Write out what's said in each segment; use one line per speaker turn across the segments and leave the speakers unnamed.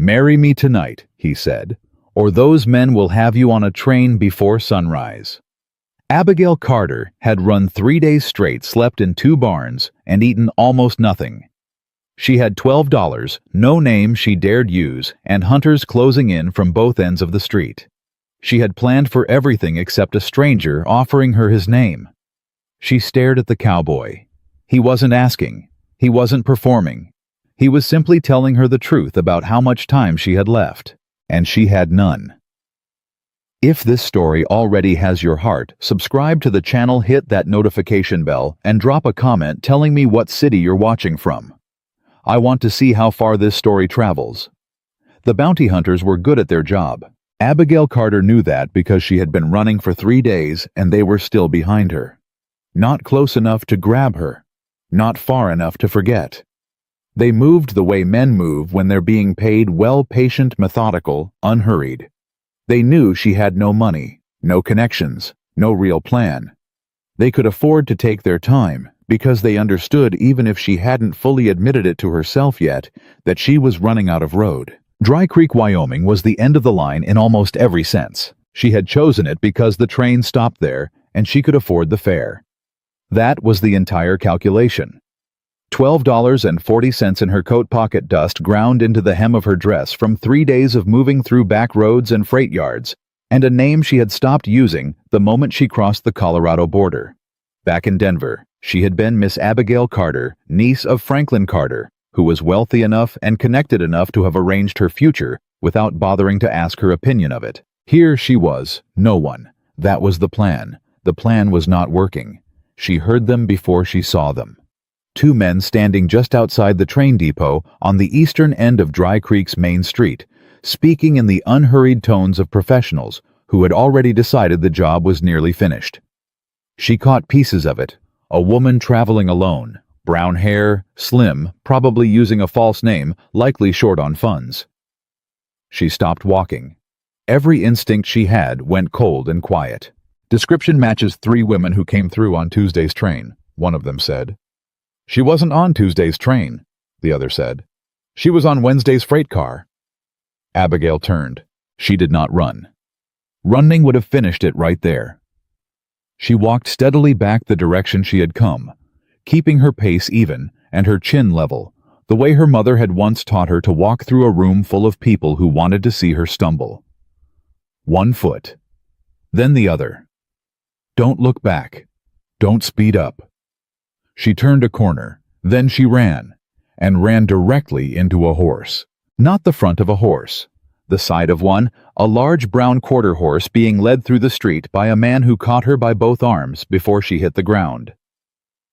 "Marry me tonight," he said, "or those men will have you on a train before sunrise." Abigail Carter had run 3 days straight, slept in 2 barns, and eaten almost nothing. She had $12, no name she dared use, and hunters closing in from both ends of the street. She had planned for everything except a stranger offering her his name. She stared at the cowboy. He wasn't asking. He wasn't performing. He was simply telling her the truth about how much time she had left, and she had none. If this story already has your heart, subscribe to the channel, hit that notification bell, and drop a comment telling me what city you're watching from. I want to see how far this story travels. The bounty hunters were good at their job. Abigail Carter knew that because she had been running for 3 days and they were still behind her. Not close enough to grab her. Not far enough to forget. They moved the way men move when they're being paid well, patient, methodical, unhurried. They knew she had no money, no connections, no real plan. They could afford to take their time because they understood, even if she hadn't fully admitted it to herself yet, that she was running out of road. Dry Creek, Wyoming was the end of the line in almost every sense. She had chosen it because the train stopped there and she could afford the fare. That was the entire calculation. $12.40 in her coat pocket, dust ground into the hem of her dress from 3 days of moving through back roads and freight yards, and a name she had stopped using the moment she crossed the Colorado border. Back in Denver, she had been Miss Abigail Carter, niece of Franklin Carter, who was wealthy enough and connected enough to have arranged her future without bothering to ask her opinion of it. Here she was, no one. That was the plan. The plan was not working. She heard them before she saw them. 2 men standing just outside the train depot on the eastern end of Dry Creek's main street, speaking in the unhurried tones of professionals who had already decided the job was nearly finished. She caught pieces of it. A woman traveling alone, brown hair, slim, probably using a false name, likely short on funds. She stopped walking. Every instinct she had went cold and quiet. "Description matches 3 women who came through on Tuesday's train," one of them said. "She wasn't on Tuesday's train," the other said. "She was on Wednesday's freight car." Abigail turned. She did not run. Running would have finished it right there. She walked steadily back the direction she had come, keeping her pace even and her chin level, the way her mother had once taught her to walk through a room full of people who wanted to see her stumble. 1 foot, then the other. Don't look back. Don't speed up. She turned a corner, then she ran, and ran directly into a horse. Not the front of a horse. The side of one, a large brown quarter horse being led through the street by a man who caught her by both arms before she hit the ground.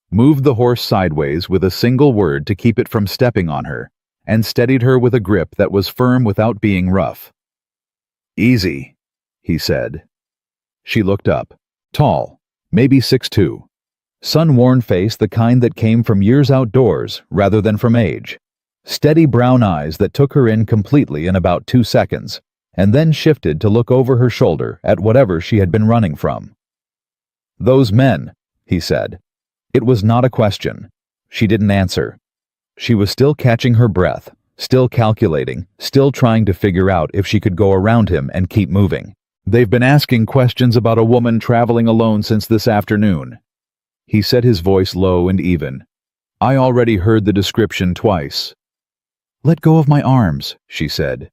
Moved the horse sideways with a single word to keep it from stepping on her, and steadied her with a grip that was firm without being rough. "Easy," he said. She looked up. Tall, maybe 6'2". Sun-worn face, the kind that came from years outdoors rather than from age. Steady brown eyes that took her in completely in about 2 seconds, and then shifted to look over her shoulder at whatever she had been running from. "Those men," he said. It was not a question. She didn't answer. She was still catching her breath, still calculating, still trying to figure out if she could go around him and keep moving. "They've been asking questions about a woman traveling alone since this afternoon." He said, his voice low and even. "I already heard the description twice." "Let go of my arms," she said.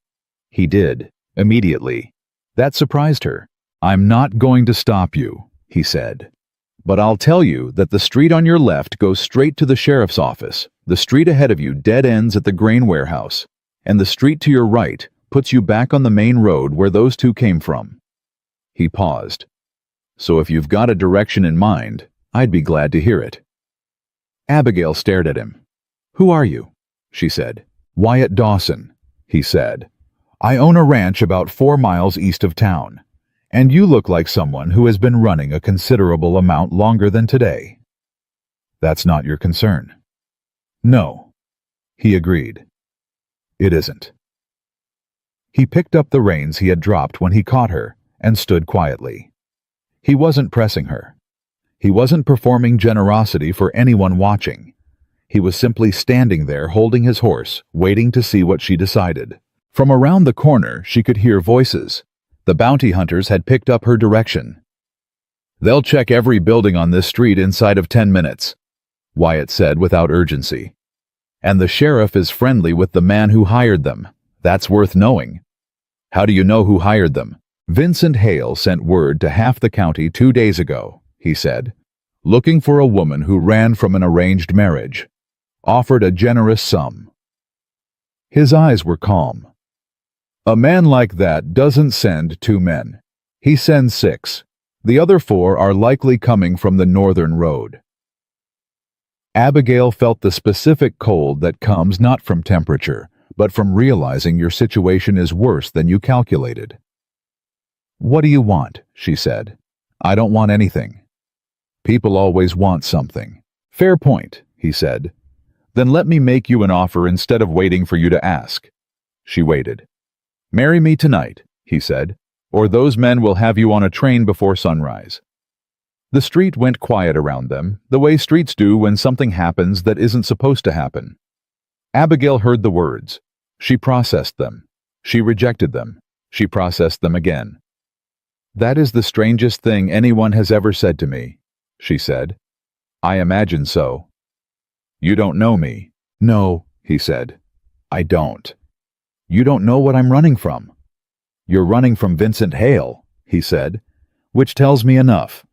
He did, immediately. That surprised her. "I'm not going to stop you," he said. "But I'll tell you that the street on your left goes straight to the sheriff's office. The street ahead of you dead ends at the grain warehouse, and the street to your right puts you back on the main road where those 2 came from." He paused. "So if you've got a direction in mind, I'd be glad to hear it." Abigail stared at him. "Who are you?" she said. "Wyatt Dawson," he said. "I own a ranch about 4 miles east of town, and you look like someone who has been running a considerable amount longer than today. That's not your concern." "No," he agreed. "It isn't." He picked up the reins he had dropped when he caught her and stood quietly. He wasn't pressing her. He wasn't performing generosity for anyone watching. He was simply standing there holding his horse, waiting to see what she decided. From around the corner, she could hear voices. The bounty hunters had picked up her direction. "They'll check every building on this street inside of 10 minutes, Wyatt said without urgency. "And the sheriff is friendly with the man who hired them. That's worth knowing." "How do you know who hired them?" "Vincent Hale sent word to half the county 2 days ago," he said. "Looking for a woman who ran from an arranged marriage. Offered a generous sum." His eyes were calm. "A man like that doesn't send 2 men. He sends 6. The other 4 are likely coming from the northern road." Abigail felt the specific cold that comes not from temperature, but from realizing your situation is worse than you calculated. "What do you want?" she said. "I don't want anything." "People always want something." "Fair point," he said. "Then let me make you an offer instead of waiting for you to ask." She waited. "Marry me tonight," he said, "or those men will have you on a train before sunrise." The street went quiet around them, the way streets do when something happens that isn't supposed to happen. Abigail heard the words. She processed them. She rejected them. She processed them again. "That is the strangest thing anyone has ever said to me," she said. "I imagine so." "You don't know me." "No," he said. "I don't." "You don't know what I'm running from." "You're running from Vincent Hale," he said, "which tells me enough."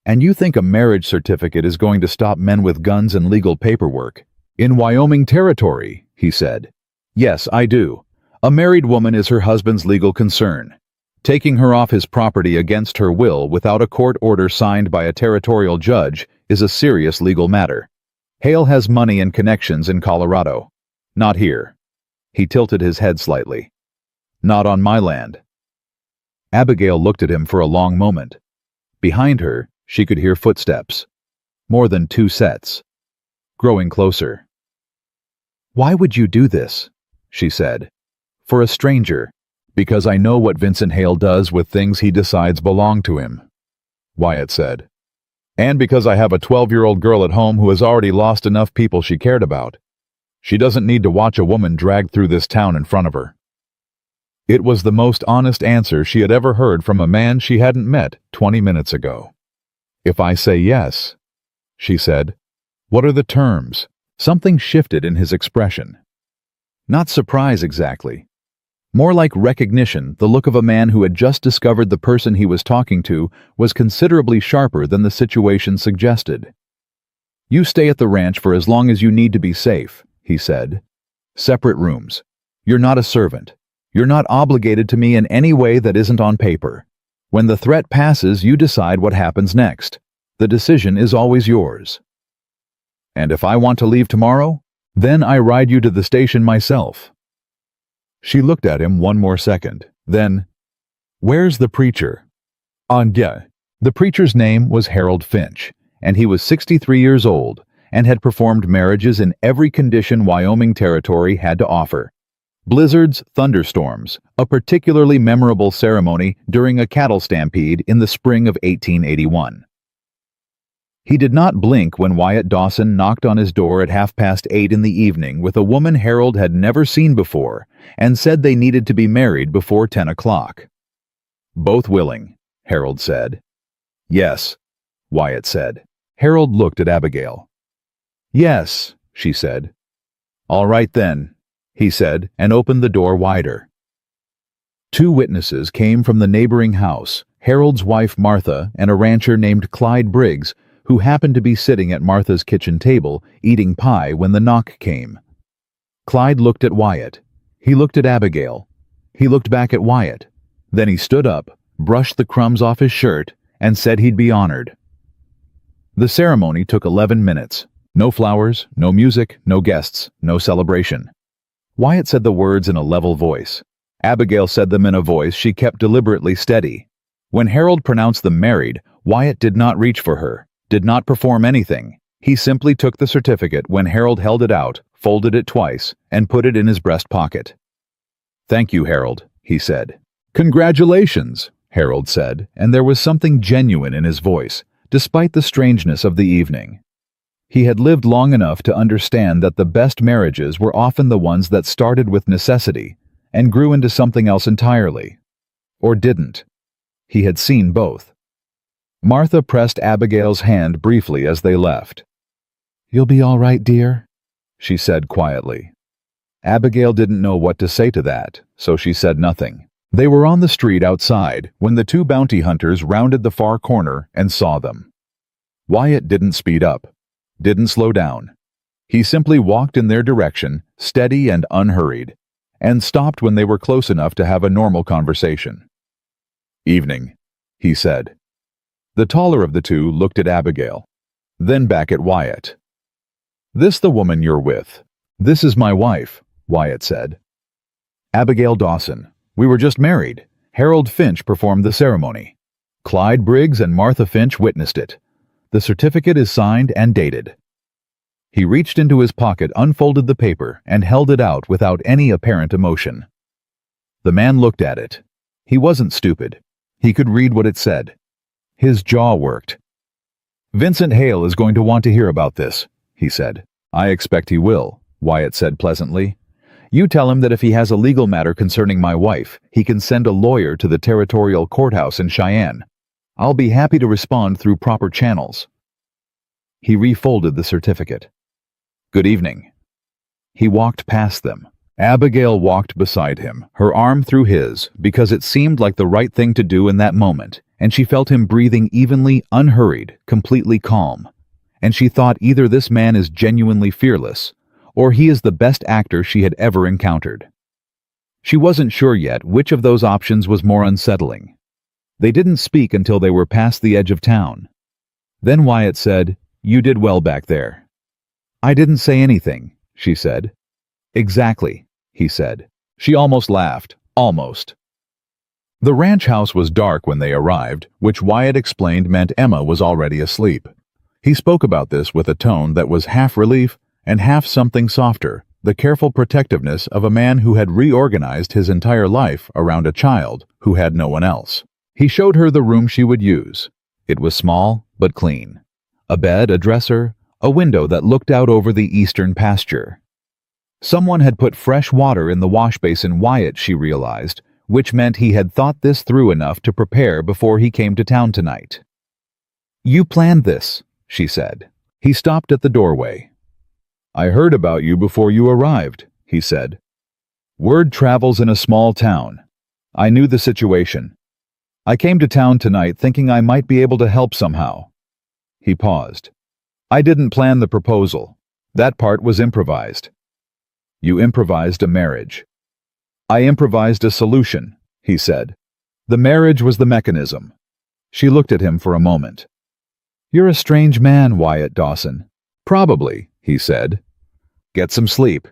"And you think a marriage certificate is going to stop men with guns and legal paperwork? In Wyoming territory," he said. "Yes, I do. A married woman is her husband's legal concern. Taking her off his property against her will without a court order signed by a territorial judge is a serious legal matter. Hale has money and connections in Colorado. Not here." He tilted his head slightly. "Not on my land." Abigail looked at him for a long moment. Behind her, she could hear footsteps. More than 2 sets. Growing closer. "Why would you do this?" she said. "For a stranger." "Because I know what Vincent Hale does with things he decides belong to him," Wyatt said. "And because I have a 12-year-old girl at home who has already lost enough people she cared about. She doesn't need to watch a woman dragged through this town in front of her." It was the most honest answer she had ever heard from a man she hadn't met 20 minutes ago. "If I say yes," she said. "What are the terms?" Something shifted in his expression. Not surprise exactly. More like recognition, the look of a man who had just discovered the person he was talking to was considerably sharper than the situation suggested. "You stay at the ranch for as long as you need to be safe," he said. "Separate rooms. You're not a servant. You're not obligated to me in any way that isn't on paper. When the threat passes, you decide what happens next. The decision is always yours." "And if I want to leave tomorrow, then I ride you to the station myself." She looked at him one more second. Then, "Where's the preacher?" Yeah. The preacher's name was Harold Finch, and he was 63 years old and had performed marriages in every condition Wyoming territory had to offer. Blizzards, thunderstorms, a particularly memorable ceremony during a cattle stampede in the spring of 1881. He did not blink when Wyatt Dawson knocked on his door at 8:30 in the evening with a woman Harold had never seen before and said they needed to be married before 10 o'clock. "Both willing," Harold said. "Yes," Wyatt said. Harold looked at Abigail. "Yes," she said. "All right then," he said, and opened the door wider. 2 witnesses came from the neighboring house, Harold's wife Martha and a rancher named Clyde Briggs, who happened to be sitting at Martha's kitchen table eating pie when the knock came. Clyde looked at Wyatt. He looked at Abigail. He looked back at Wyatt. Then he stood up, brushed the crumbs off his shirt, and said he'd be honored. The ceremony took 11 minutes. No flowers, no music, no guests, no celebration. Wyatt said the words in a level voice. Abigail said them in a voice she kept deliberately steady. When Harold pronounced them married, Wyatt did not reach for her, did not perform anything. He simply took the certificate when Harold held it out, folded it twice, and put it in his breast pocket. "Thank you, Harold," he said. "Congratulations," Harold said, and there was something genuine in his voice, despite the strangeness of the evening. He had lived long enough to understand that the best marriages were often the ones that started with necessity, and grew into something else entirely. Or didn't. He had seen both. Martha pressed Abigail's hand briefly as they left. "You'll be all right, dear," she said quietly. Abigail didn't know what to say to that, so she said nothing. They were on the street outside when the two bounty hunters rounded the far corner and saw them. Wyatt didn't speed up, didn't slow down. He simply walked in their direction, steady and unhurried, and stopped when they were close enough to have a normal conversation. "Evening," he said. The taller of the two looked at Abigail, then back at Wyatt. "This the woman you're with?" "This is my wife," Wyatt said. "Abigail Dawson. We were just married. Harold Finch performed the ceremony. Clyde Briggs and Martha Finch witnessed it. The certificate is signed and dated." He reached into his pocket, unfolded the paper, and held it out without any apparent emotion. The man looked at it. He wasn't stupid. He could read what it said. His jaw worked. "Vincent Hale is going to want to hear about this," he said. "I expect he will," Wyatt said pleasantly. "You tell him that if he has a legal matter concerning my wife, he can send a lawyer to the territorial courthouse in Cheyenne. I'll be happy to respond through proper channels." He refolded the certificate. "Good evening." He walked past them. Abigail walked beside him, her arm through his, because it seemed like the right thing to do in that moment, and she felt him breathing evenly, unhurried, completely calm. And she thought either this man is genuinely fearless, or he is the best actor she had ever encountered. She wasn't sure yet which of those options was more unsettling. They didn't speak until they were past the edge of town. Then Wyatt said, "You did well back there." "I didn't say anything," she said. "Exactly," he said. She almost laughed. Almost. The ranch house was dark when they arrived, which Wyatt explained meant Emma was already asleep. He spoke about this with a tone that was half relief and half something softer, the careful protectiveness of a man who had reorganized his entire life around a child who had no one else. He showed her the room she would use. It was small, but clean. A bed, a dresser, a window that looked out over the eastern pasture. Someone had put fresh water in the wash basin, Wyatt, she realized, which meant he had thought this through enough to prepare before he came to town tonight. "You planned this," she said. He stopped at the doorway. "I heard about you before you arrived," he said. "Word travels in a small town. I knew the situation. I came to town tonight thinking I might be able to help somehow." He paused. "I didn't plan the proposal. That part was improvised." "You improvised a marriage." "I improvised a solution," he said. "The marriage was the mechanism." She looked at him for a moment. "You're a strange man, Wyatt Dawson." "Probably," he said. "Get some sleep.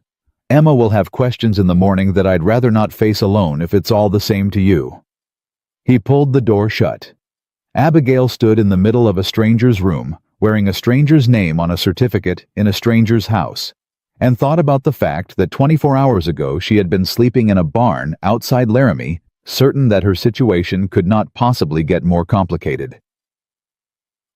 Emma will have questions in the morning that I'd rather not face alone if it's all the same to you." He pulled the door shut. Abigail stood in the middle of a stranger's room, wearing a stranger's name on a certificate in a stranger's house, and thought about the fact that 24 hours ago she had been sleeping in a barn outside Laramie, certain that her situation could not possibly get more complicated.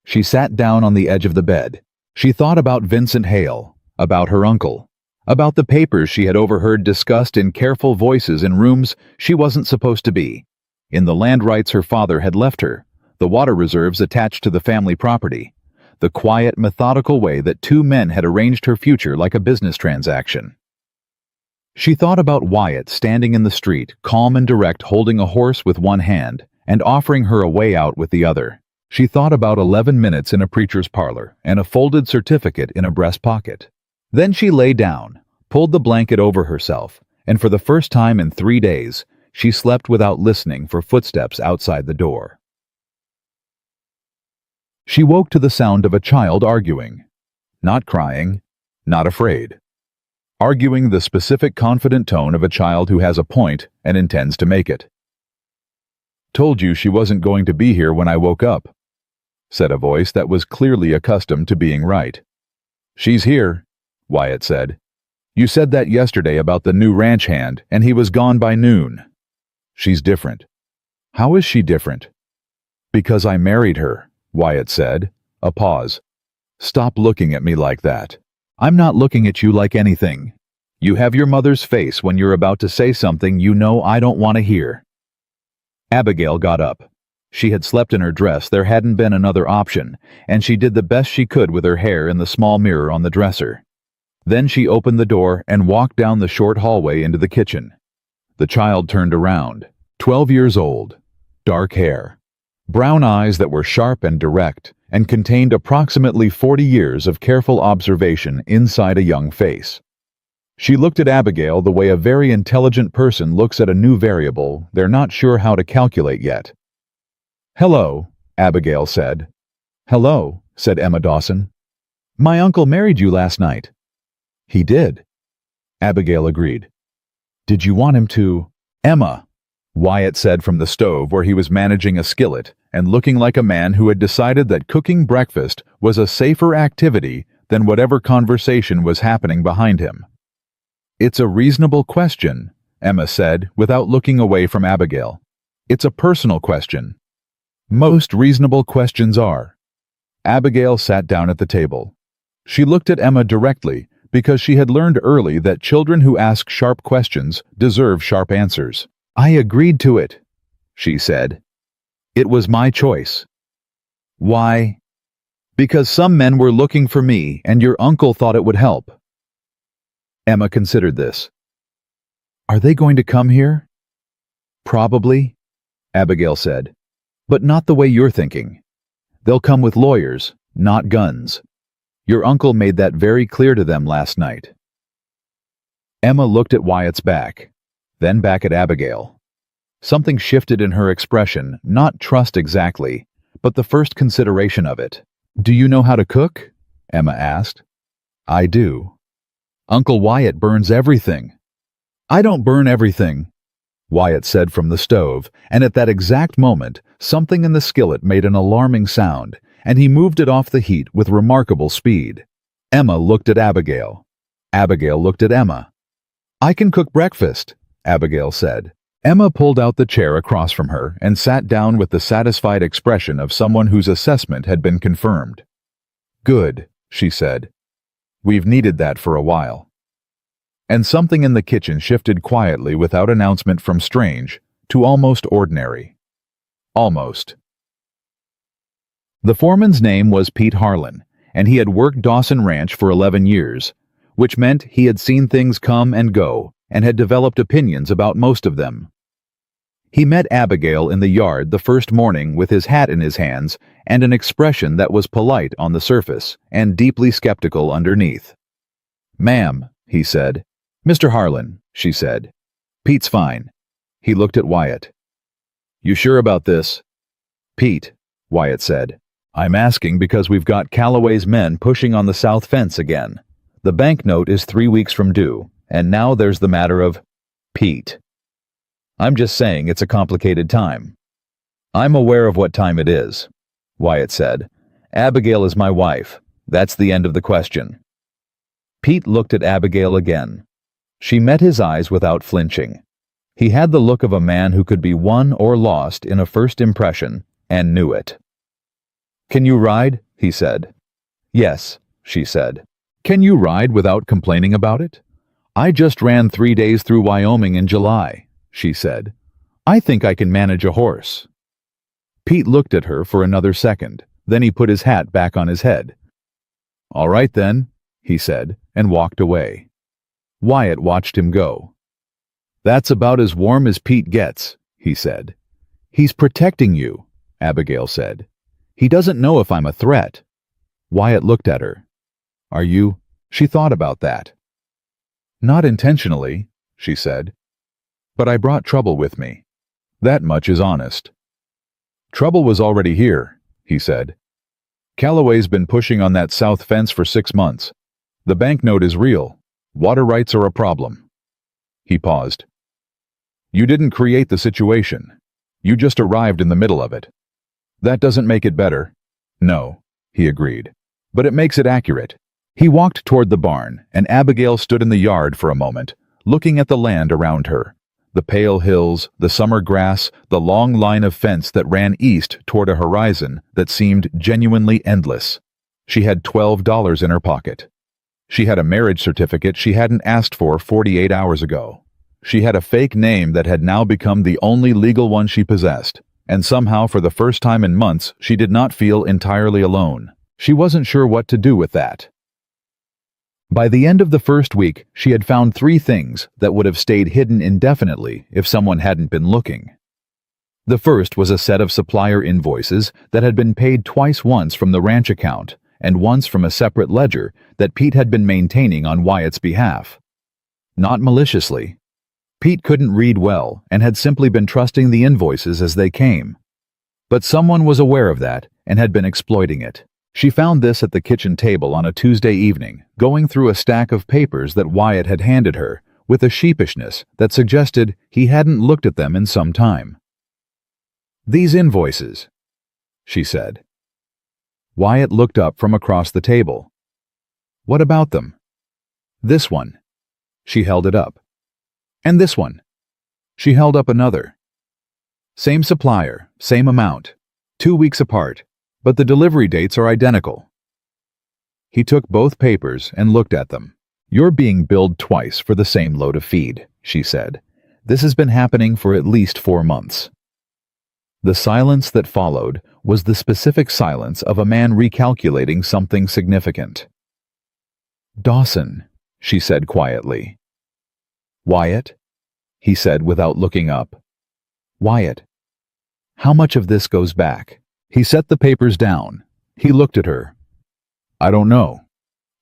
She sat down on the edge of the bed. She thought about Vincent Hale, about her uncle, about the papers she had overheard discussed in careful voices in rooms she wasn't supposed to be, in the land rights her father had left her, the water reserves attached to the family property, the quiet, methodical way that two men had arranged her future like a business transaction. She thought about Wyatt standing in the street, calm and direct, holding a horse with one hand and offering her a way out with the other. She thought about 11 minutes in a preacher's parlor and a folded certificate in a breast pocket. Then she lay down, pulled the blanket over herself, and for the first time in 3 days, she slept without listening for footsteps outside the door. She woke to the sound of a child arguing. Not crying, not afraid. Arguing the specific confident tone of a child who has a point and intends to make it. "Told you she wasn't going to be here when I woke up," said a voice that was clearly accustomed to being right. "She's here," Wyatt said. "You said that yesterday about the new ranch hand, and he was gone by noon. She's different." "How is she different?" "Because I married her," Wyatt said. A pause. "Stop looking at me like that. I'm not looking at you like anything. You have your mother's face when you're about to say something you know I don't want to hear." Abigail got up. She had slept in her dress, there hadn't been another option, and she did the best she could with her hair in the small mirror on the dresser. Then she opened the door and walked down the short hallway into the kitchen. The child turned around, 12 years old, dark hair, brown eyes that were sharp and direct, and contained approximately 40 years of careful observation inside a young face. She looked at Abigail the way a very intelligent person looks at a new variable they're not sure how to calculate yet. "Hello," Abigail said. "Hello," said Emma Dawson. "My uncle married you last night." "He did," Abigail agreed. "Did you want him to—" "Emma," Wyatt said from the stove where he was managing a skillet and looking like a man who had decided that cooking breakfast was a safer activity than whatever conversation was happening behind him. "It's a reasonable question," Emma said without looking away from Abigail. "It's a personal question. Most reasonable questions are." Abigail sat down at the table. She looked at Emma directly because she had learned early that children who ask sharp questions deserve sharp answers. "I agreed to it," she said. "It was my choice." "Why?" "Because some men were looking for me and your uncle thought it would help." Emma considered this. "Are they going to come here?" "Probably," Abigail said. "But not the way you're thinking. They'll come with lawyers, not guns. Your uncle made that very clear to them last night." Emma looked at Wyatt's back, then back at Abigail. Something shifted in her expression, not trust exactly, but the first consideration of it. "Do you know how to cook?" Emma asked. "I do." "Uncle Wyatt burns everything." "I don't burn everything," Wyatt said from the stove, and at that exact moment, something in the skillet made an alarming sound, and he moved it off the heat with remarkable speed. Emma looked at Abigail. Abigail looked at Emma. "I can cook breakfast," Abigail said. Emma pulled out the chair across from her and sat down with the satisfied expression of someone whose assessment had been confirmed. "Good," she said. "We've needed that for a while." And something in the kitchen shifted quietly without announcement from strange to almost ordinary. Almost. The foreman's name was Pete Harlan, and he had worked Dawson Ranch for 11 years, which meant he had seen things come and go and had developed opinions about most of them. He met Abigail in the yard the first morning with his hat in his hands and an expression that was polite on the surface and deeply skeptical underneath. "Ma'am," he said. "Mr. Harlan," she said. "Pete's fine." He looked at Wyatt. "You sure about this?" "Pete," Wyatt said. "I'm asking because we've got Calloway's men pushing on the south fence again. The banknote is 3 weeks from due, and now there's the matter of—" "Pete." "I'm just saying it's a complicated time." "I'm aware of what time it is," Wyatt said. "Abigail is my wife. That's the end of the question." Pete looked at Abigail again. She met his eyes without flinching. He had the look of a man who could be won or lost in a first impression, and knew it. "Can you ride?" he said. "Yes," she said. "Can you ride without complaining about it?" "I just ran 3 days through Wyoming in July," she said. "I think I can manage a horse." Pete looked at her for another second, then he put his hat back on his head. "All right then," he said, and walked away. Wyatt watched him go. "That's about as warm as Pete gets," he said. "He's protecting you," Abigail said. "He doesn't know if I'm a threat." Wyatt looked at her. "Are you—" She thought about that. "Not intentionally," she said. "But I brought trouble with me. That much is honest." "Trouble was already here," he said. "Calloway's been pushing on that south fence for 6 months. The banknote is real. Water rights are a problem." He paused. "You didn't create the situation. You just arrived in the middle of it. That doesn't make it better." "No," he agreed. "But it makes it accurate." He walked toward the barn, and Abigail stood in the yard for a moment, looking at the land around her. The pale hills, the summer grass, the long line of fence that ran east toward a horizon that seemed genuinely endless. She had $12 in her pocket. She had a marriage certificate she hadn't asked for 48 hours ago. She had a fake name that had now become the only legal one she possessed, and somehow for the first time in months she did not feel entirely alone. She wasn't sure what to do with that. By the end of the first week, she had found 3 things that would have stayed hidden indefinitely if someone hadn't been looking. The first was a set of supplier invoices that had been paid twice, once from the ranch account and once from a separate ledger that Pete had been maintaining on Wyatt's behalf. Not maliciously. Pete couldn't read well and had simply been trusting the invoices as they came. But someone was aware of that and had been exploiting it. She found this at the kitchen table on a Tuesday evening, going through a stack of papers that Wyatt had handed her, with a sheepishness that suggested he hadn't looked at them in some time. "These invoices," she said. Wyatt looked up from across the table. "What about them?" "This one." She held it up. "And this one." She held up another. "Same supplier, same amount, 2 weeks apart, but the delivery dates are identical." He took both papers and looked at them. "You're being billed twice for the same load of feed," she said. "This has been happening for at least 4 months." The silence that followed was the specific silence of a man recalculating something significant. "Dawson," she said quietly. "Wyatt?" he said without looking up. "Wyatt, how much of this goes back?" He set the papers down. He looked at her. "I don't know,"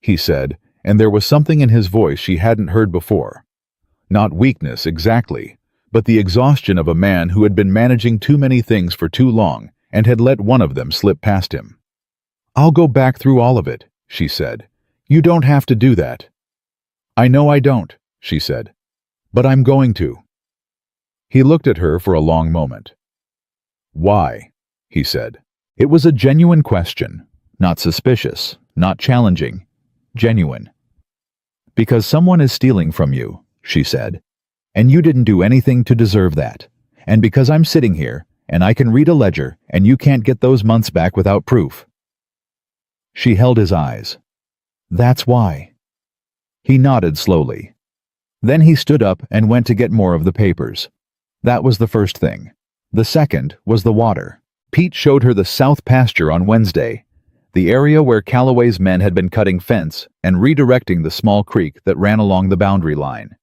he said, and there was something in his voice she hadn't heard before. Not weakness exactly, but the exhaustion of a man who had been managing too many things for too long and had let one of them slip past him. "I'll go back through all of it," she said. "You don't have to do that." "I know I don't," she said, "but I'm going to." He looked at her for a long moment. "Why?" he said. It was a genuine question, not suspicious, not challenging, genuine. "Because someone is stealing from you," she said, "and you didn't do anything to deserve that. And because I'm sitting here, and I can read a ledger, and you can't get those months back without proof." She held his eyes. "That's why." He nodded slowly. Then he stood up and went to get more of the papers. That was the first thing. The second was the water. Pete showed her the south pasture on Wednesday, the area where Calloway's men had been cutting fence and redirecting the small creek that ran along the boundary line.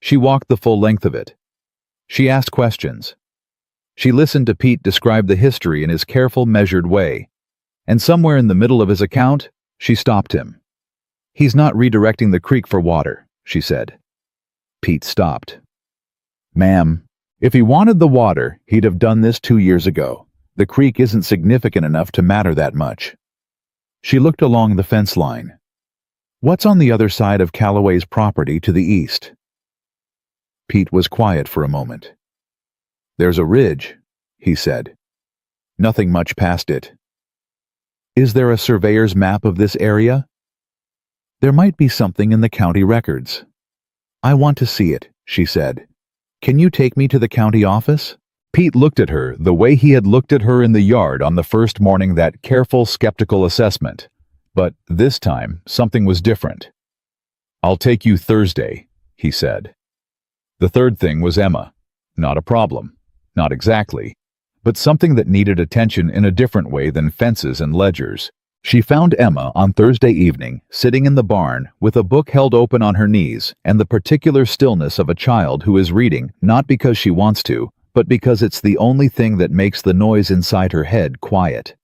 She walked the full length of it. She asked questions. She listened to Pete describe the history in his careful, measured way, and somewhere in the middle of his account, she stopped him. "He's not redirecting the creek for water," she said. Pete stopped. "Ma'am, if he wanted the water, he'd have done this 2 years ago. The creek isn't significant enough to matter that much." She looked along the fence line. "What's on the other side of Calloway's property to the east?" Pete was quiet for a moment. "There's a ridge," he said. "Nothing much past it." "Is there a surveyor's map of this area?" "There might be something in the county records." "I want to see it," she said. "Can you take me to the county office?" Pete looked at her the way he had looked at her in the yard on the first morning, that careful, skeptical assessment. But this time, something was different. "I'll take you Thursday," he said. The third thing was Emma. Not a problem. Not exactly. But something that needed attention in a different way than fences and ledgers. She found Emma on Thursday evening, sitting in the barn, with a book held open on her knees and the particular stillness of a child who is reading not because she wants to, but because it's the only thing that makes the noise inside her head quiet.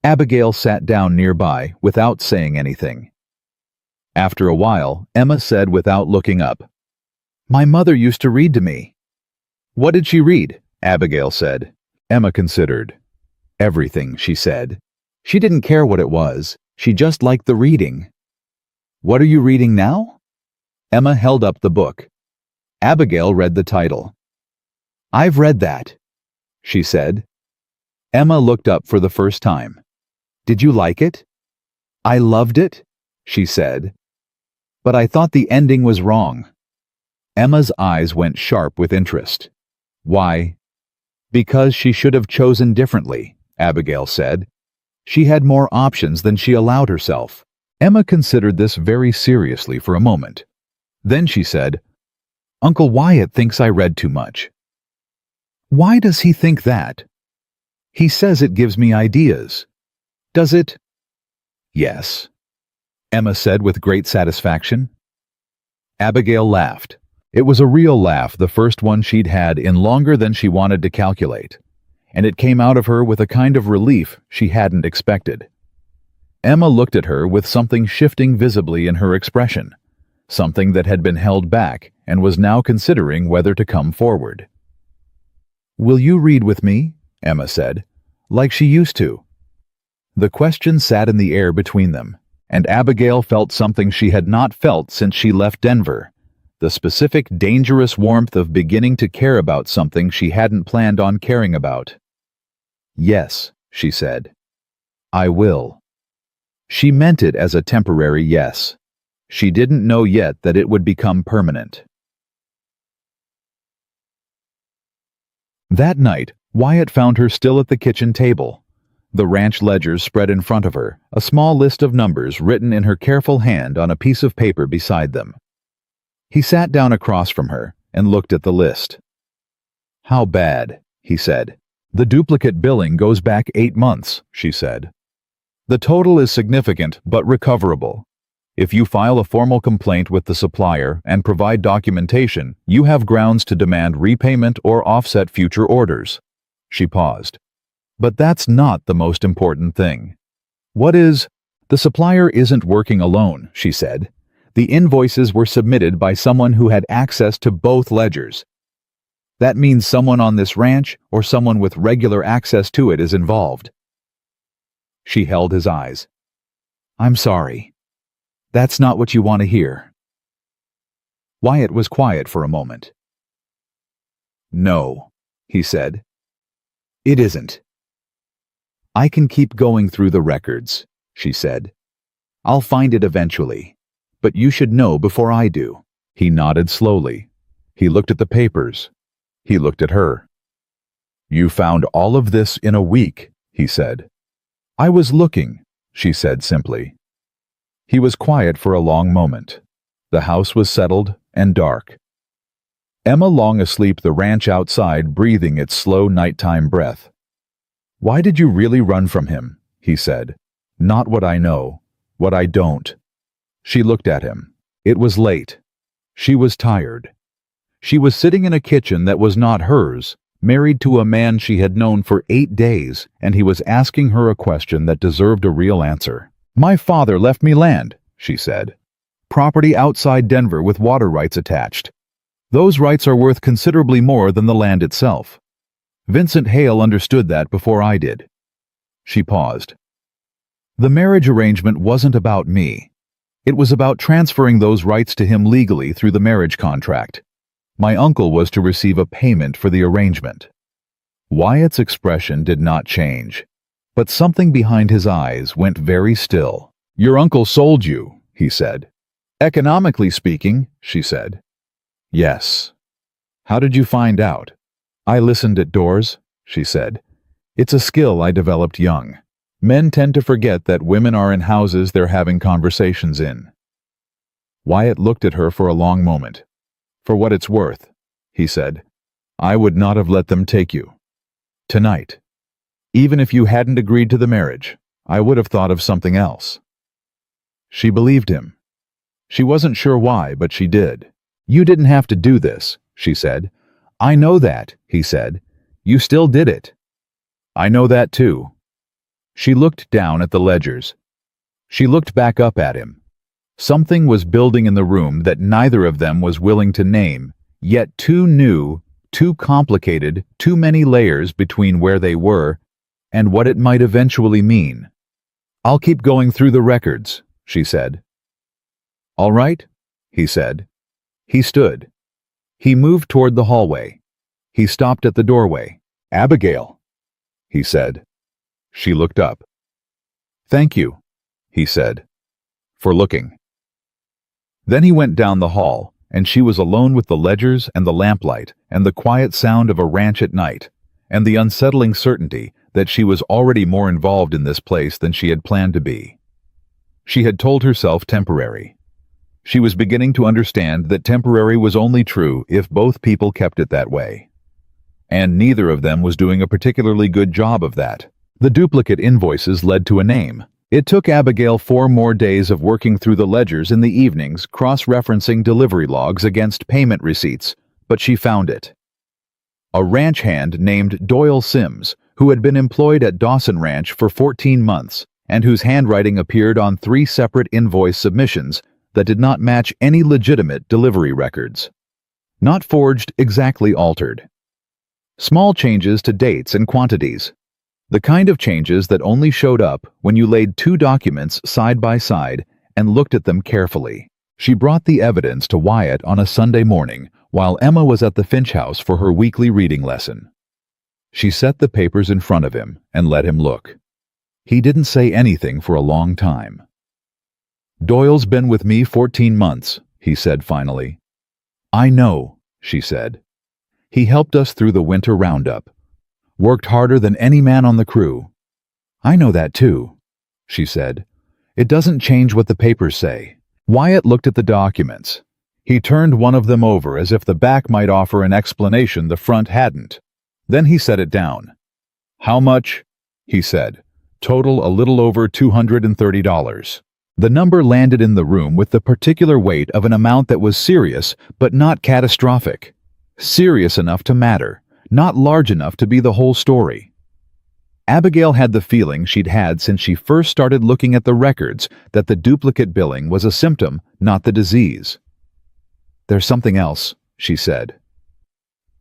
Abigail sat down nearby without saying anything. After a while, Emma said without looking up, "My mother used to read to me." "What did she read?" Abigail said. Emma considered. "Everything," she said. She didn't care what it was. She just liked the reading. "What are you reading now?" Emma held up the book. Abigail read the title. "I've read that," she said. Emma looked up for the first time. "Did you like it?" "I loved it," she said. "But I thought the ending was wrong." Emma's eyes went sharp with interest. "Why?" "Because she should have chosen differently," Abigail said. "She had more options than she allowed herself. Emma considered this very seriously for a moment. Then she said, "Uncle Wyatt thinks I read too much." "Why does he think that?" "He says it gives me ideas." "Does it?" "Yes," Emma said with great satisfaction. Abigail laughed. It was a real laugh, the first one she'd had in longer than she wanted to calculate, and it came out of her with a kind of relief she hadn't expected. Emma looked at her with something shifting visibly in her expression, something that had been held back and was now considering whether to come forward. "Will you read with me?" Emma said, like she used to. The question sat in the air between them, and Abigail felt something she had not felt since she left Denver, the specific dangerous warmth of beginning to care about something she hadn't planned on caring about. "Yes," she said. "I will." She meant it as a temporary yes. She didn't know yet that it would become permanent. That night, Wyatt found her still at the kitchen table. The ranch ledgers spread in front of her, a small list of numbers written in her careful hand on a piece of paper beside them. He sat down across from her and looked at the list. "How bad?" he said. "The duplicate billing goes back 8 months," she said. "The total is significant but recoverable. If you file a formal complaint with the supplier and provide documentation, you have grounds to demand repayment or offset future orders." She paused. "But that's not the most important thing." "What is?" "The supplier isn't working alone," she said. "The invoices were submitted by someone who had access to both ledgers. That means someone on this ranch or someone with regular access to it is involved." She held his eyes. "I'm sorry. That's not what you want to hear." Wyatt was quiet for a moment. "No," he said. "It isn't." "I can keep going through the records," she said. "I'll find it eventually. But you should know before I do." He nodded slowly. He looked at the papers. He looked at her. "You found all of this in a week," he said. "I was looking," she said simply. He was quiet for a long moment. The house was settled and dark. Emma long asleep, the ranch outside, breathing its slow nighttime breath. "Why did you really run from him?" he said. "Not what I know, what I don't." She looked at him. It was late. She was tired. She was sitting in a kitchen that was not hers, married to a man she had known for 8 days, and he was asking her a question that deserved a real answer. "My father left me land," she said. "Property outside Denver with water rights attached. Those rights are worth considerably more than the land itself. Vincent Hale understood that before I did." She paused. "The marriage arrangement wasn't about me. It was about transferring those rights to him legally through the marriage contract. My uncle was to receive a payment for the arrangement." Wyatt's expression did not change, but something behind his eyes went very still. "Your uncle sold you," he said. "Economically speaking," she said. "Yes." "How did you find out?" "I listened at doors," she said. "It's a skill I developed young. Men tend to forget that women are in houses they're having conversations in." Wyatt looked at her for a long moment. "For what it's worth," he said, "I would not have let them take you. Tonight. Even if you hadn't agreed to the marriage, I would have thought of something else." She believed him. She wasn't sure why, but she did. "You didn't have to do this," she said. "I know that," he said. "You still did it." "I know that too." She looked down at the ledgers. She looked back up at him. Something was building in the room that neither of them was willing to name, yet too new, too complicated, too many layers between where they were and what it might eventually mean. "I'll keep going through the records," she said. "All right," he said. He stood. He moved toward the hallway. He stopped at the doorway. "Abigail," he said. She looked up. "Thank you," he said, "for looking." Then he went down the hall, and she was alone with the ledgers and the lamplight and the quiet sound of a ranch at night, and the unsettling certainty that she was already more involved in this place than she had planned to be. She had told herself temporary. She was beginning to understand that temporary was only true if both people kept it that way. And neither of them was doing a particularly good job of that. The duplicate invoices led to a name. It took Abigail 4 more days of working through the ledgers in the evenings, cross-referencing delivery logs against payment receipts, but she found it. A ranch hand named Doyle Sims, who had been employed at Dawson Ranch for 14 months, and whose handwriting appeared on 3 separate invoice submissions that did not match any legitimate delivery records. Not forged, exactly altered. Small changes to dates and quantities. The kind of changes that only showed up when you laid 2 documents side by side and looked at them carefully. She brought the evidence to Wyatt on a Sunday morning while Emma was at the Finch house for her weekly reading lesson. She set the papers in front of him and let him look. He didn't say anything for a long time. "Doyle's been with me 14 months, he said finally. "I know," she said. "He helped us through the winter roundup. Worked harder than any man on the crew." "I know that too," she said. "It doesn't change what the papers say." Wyatt looked at the documents. He turned one of them over as if the back might offer an explanation the front hadn't. Then he set it down. "How much?" he said. "Total a little over $230. The number landed in the room with the particular weight of an amount that was serious but not catastrophic. Serious enough to matter, not large enough to be the whole story. Abigail had the feeling she'd had since she first started looking at the records that the duplicate billing was a symptom, not the disease. "There's something else," she said.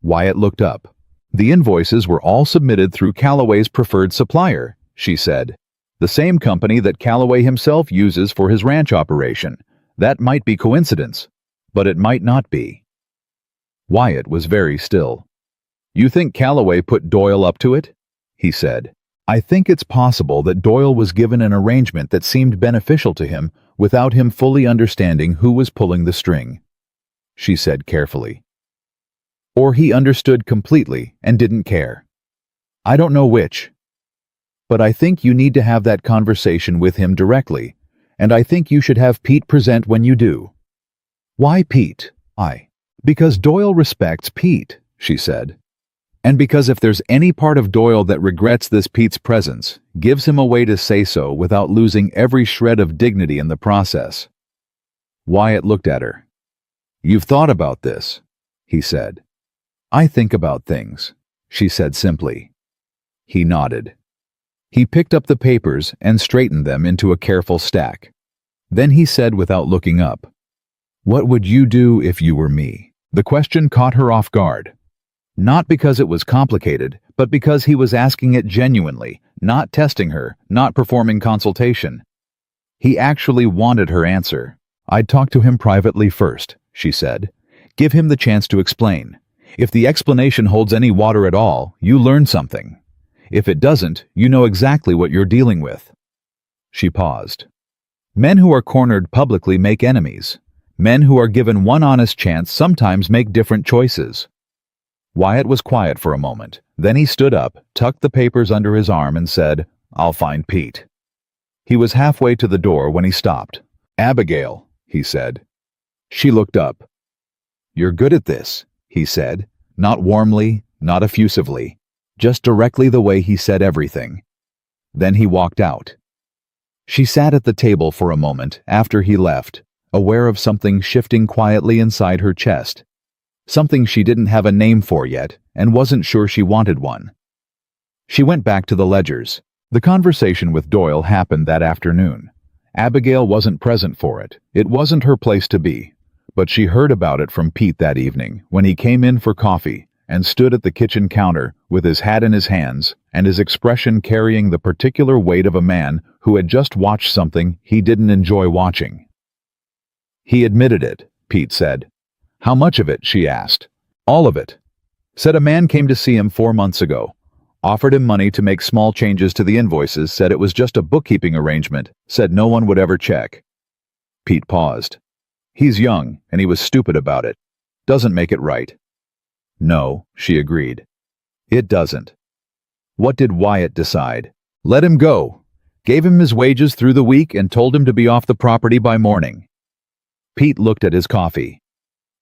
Wyatt looked up. "The invoices were all submitted through Calloway's preferred supplier," she said. "The same company that Calloway himself uses for his ranch operation. That might be coincidence, but it might not be." Wyatt was very still. "You think Calloway put Doyle up to it?" he said. "I think it's possible that Doyle was given an arrangement that seemed beneficial to him without him fully understanding who was pulling the string," she said carefully. "Or he understood completely and didn't care. I don't know which. But I think you need to have that conversation with him directly, and I think you should have Pete present when you do." "Why Pete?" "Because Doyle respects Pete," she said. "And because if there's any part of Doyle that regrets this Pete's presence, gives him a way to say so without losing every shred of dignity in the process." Wyatt looked at her. "You've thought about this," he said. "I think about things," she said simply. He nodded. He picked up the papers and straightened them into a careful stack. Then he said without looking up, "What would you do if you were me?" The question caught her off guard. Not because it was complicated, but because he was asking it genuinely, not testing her, not performing consultation. He actually wanted her answer. "I'd talk to him privately first," she said. "Give him the chance to explain. If the explanation holds any water at all, you learn something. If it doesn't, you know exactly what you're dealing with." She paused. "Men who are cornered publicly make enemies. Men who are given one honest chance sometimes make different choices." Wyatt was quiet for a moment. Then he stood up, tucked the papers under his arm and said, "I'll find Pete." He was halfway to the door when he stopped. "Abigail," he said. She looked up. "You're good at this," he said, not warmly, not effusively, just directly the way he said everything. Then he walked out. She sat at the table for a moment after he left, aware of something shifting quietly inside her chest. Something she didn't have a name for yet and wasn't sure she wanted one. She went back to the ledgers. The conversation with Doyle happened that afternoon. Abigail wasn't present for it. It wasn't her place to be. But she heard about it from Pete that evening when he came in for coffee and stood at the kitchen counter with his hat in his hands and his expression carrying the particular weight of a man who had just watched something he didn't enjoy watching. "He admitted it," Pete said. "How much of it?" she asked. "All of it. Said a man came to see him 4 months ago. Offered him money to make small changes to the invoices, said it was just a bookkeeping arrangement, said no one would ever check." Pete paused. "He's young, and he was stupid about it. Doesn't make it right." "No," she agreed. "It doesn't." What did Wyatt decide? Let him go. Gave him his wages through the week and told him to be off the property by morning. Pete looked at his coffee.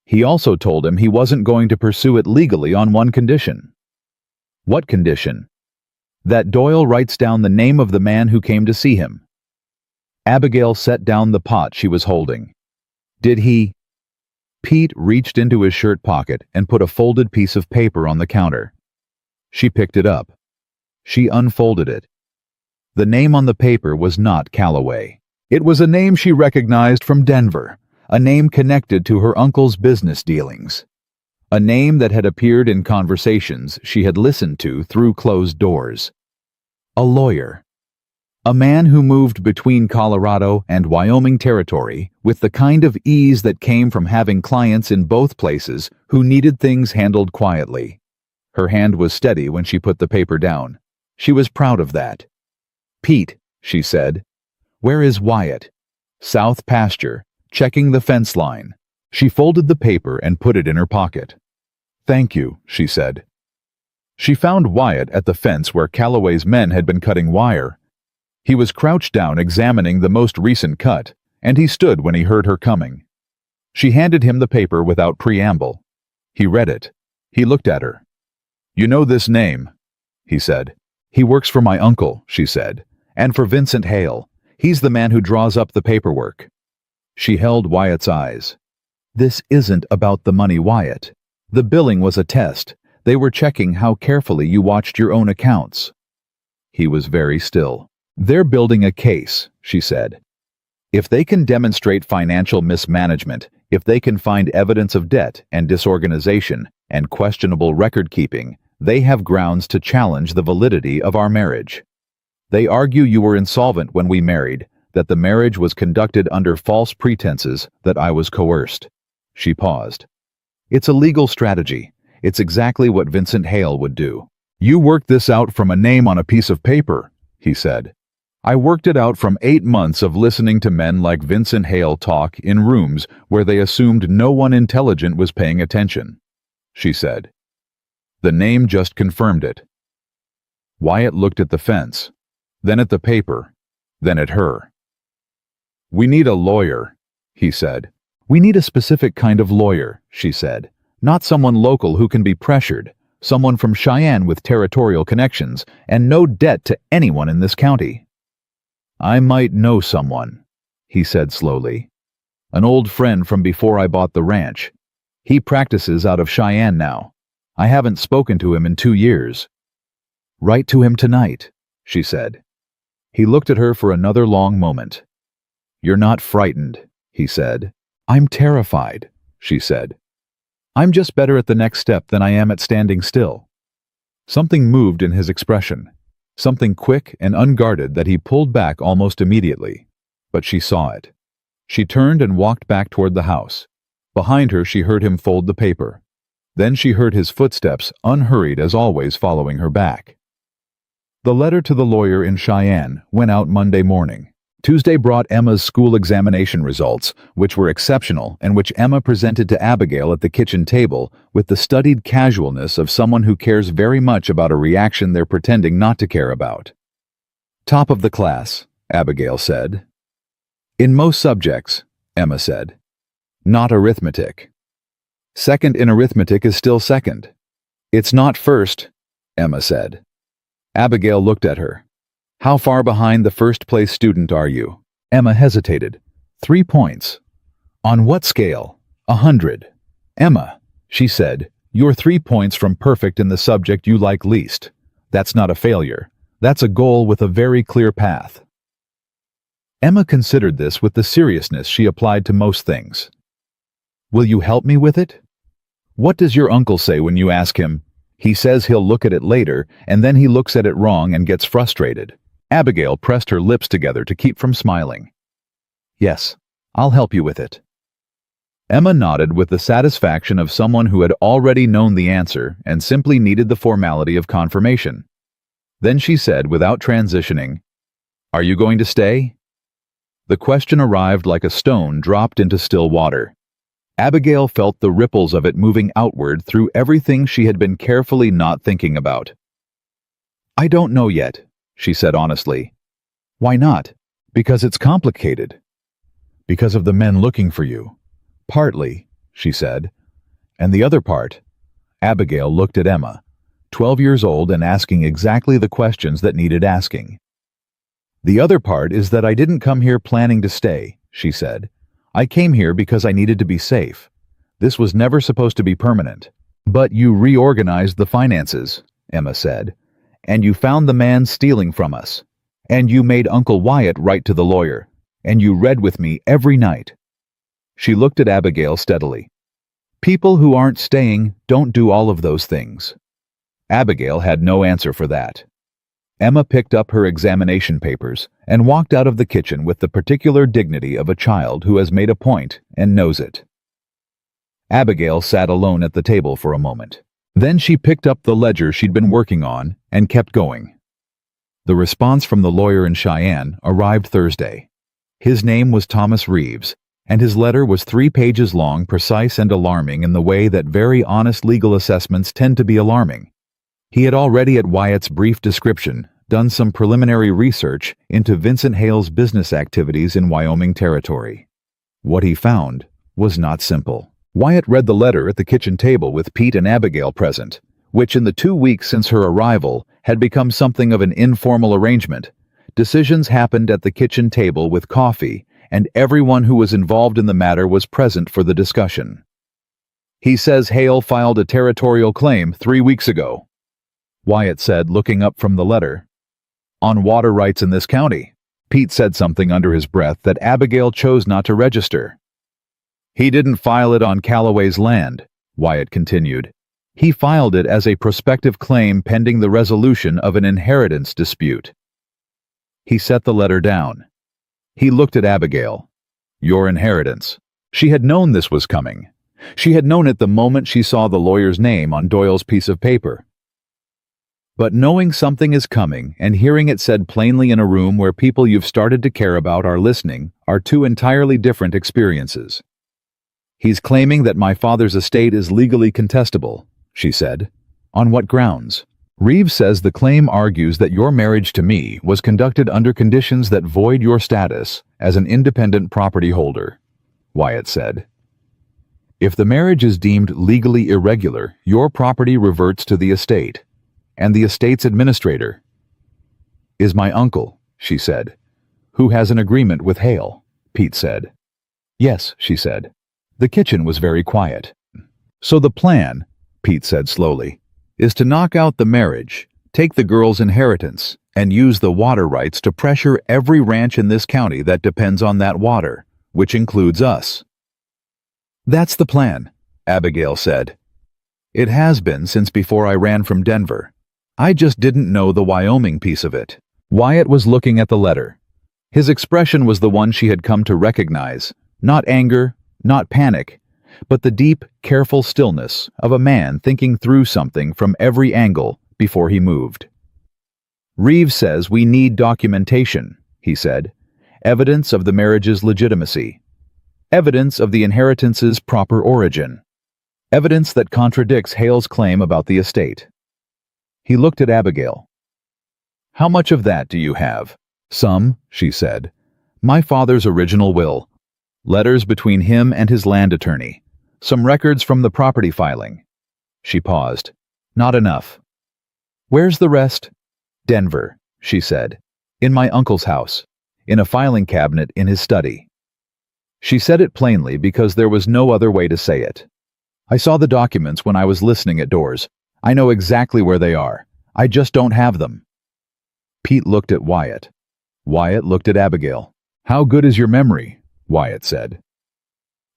He also told him he wasn't going to pursue it legally on one condition. What condition? That Doyle writes down the name of the man who came to see him. Abigail set down the pot she was holding. Did he? Pete reached into his shirt pocket and put a folded piece of paper on the counter. She picked it up. She unfolded it. The name on the paper was not Calloway. It was a name she recognized from Denver, a name connected to her uncle's business dealings. A name that had appeared in conversations she had listened to through closed doors. A lawyer. A man who moved between Colorado and Wyoming territory with the kind of ease that came from having clients in both places who needed things handled quietly. Her hand was steady when she put the paper down. She was proud of that. "Pete," she said. "Where is Wyatt?" "South pasture, checking the fence line." She folded the paper and put it in her pocket. "Thank you," she said. She found Wyatt at the fence where Calloway's men had been cutting wire. He was crouched down examining the most recent cut, and he stood when he heard her coming. She handed him the paper without preamble. He read it. He looked at her. "You know this name," he said. "He works for my uncle," she said, "and for Vincent Hale. He's the man who draws up the paperwork." She held Wyatt's eyes. "This isn't about the money, Wyatt. The billing was a test. They were checking how carefully you watched your own accounts." He was very still. "They're building a case," she said. "If they can demonstrate financial mismanagement, if they can find evidence of debt and disorganization and questionable record-keeping, they have grounds to challenge the validity of our marriage. They argue you were insolvent when we married, that the marriage was conducted under false pretenses, that I was coerced." She paused. "It's a legal strategy. It's exactly what Vincent Hale would do." "You worked this out from a name on a piece of paper," he said. "I worked it out from 8 months of listening to men like Vincent Hale talk in rooms where they assumed no one intelligent was paying attention," she said. The name just confirmed it. Wyatt looked at the fence, then at the paper, then at her. "We need a lawyer," he said. "We need a specific kind of lawyer," she said. "Not someone local who can be pressured, someone from Cheyenne with territorial connections and no debt to anyone in this county." "I might know someone," he said slowly. "An old friend from before I bought the ranch. He practices out of Cheyenne now. I haven't spoken to him in 2 years." "Write to him tonight," she said. He looked at her for another long moment. "You're not frightened," he said. "I'm terrified," she said. "I'm just better at the next step than I am at standing still." Something moved in his expression. Something quick and unguarded that he pulled back almost immediately. But she saw it. She turned and walked back toward the house. Behind her she heard him fold the paper. Then she heard his footsteps, unhurried as always, following her back. The letter to the lawyer in Cheyenne went out Monday morning. Tuesday brought Emma's school examination results, which were exceptional and which Emma presented to Abigail at the kitchen table with the studied casualness of someone who cares very much about a reaction they're pretending not to care about. "Top of the class," Abigail said. "In most subjects," Emma said. "Not arithmetic." "Second in arithmetic is still second." "It's not first," Emma said. Abigail looked at her. "How far behind the first-place student are you?" Emma hesitated. 3 points. "On what scale?" 100. "Emma," she said, "you're 3 points from perfect in the subject you like least. That's not a failure. That's a goal with a very clear path." Emma considered this with the seriousness she applied to most things. "Will you help me with it?" "What does your uncle say when you ask him?" "He says he'll look at it later, and then he looks at it wrong and gets frustrated." Abigail pressed her lips together to keep from smiling. "Yes, I'll help you with it." Emma nodded with the satisfaction of someone who had already known the answer and simply needed the formality of confirmation. Then she said, without transitioning, "Are you going to stay?" The question arrived like a stone dropped into still water. Abigail felt the ripples of it moving outward through everything she had been carefully not thinking about. "I don't know yet," she said honestly. Why not? Because it's complicated. Because of the men looking for you. Partly, she said. And the other part? Abigail looked at Emma, 12 years old and asking exactly the questions that needed asking. The other part is that I didn't come here planning to stay, she said. I came here because I needed to be safe. This was never supposed to be permanent. But you reorganized the finances, Emma said. And you found the man stealing from us. And you made Uncle Wyatt write to the lawyer. And you read with me every night. She looked at Abigail steadily. People who aren't staying don't do all of those things. Abigail had no answer for that. Emma picked up her examination papers and walked out of the kitchen with the particular dignity of a child who has made a point and knows it. Abigail sat alone at the table for a moment. Then she picked up the ledger she'd been working on and kept going. The response from the lawyer in Cheyenne arrived Thursday. His name was Thomas Reeves, and his letter was 3 pages long, precise and alarming in the way that very honest legal assessments tend to be alarming. He had already, at Wyatt's brief description, done some preliminary research into Vincent Hale's business activities in Wyoming Territory. What he found was not simple. Wyatt read the letter at the kitchen table with Pete and Abigail present, which in the 2 weeks since her arrival had become something of an informal arrangement. Decisions happened at the kitchen table with coffee, and everyone who was involved in the matter was present for the discussion. He says Hale filed a territorial claim 3 weeks ago, Wyatt said, looking up from the letter. On water rights in this county. Pete said something under his breath that Abigail chose not to register. He didn't file it on Calloway's land, Wyatt continued. He filed it as a prospective claim pending the resolution of an inheritance dispute. He set the letter down. He looked at Abigail. Your inheritance. She had known this was coming. She had known it the moment she saw the lawyer's name on Doyle's piece of paper. But knowing something is coming and hearing it said plainly in a room where people you've started to care about are listening are 2 entirely different experiences. He's claiming that my father's estate is legally contestable, she said. On what grounds? Reeves says the claim argues that your marriage to me was conducted under conditions that void your status as an independent property holder, Wyatt said. If the marriage is deemed legally irregular, your property reverts to the estate, and the estate's administrator is my uncle, she said. Who has an agreement with Hale, Pete said. Yes, she said. The kitchen was very quiet. So the plan, Pete said slowly, is to knock out the marriage, take the girl's inheritance, and use the water rights to pressure every ranch in this county that depends on that water, which includes us. That's the plan, Abigail said. It has been since before I ran from Denver. I just didn't know the Wyoming piece of it. Wyatt was looking at the letter. His expression was the one she had come to recognize, not anger, not panic, but the deep, careful stillness of a man thinking through something from every angle before he moved. Reeves says we need documentation, he said. Evidence of the marriage's legitimacy. Evidence of the inheritance's proper origin. Evidence that contradicts Hale's claim about the estate. He looked at Abigail. How much of that do you have? Some, she said. My father's original will. Letters between him and his land attorney. Some records from the property filing. She paused. Not enough. Where's the rest? Denver, she said. In my uncle's house. In a filing cabinet in his study. She said it plainly because there was no other way to say it. I saw the documents when I was listening at doors. I know exactly where they are. I just don't have them. Pete looked at Wyatt. Wyatt looked at Abigail. How good is your memory? Wyatt said.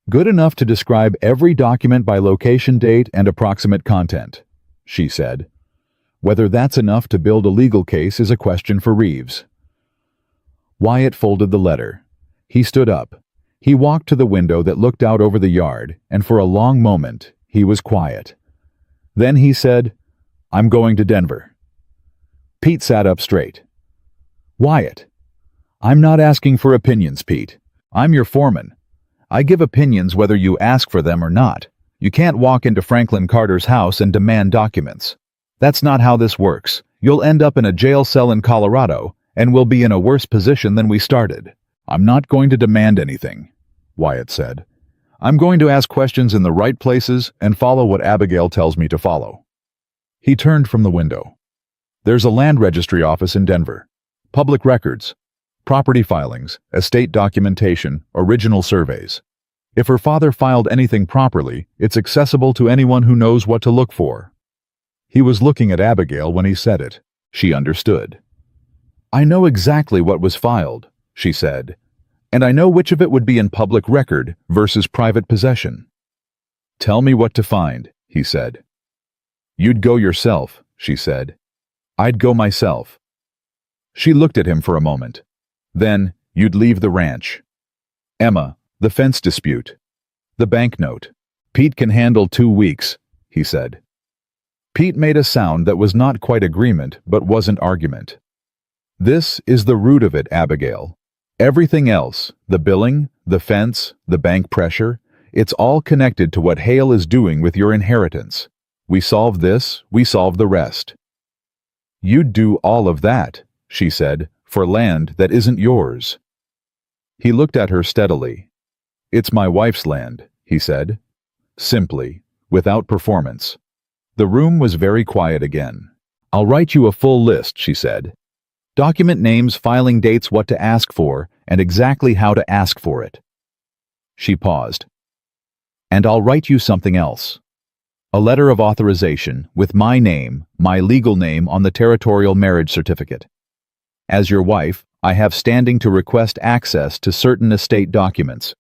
Good enough to describe every document by location, date, and approximate content, she said. Whether that's enough to build a legal case is a question for Reeves. Wyatt folded the letter. He stood up. He walked to the window that looked out over the yard, and for a long moment he was quiet. Then he said, I'm going to Denver. Pete sat up straight. Wyatt, I'm not asking for opinions, Pete. I'm your foreman. I give opinions whether you ask for them or not. You can't walk into Franklin Carter's house and demand documents. That's not how this works. You'll end up in a jail cell in Colorado, and we'll be in a worse position than we started. I'm not going to demand anything, Wyatt said. I'm going to ask questions in the right places and follow what Abigail tells me to follow. He turned from the window. There's a land registry office in Denver. Public records, property filings, estate documentation, original surveys. If her father filed anything properly, it's accessible to anyone who knows what to look for. He was looking at Abigail when he said it. She understood. I know exactly what was filed, she said, and I know which of it would be in public record versus private possession. Tell me what to find, he said. You'd go yourself, she said. I'd go myself. She looked at him for a moment. Then, you'd leave the ranch. Emma, the fence dispute. The banknote. Pete can handle 2 weeks, he said. Pete made a sound that was not quite agreement, but wasn't argument. This is the root of it, Abigail. Everything else, the billing, the fence, the bank pressure, it's all connected to what Hale is doing with your inheritance. We solve this, we solve the rest. You'd do all of that, she said, for land that isn't yours. He looked at her steadily. It's my wife's land, he said. Simply, without performance. The room was very quiet again. I'll write you a full list, she said. Document names, filing dates, what to ask for, and exactly how to ask for it. She paused. And I'll write you something else. A letter of authorization with my name, my legal name on the territorial marriage certificate. As your wife, I have standing to request access to certain estate documents.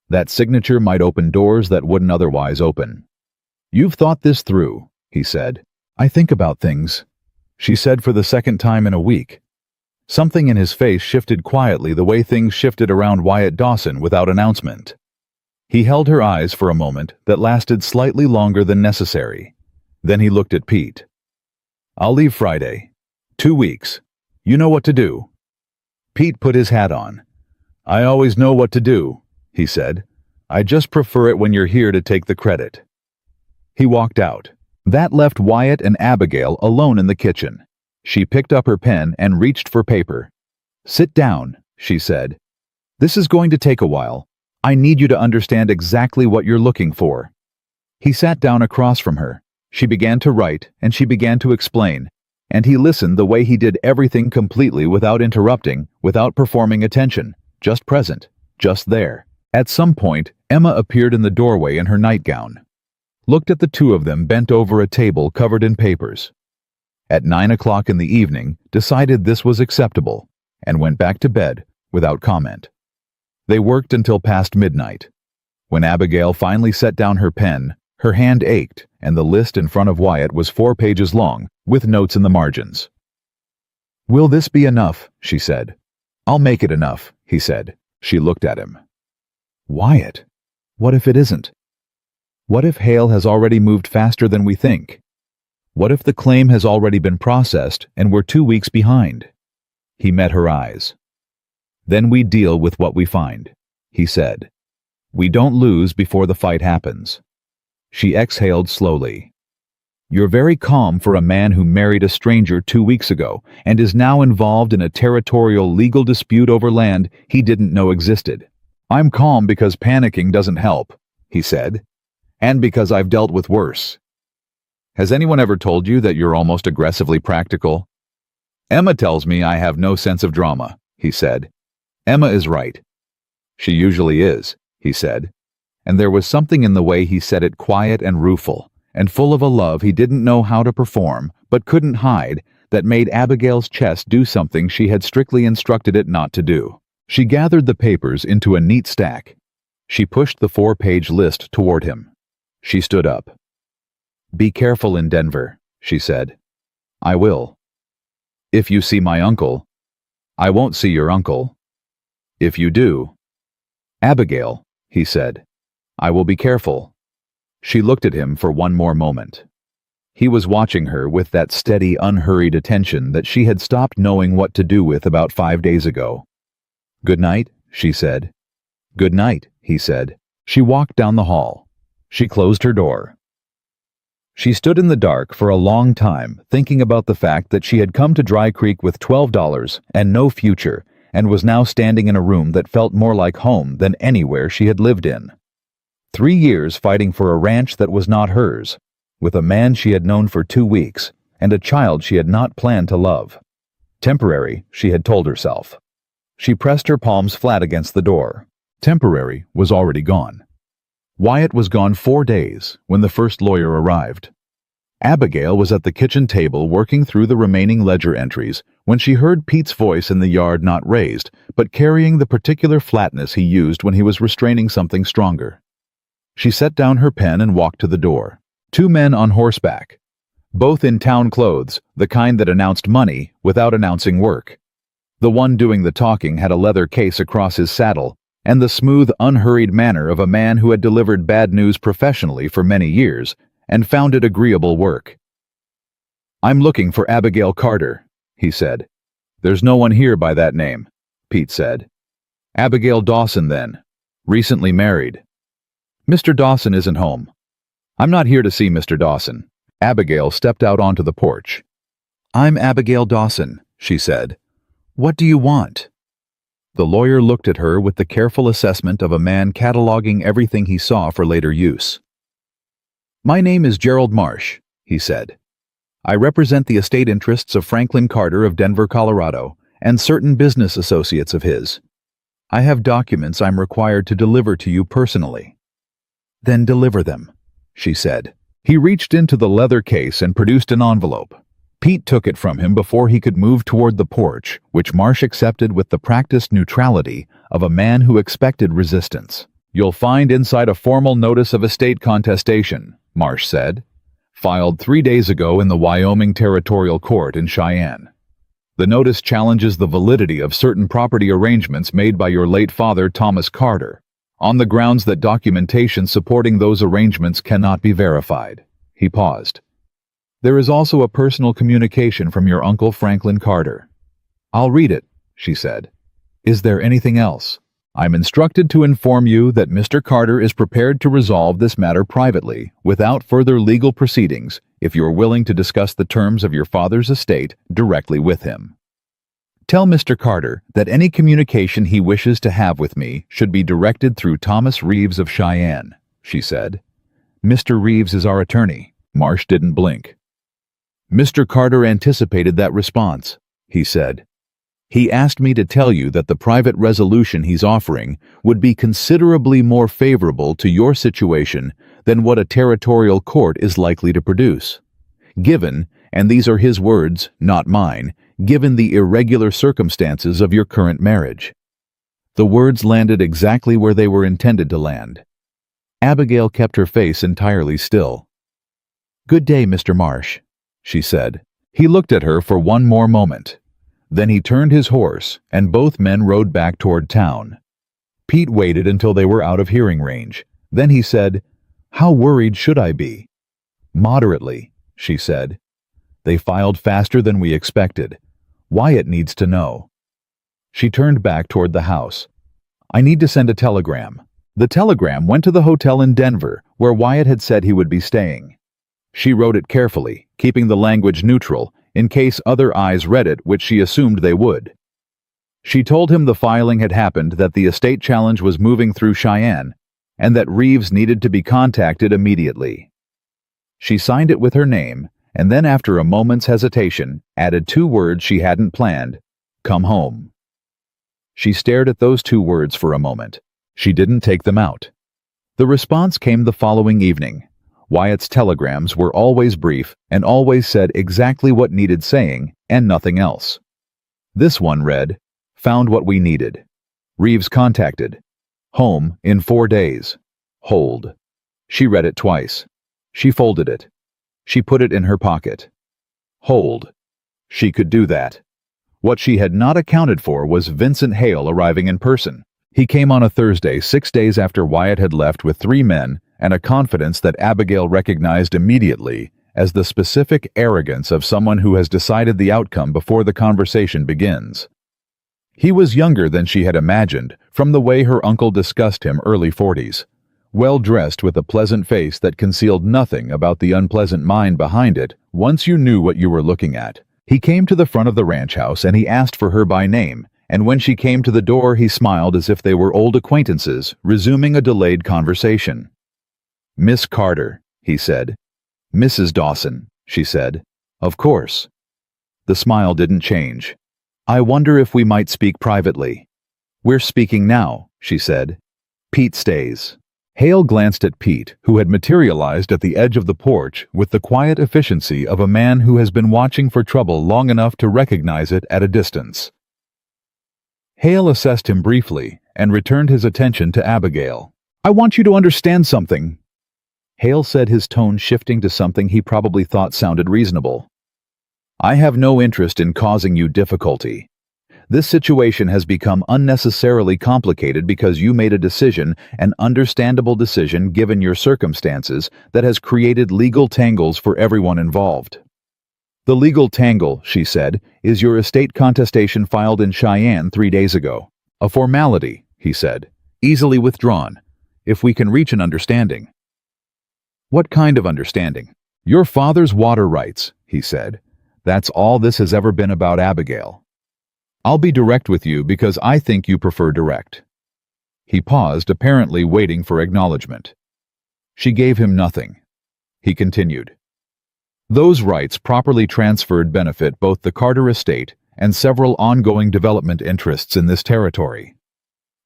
That signature might open doors that wouldn't otherwise open. You've thought this through, he said. I think about things, she said for the second time in a week. Something in his face shifted quietly the way things shifted around Wyatt Dawson without announcement. He held her eyes for a moment that lasted slightly longer than necessary. Then he looked at Pete. I'll leave Friday. 2 weeks. You know what to do. Pete put his hat on. I always know what to do, he said. I just prefer it when you're here to take the credit. He walked out. That left Wyatt and Abigail alone in the kitchen. She picked up her pen and reached for paper. Sit down, she said. This is going to take a while. I need you to understand exactly what you're looking for. He sat down across from her. She began to write, and she began to explain, and he listened the way he did everything completely without interrupting, without performing attention, just present, just there. At some point, Emma appeared in the doorway in her nightgown. Looked at the two of them bent over a table covered in papers. At 9 o'clock in the evening, decided this was acceptable, and went back to bed without comment. They worked until past midnight. When Abigail finally set down her pen, her hand ached, and the list in front of Wyatt was 4 pages long, with notes in the margins. Will this be enough? She said. I'll make it enough, he said. She looked at him. Wyatt, what if it isn't? What if Hale has already moved faster than we think? What if the claim has already been processed and we're 2 weeks behind? He met her eyes. Then we deal with what we find, he said. We don't lose before the fight happens. She exhaled slowly. You're very calm for a man who married a stranger 2 weeks ago and is now involved in a territorial legal dispute over land he didn't know existed. I'm calm because panicking doesn't help, he said, and because I've dealt with worse. Has anyone ever told you that you're almost aggressively practical? Emma tells me I have no sense of drama, he said. Emma is right. She usually is, he said, and there was something in the way he said it quiet and rueful, and full of a love he didn't know how to perform, but couldn't hide, that made Abigail's chest do something she had strictly instructed it not to do. She gathered the papers into a neat stack. She pushed the 4-page list toward him. She stood up. Be careful in Denver, she said. I will. If you see my uncle, I won't see your uncle. If you do, Abigail, he said, I will be careful. She looked at him for one more moment. He was watching her with that steady, unhurried attention that she had stopped knowing what to do with about 5 days ago. Good night, she said. Good night, he said. She walked down the hall. She closed her door. She stood in the dark for a long time, thinking about the fact that she had come to Dry Creek with $12 and no future, and was now standing in a room that felt more like home than anywhere she had lived in. 3 years fighting for a ranch that was not hers, with a man she had known for 2 weeks, and a child she had not planned to love. Temporary, she had told herself. She pressed her palms flat against the door. Temporary was already gone. Wyatt was gone 4 days when the first lawyer arrived. Abigail was at the kitchen table working through the remaining ledger entries when she heard Pete's voice in the yard, not raised, but carrying the particular flatness he used when he was restraining something stronger. She set down her pen and walked to the door. 2 men on horseback, both in town clothes, the kind that announced money without announcing work. The one doing the talking had a leather case across his saddle and the smooth, unhurried manner of a man who had delivered bad news professionally for many years and found it agreeable work. "I'm looking for Abigail Carter," he said. "There's no one here by that name," Pete said. "Abigail Dawson, then. Recently married." "Mr. Dawson isn't home." "I'm not here to see Mr. Dawson." Abigail stepped out onto the porch. "I'm Abigail Dawson," she said. "What do you want?" The lawyer looked at her with the careful assessment of a man cataloging everything he saw for later use. "My name is Gerald Marsh," he said. "I represent the estate interests of Franklin Carter of Denver, Colorado, and certain business associates of his. I have documents I'm required to deliver to you personally." "Then deliver them," she said. He reached into the leather case and produced an envelope. Pete took it from him before he could move toward the porch, which Marsh accepted with the practiced neutrality of a man who expected resistance. "You'll find inside a formal notice of estate contestation," Marsh said, "filed 3 days ago in the Wyoming Territorial Court in Cheyenne. The notice challenges the validity of certain property arrangements made by your late father, Thomas Carter, on the grounds that documentation supporting those arrangements cannot be verified." He paused. "There is also a personal communication from your uncle Franklin Carter." "I'll read it," she said. "Is there anything else?" "I'm instructed to inform you that Mr. Carter is prepared to resolve this matter privately, without further legal proceedings, if you are willing to discuss the terms of your father's estate directly with him. Tell Mr. Carter that any communication he wishes to have with me should be directed through Thomas Reeves of Cheyenne," she said. "Mr. Reeves is our attorney." Marsh didn't blink. "Mr. Carter anticipated that response," he said. "He asked me to tell you that the private resolution he's offering would be considerably more favorable to your situation than what a territorial court is likely to produce. Given, and these are his words, not mine, given the irregular circumstances of your current marriage." The words landed exactly where they were intended to land. Abigail kept her face entirely still. "Good day, Mr. Marsh," she said. He looked at her for one more moment. Then he turned his horse, and both men rode back toward town. Pete waited until they were out of hearing range. Then he said, "How worried should I be?" "Moderately," she said. "They filed faster than we expected. Wyatt needs to know." She turned back toward the house. "I need to send a telegram." The telegram went to the hotel in Denver, where Wyatt had said he would be staying. She wrote it carefully, keeping the language neutral, in case other eyes read it, which she assumed they would. She told him the filing had happened, that the estate challenge was moving through Cheyenne, and that Reeves needed to be contacted immediately. She signed it with her name, and then after a moment's hesitation, added 2 words she hadn't planned: "Come home." She stared at those 2 words for a moment. She didn't take them out. The response came the following evening. Wyatt's telegrams were always brief and always said exactly what needed saying and nothing else. This one read, "Found what we needed. Reeves contacted. Home in 4 days. Hold." She read it twice. She folded it. She put it in her pocket. Hold. She could do that. What she had not accounted for was Vincent Hale arriving in person. He came on a Thursday, 6 days after Wyatt had left with 3 men, and a confidence that Abigail recognized immediately as the specific arrogance of someone who has decided the outcome before the conversation begins. He was younger than she had imagined, from the way her uncle discussed him, early 40s. well-dressed with a pleasant face that concealed nothing about the unpleasant mind behind it once you knew what you were looking at. He came to the front of the ranch house and he asked for her by name, and when she came to the door he smiled as if they were old acquaintances, resuming a delayed conversation. "Miss Carter," he said. "Mrs. Dawson," she said. "Of course." The smile didn't change. "I wonder if we might speak privately." "We're speaking now," she said. "Pete stays." Hale glanced at Pete, who had materialized at the edge of the porch with the quiet efficiency of a man who has been watching for trouble long enough to recognize it at a distance. Hale assessed him briefly and returned his attention to Abigail. "I want you to understand something," Hale said, his tone shifting to something he probably thought sounded reasonable. "I have no interest in causing you difficulty. This situation has become unnecessarily complicated because you made a decision, an understandable decision given your circumstances, that has created legal tangles for everyone involved." "The legal tangle," she said, "is your estate contestation filed in Cheyenne 3 days ago. A formality," he said, "easily withdrawn, if we can reach an understanding." "What kind of understanding?" "Your father's water rights," he said. "That's all this has ever been about, Abigail. I'll be direct with you because I think you prefer direct." He paused, apparently waiting for acknowledgement. She gave him nothing. He continued. "Those rights properly transferred benefit both the Carter estate and several ongoing development interests in this territory.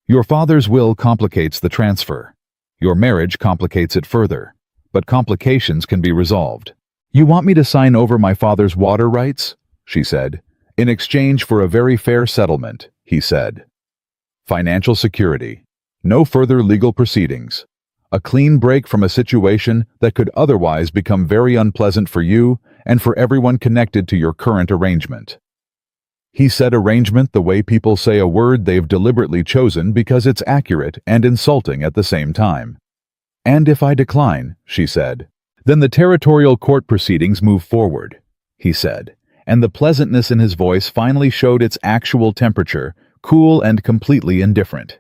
Your father's will complicates the transfer. Your marriage complicates it further, but complications can be resolved." "You want me to sign over my father's water rights?" she said. "In exchange for a very fair settlement," he said. "Financial security. No further legal proceedings. A clean break from a situation that could otherwise become very unpleasant for you and for everyone connected to your current arrangement." He said arrangement the way people say a word they've deliberately chosen because it's accurate and insulting at the same time. "And if I decline," she said, "then the territorial court proceedings move forward," he said, and the pleasantness in his voice finally showed its actual temperature, cool and completely indifferent.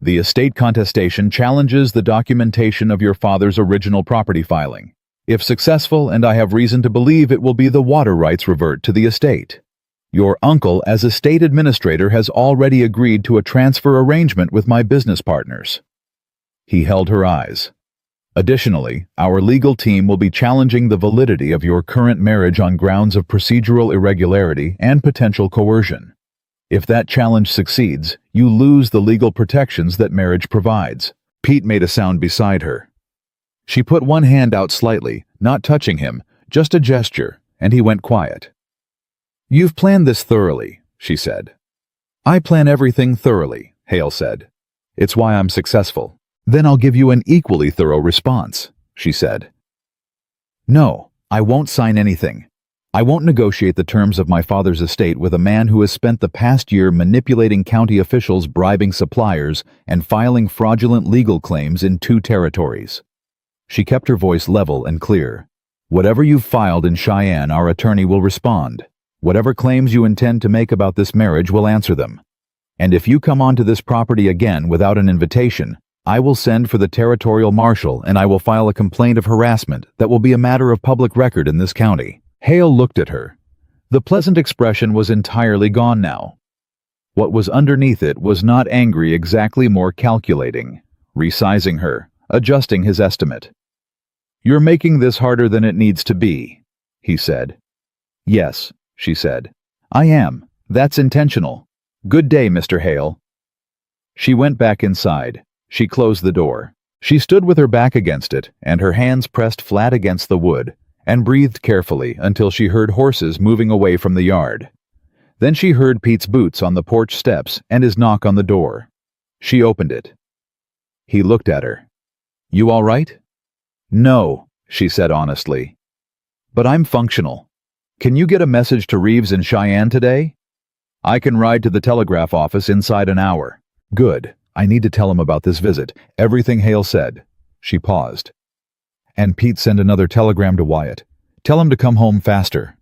"The estate contestation challenges the documentation of your father's original property filing. If successful, and I have reason to believe it will be, the water rights revert to the estate. Your uncle, as estate administrator, has already agreed to a transfer arrangement with my business partners." He held her eyes. "Additionally, our legal team will be challenging the validity of your current marriage on grounds of procedural irregularity and potential coercion. If that challenge succeeds, you lose the legal protections that marriage provides." Pete made a sound beside her. She put one hand out slightly, not touching him, just a gesture, and he went quiet. "You've planned this thoroughly," she said. "I plan everything thoroughly," Hale said. "It's why I'm successful." "Then I'll give you an equally thorough response," she said. "No, I won't sign anything. I won't negotiate the terms of my father's estate with a man who has spent the past year manipulating county officials, bribing suppliers, and filing fraudulent legal claims in 2 territories. She kept her voice level and clear. "Whatever you've filed in Cheyenne, our attorney will respond. Whatever claims you intend to make about this marriage, will answer them. And if you come onto this property again without an invitation, I will send for the territorial marshal and I will file a complaint of harassment that will be a matter of public record in this county." Hale looked at her. The pleasant expression was entirely gone now. What was underneath it was not angry, exactly, more calculating, resizing her, adjusting his estimate. "You're making this harder than it needs to be," he said. "Yes," she said. "I am. That's intentional. Good day, Mr. Hale." She went back inside. She closed the door. She stood with her back against it and her hands pressed flat against the wood, and breathed carefully until she heard horses moving away from the yard. Then she heard Pete's boots on the porch steps and his knock on the door. She opened it. He looked at her. "You all right?" "No," she said honestly. "But I'm functional. Can you get a message to Reeves in Cheyenne today?" "I can ride to the telegraph office inside an hour." "Good. I need to tell him about this visit, everything Hale said." She paused. "And Pete, send another telegram to Wyatt. Tell him to come home faster."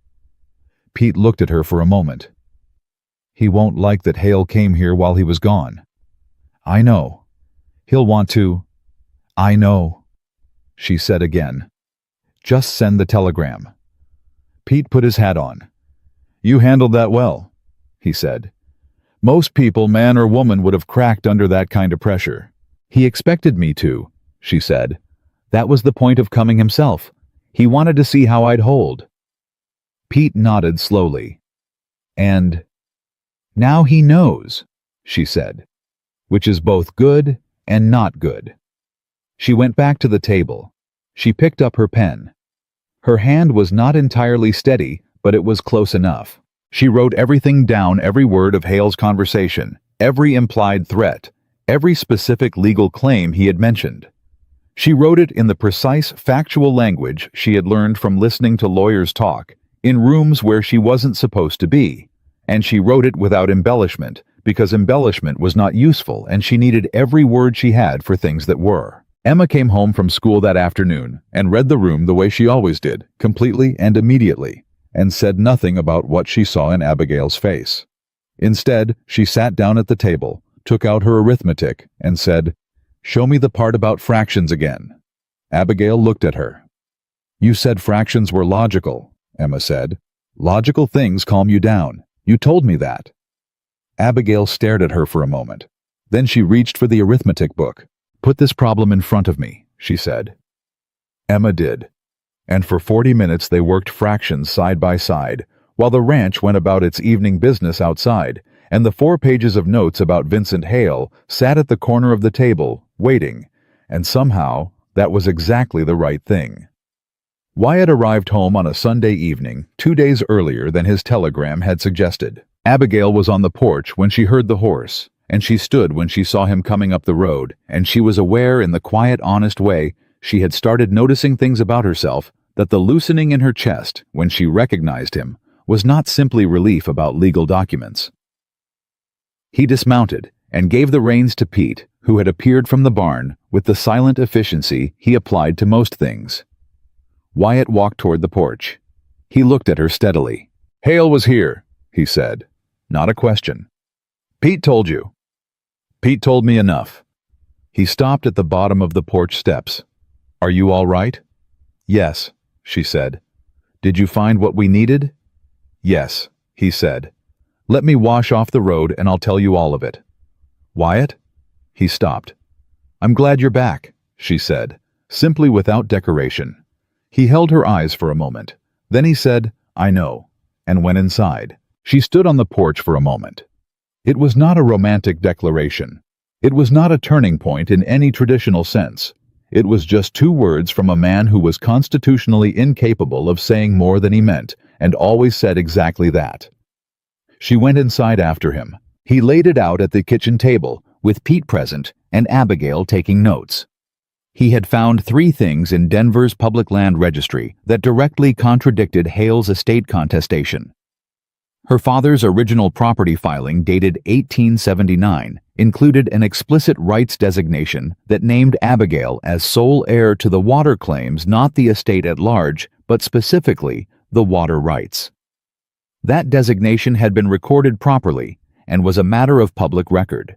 Pete looked at her for a moment. "He won't like that Hale came here while he was gone." "I know. He'll want to..." I know, she said again. Just send the telegram. Pete put his hat on. You handled that well, he said. Most people, man or woman, would have cracked under that kind of pressure. He expected me to, she said. That was the point of coming himself. He wanted to see how I'd hold. Pete nodded slowly. And now he knows, she said, which is both good and not good. She went back to the table. She picked up her pen. Her hand was not entirely steady, but it was close enough. She wrote everything down, every word of Hale's conversation, every implied threat, every specific legal claim he had mentioned. She wrote it in the precise, factual language she had learned from listening to lawyers talk, in rooms where she wasn't supposed to be. And she wrote it without embellishment, because embellishment was not useful and she needed every word she had for things that were. Emma came home from school that afternoon and read the room the way she always did, completely and immediately, and said nothing about what she saw in Abigail's face. Instead, she sat down at the table, took out her arithmetic, and said, "Show me the part about fractions again." Abigail looked at her. "You said fractions were logical," Emma said. "Logical things calm you down. You told me that." Abigail stared at her for a moment. Then she reached for the arithmetic book. "Put this problem in front of me," she said. Emma did. And for 40 minutes they worked fractions side by side, while the ranch went about its evening business outside, and the 4 pages of notes about Vincent Hale sat at the corner of the table, waiting, and somehow that was exactly the right thing. Wyatt arrived home on a Sunday evening, 2 days earlier than his telegram had suggested. Abigail was on the porch when she heard the horse, and she stood when she saw him coming up the road, and she was aware in the quiet, honest way she had started noticing things about herself, that the loosening in her chest when she recognized him was not simply relief about legal documents. He dismounted and gave the reins to Pete, who had appeared from the barn with the silent efficiency he applied to most things. Wyatt walked toward the porch. He looked at her steadily. "Hale was here," he said. Not a question. "Pete told you." "Pete told me enough." He stopped at the bottom of the porch steps. "Are you all right?" "Yes," she said. "Did you find what we needed?" "Yes," he said. "Let me wash off the road and I'll tell you all of it." "Wyatt?" He stopped. "I'm glad you're back," she said, simply without decoration. He held her eyes for a moment. Then he said, "I know," and went inside. She stood on the porch for a moment. It was not a romantic declaration. It was not a turning point in any traditional sense. It was just 2 words from a man who was constitutionally incapable of saying more than he meant, and always said exactly that. She went inside after him. He laid it out at the kitchen table, with Pete present and Abigail taking notes. He had found 3 things in Denver's public land registry that directly contradicted Hale's estate contestation. Her father's original property filing, dated 1879, included an explicit rights designation that named Abigail as sole heir to the water claims, not the estate at large, but specifically the water rights. That designation had been recorded properly and was a matter of public record.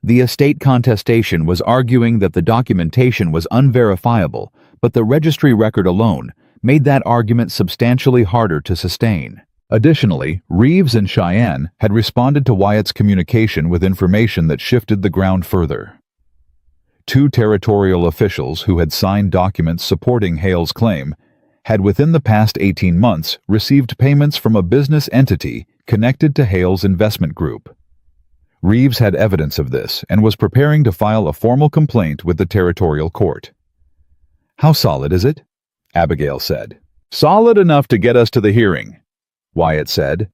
The estate contestation was arguing that the documentation was unverifiable, but the registry record alone made that argument substantially harder to sustain. Additionally, Reeves and Cheyenne had responded to Wyatt's communication with information that shifted the ground further. 2 territorial officials who had signed documents supporting Hale's claim had within the past 18 months received payments from a business entity connected to Hale's investment group. Reeves had evidence of this and was preparing to file a formal complaint with the territorial court. "How solid is it?" Abigail said. "Solid enough to get us to the hearing," Wyatt said.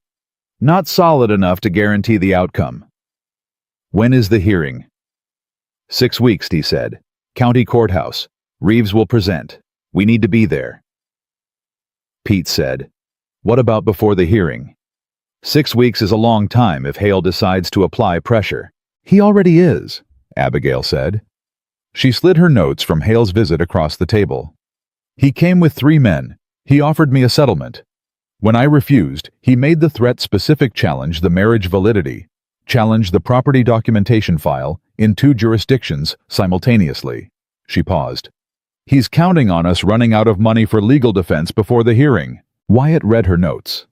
"Not solid enough to guarantee the outcome." "When is the hearing?" 6 weeks, he said. "County courthouse. Reeves will present. We need to be there." Pete said, "What about before the hearing?" 6 weeks is a long time if Hale decides to apply pressure. "He already is," Abigail said. She slid her notes from Hale's visit across the table. "He came with 3 men. He offered me a settlement. When I refused, he made the threat-specific challenge the marriage validity, challenge the property documentation file in 2 jurisdictions simultaneously. She paused. He's counting on us running out of money for legal defense before the hearing. Wyatt read her notes.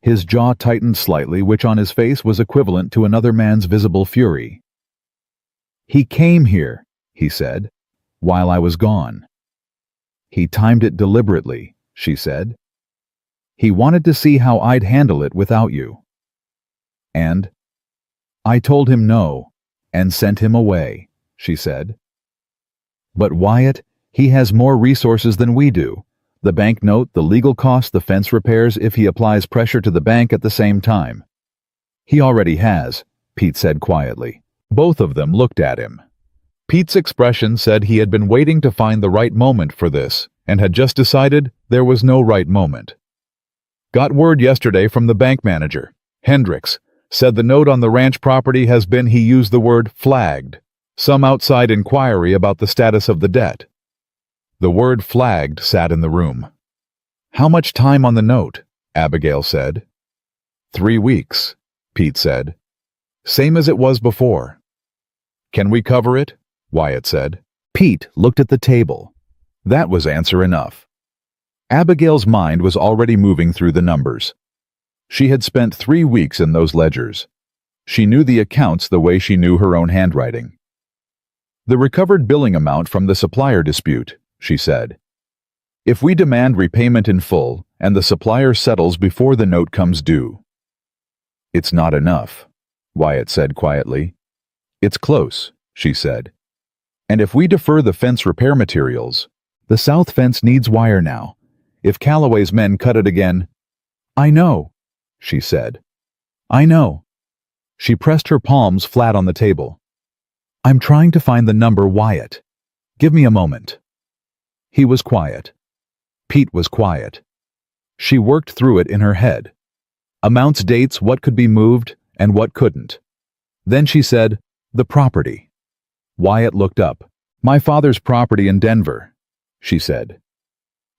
His jaw tightened slightly, which on his face was equivalent to another man's visible fury. He came here, he said, while I was gone. He timed it deliberately, she said. He wanted to see how I'd handle it without you. And I told him no, and sent him away, she said. But Wyatt, he has more resources than we do. The bank note, the legal costs, the fence repairs if he applies pressure to the bank at the same time. He already has, Pete said quietly. Both of them looked at him. Pete's expression said he had been waiting to find the right moment for this, and had just decided there was no right moment. Got word yesterday from the bank manager, Hendricks, said the note on the ranch property has been, he used the word flagged, some outside inquiry about the status of the debt. The word flagged sat in the room. How much time on the note? Abigail said. 3 weeks, Pete said. Same as it was before. Can we cover it? Wyatt said. Pete looked at the table. That was answer enough. Abigail's mind was already moving through the numbers. She had spent 3 weeks in those ledgers. She knew the accounts the way she knew her own handwriting. The recovered billing amount from the supplier dispute, she said. If we demand repayment in full and the supplier settles before the note comes due. It's not enough, Wyatt said quietly. It's close, she said. And if we defer the fence repair materials, the south fence needs wire now. If Calloway's men cut it again. I know, she said. I know. She pressed her palms flat on the table. I'm trying to find the number, Wyatt. Give me a moment. He was quiet. Pete was quiet. She worked through it in her head. Amounts, dates, what could be moved and what couldn't. Then she said, the property. Wyatt looked up. My father's property in Denver, she said.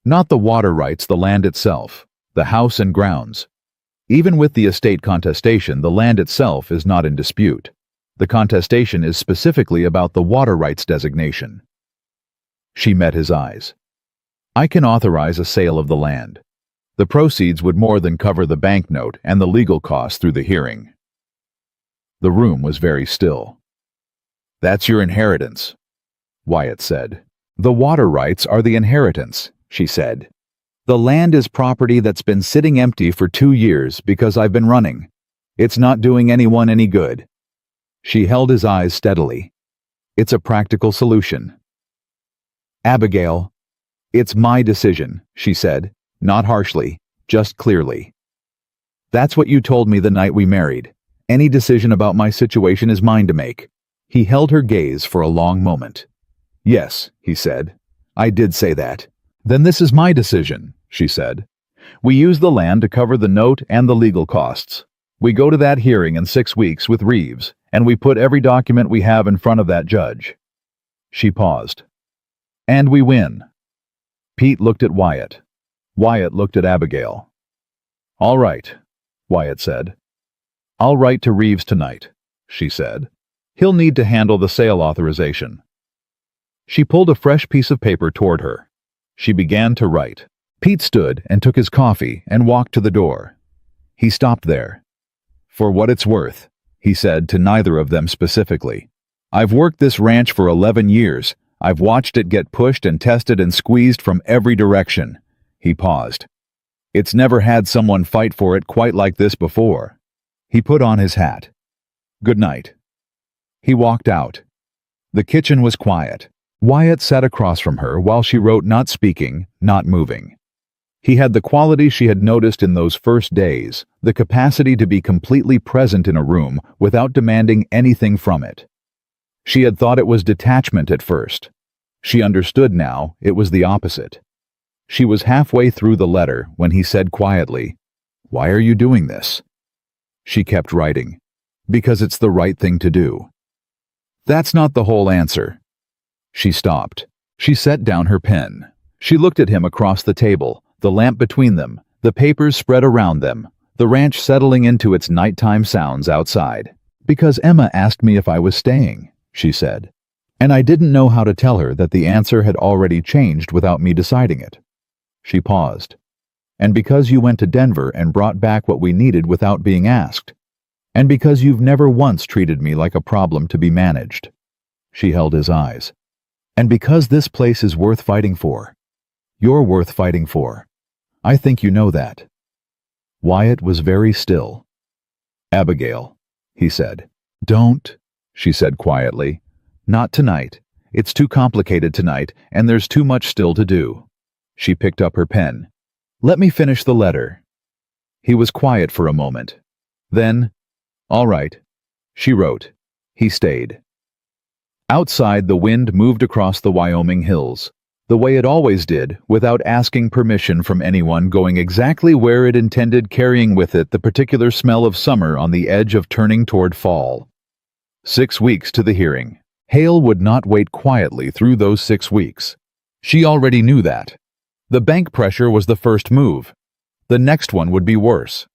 Not the water rights, the land itself, the house and grounds. Even with the estate contestation, the land itself is not in dispute. The contestation is specifically about the water rights designation. She met his eyes. I can authorize a sale of the land. The proceeds would more than cover the banknote and the legal costs through the hearing. The room was very still. That's your inheritance, Wyatt said. The water rights are the inheritance, she said. The land is property that's been sitting empty for 2 years because I've been running. It's not doing anyone any good. She held his eyes steadily. It's a practical solution. Abigail, it's my decision, she said, not harshly, just clearly. That's what you told me the night we married. Any decision about my situation is mine to make. He held her gaze for a long moment. Yes, he said. I did say that. Then this is my decision, she said. We use the land to cover the note and the legal costs. We go to that hearing in 6 weeks with Reeves, and we put every document we have in front of that judge. She paused. And we win. Pete looked at Wyatt. Wyatt looked at Abigail. All right, Wyatt said. I'll write to Reeves tonight, she said. He'll need to handle the sale authorization. She pulled a fresh piece of paper toward her. She began to write. Pete stood and took his coffee and walked to the door. He stopped there. For what it's worth, he said to neither of them specifically. I've worked this ranch for 11 years. I've watched it get pushed and tested and squeezed from every direction. He paused. It's never had someone fight for it quite like this before. He put on his hat. Good night. He walked out. The kitchen was quiet. Wyatt sat across from her while she wrote, not speaking, not moving. He had the quality she had noticed in those first days, the capacity to be completely present in a room without demanding anything from it. She had thought it was detachment at first. She understood now it was the opposite. She was halfway through the letter when he said quietly, "Why are you doing this?" She kept writing, "Because it's the right thing to do." That's not the whole answer. She stopped. She set down her pen. She looked at him across the table, the lamp between them, the papers spread around them, the ranch settling into its nighttime sounds outside. "Because Emma asked me if I was staying," she said. And I didn't know how to tell her that the answer had already changed without me deciding it. She paused. And because you went to Denver and brought back what we needed without being asked. And because you've never once treated me like a problem to be managed. She held his eyes. And because this place is worth fighting for. You're worth fighting for. I think you know that. Wyatt was very still. Abigail, he said. Don't, she said quietly. Not tonight. It's too complicated tonight, and there's too much still to do. She picked up her pen. Let me finish the letter. He was quiet for a moment. Then, all right, she wrote. He stayed. Outside, the wind moved across the Wyoming hills, the way it always did, without asking permission from anyone, going exactly where it intended, carrying with it the particular smell of summer on the edge of turning toward fall. 6 weeks to the hearing. Hale would not wait quietly through those 6 weeks. She already knew that. The bank pressure was the first move. The next one would be worse.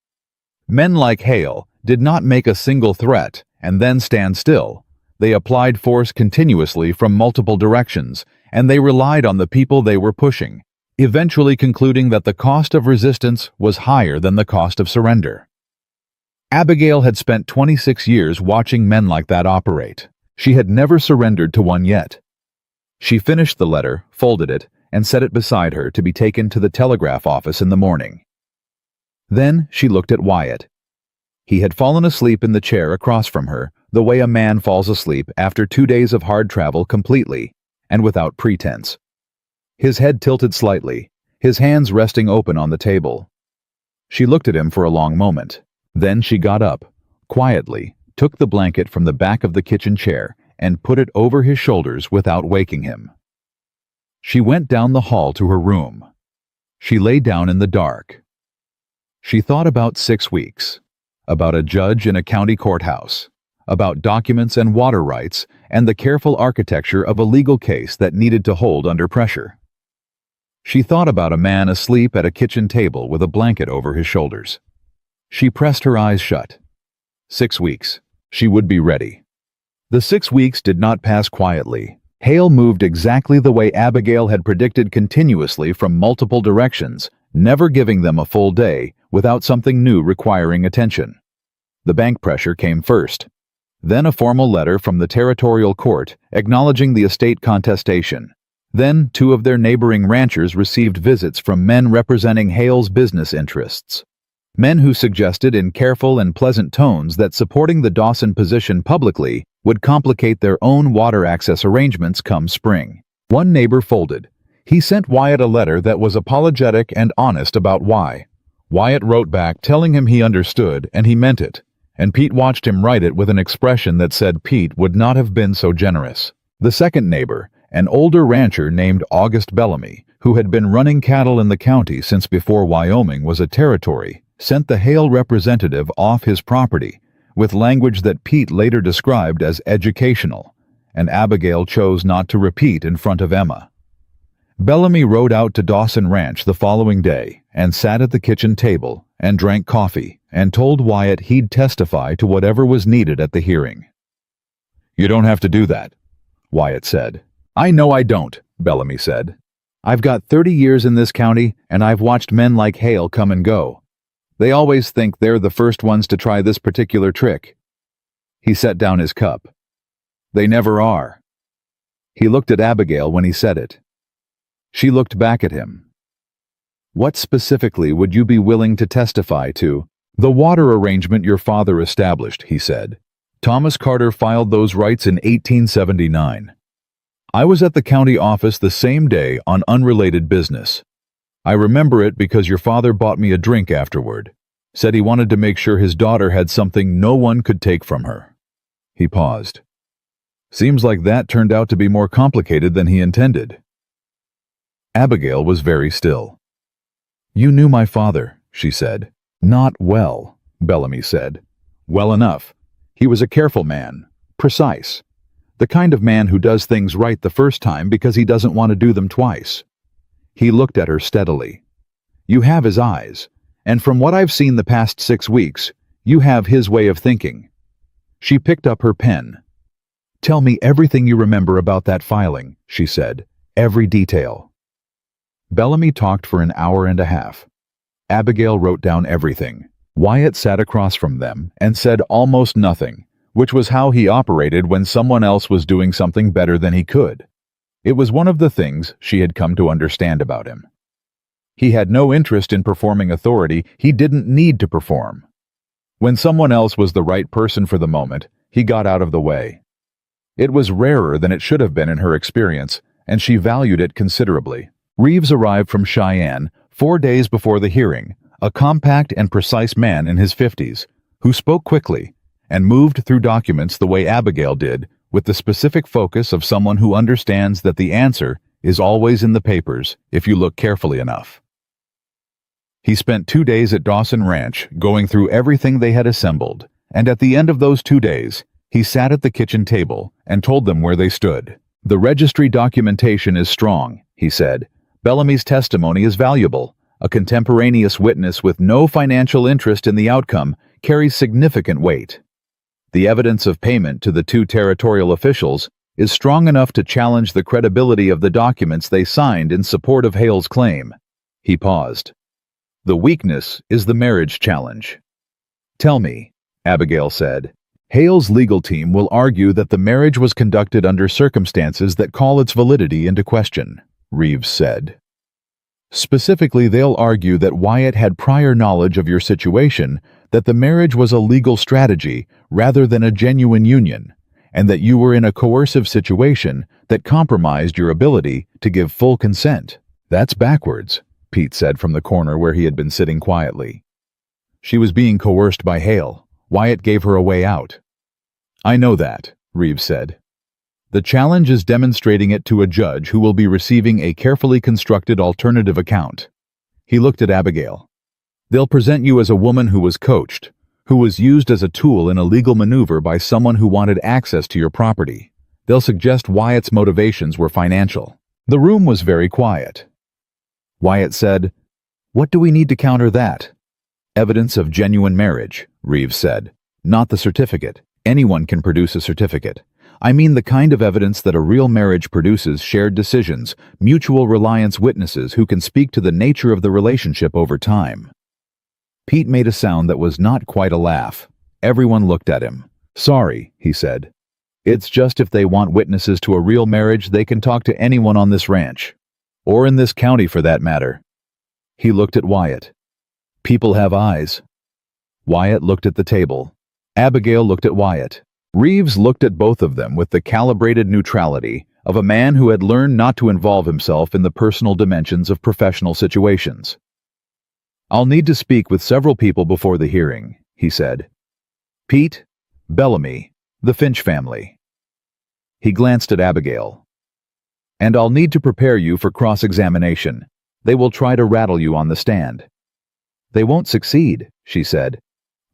Men like Hale did not make a single threat and then stand still. They applied force continuously from multiple directions, and they relied on the people they were pushing, eventually concluding that the cost of resistance was higher than the cost of surrender. Abigail had spent 26 years watching men like that operate. She had never surrendered to one yet. She finished the letter, folded it, and set it beside her to be taken to the telegraph office in the morning. Then she looked at Wyatt. He had fallen asleep in the chair across from her, the way a man falls asleep after 2 days of hard travel, completely and without pretense. His head tilted slightly, his hands resting open on the table. She looked at him for a long moment. Then she got up, quietly, took the blanket from the back of the kitchen chair, and put it over his shoulders without waking him. She went down the hall to her room. She lay down in the dark. She thought about 6 weeks, about a judge in a county courthouse, about documents and water rights, and the careful architecture of a legal case that needed to hold under pressure. She thought about a man asleep at a kitchen table with a blanket over his shoulders. She pressed her eyes shut. 6 weeks. She would be ready. The 6 weeks did not pass quietly. Hale moved exactly the way Abigail had predicted, continuously from multiple directions, never giving them a full day without something new requiring attention. The bank pressure came first. Then a formal letter from the territorial court acknowledging the estate contestation. Then 2 of their neighboring ranchers received visits from men representing Hale's business interests. Men who suggested in careful and pleasant tones that supporting the Dawson position publicly would complicate their own water access arrangements come spring. One neighbor folded. He sent Wyatt a letter that was apologetic and honest about why. Wyatt wrote back telling him he understood and he meant it, and Pete watched him write it with an expression that said Pete would not have been so generous. The second neighbor, an older rancher named August Bellamy, who had been running cattle in the county since before Wyoming was a territory, sent the Hale representative off his property, with language that Pete later described as educational, and Abigail chose not to repeat in front of Emma. Bellamy rode out to Dawson Ranch the following day and sat at the kitchen table and drank coffee and told Wyatt he'd testify to whatever was needed at the hearing. "You don't have to do that," Wyatt said. "I know I don't," Bellamy said. "I've got 30 years in this county and I've watched men like Hale come and go. They always think they're the first ones to try this particular trick." He set down his cup. "They never are." He looked at Abigail when he said it. She looked back at him. "What specifically would you be willing to testify to?" "The water arrangement your father established," he said. "Thomas Carter filed those rights in 1879. I was at the county office the same day on unrelated business. I remember it because your father bought me a drink afterward. Said he wanted to make sure his daughter had something no one could take from her." He paused. "Seems like that turned out to be more complicated than he intended." Abigail was very still. "You knew my father," she said. "Not well," Bellamy said. "Well enough. He was a careful man, precise. The kind of man who does things right the first time because he doesn't want to do them twice." He looked at her steadily. "You have his eyes, and from what I've seen the past 6 weeks, you have his way of thinking." She picked up her pen. "Tell me everything you remember about that filing," she said. "Every detail." Bellamy talked for an hour and a half. Abigail wrote down everything. Wyatt sat across from them and said almost nothing, which was how he operated when someone else was doing something better than he could. It was one of the things she had come to understand about him. He had no interest in performing authority he didn't need to perform. When someone else was the right person for the moment, he got out of the way. It was rarer than it should have been in her experience, and she valued it considerably. Reeves arrived from Cheyenne 4 days before the hearing, a compact and precise man in his 50s, who spoke quickly and moved through documents the way Abigail did, with the specific focus of someone who understands that the answer is always in the papers if you look carefully enough. He spent 2 days at Dawson Ranch going through everything they had assembled, and at the end of those 2 days, he sat at the kitchen table and told them where they stood. "The registry documentation is strong," he said. "Bellamy's testimony is valuable. A contemporaneous witness with no financial interest in the outcome carries significant weight. The evidence of payment to the 2 territorial officials is strong enough to challenge the credibility of the documents they signed in support of Hale's claim." He paused. "The weakness is the marriage challenge." "Tell me," Abigail said. "Hale's legal team will argue that the marriage was conducted under circumstances that call its validity into question," Reeves said. "Specifically, they'll argue that Wyatt had prior knowledge of your situation, that the marriage was a legal strategy rather than a genuine union, and that you were in a coercive situation that compromised your ability to give full consent." "That's backwards," Pete said from the corner where he had been sitting quietly. "She was being coerced by Hale. Wyatt gave her a way out." "I know that," Reeves said. "The challenge is demonstrating it to a judge who will be receiving a carefully constructed alternative account." He looked at Abigail. "They'll present you as a woman who was coached, who was used as a tool in a legal maneuver by someone who wanted access to your property. They'll suggest Wyatt's motivations were financial." The room was very quiet. Wyatt said, "What do we need to counter that?" "Evidence of genuine marriage," Reeves said. "Not the certificate. Anyone can produce a certificate. I mean the kind of evidence that a real marriage produces: shared decisions, mutual reliance witnesses who can speak to the nature of the relationship over time." Pete made a sound that was not quite a laugh. Everyone looked at him. "Sorry," he said. "It's just if they want witnesses to a real marriage, they can talk to anyone on this ranch. Or in this county, for that matter." He looked at Wyatt. "People have eyes." Wyatt looked at the table. Abigail looked at Wyatt. Reeves looked at both of them with the calibrated neutrality of a man who had learned not to involve himself in the personal dimensions of professional situations. "I'll need to speak with several people before the hearing," he said. "Pete, Bellamy, the Finch family." He glanced at Abigail. "And I'll need to prepare you for cross-examination. They will try to rattle you on the stand." "They won't succeed," she said.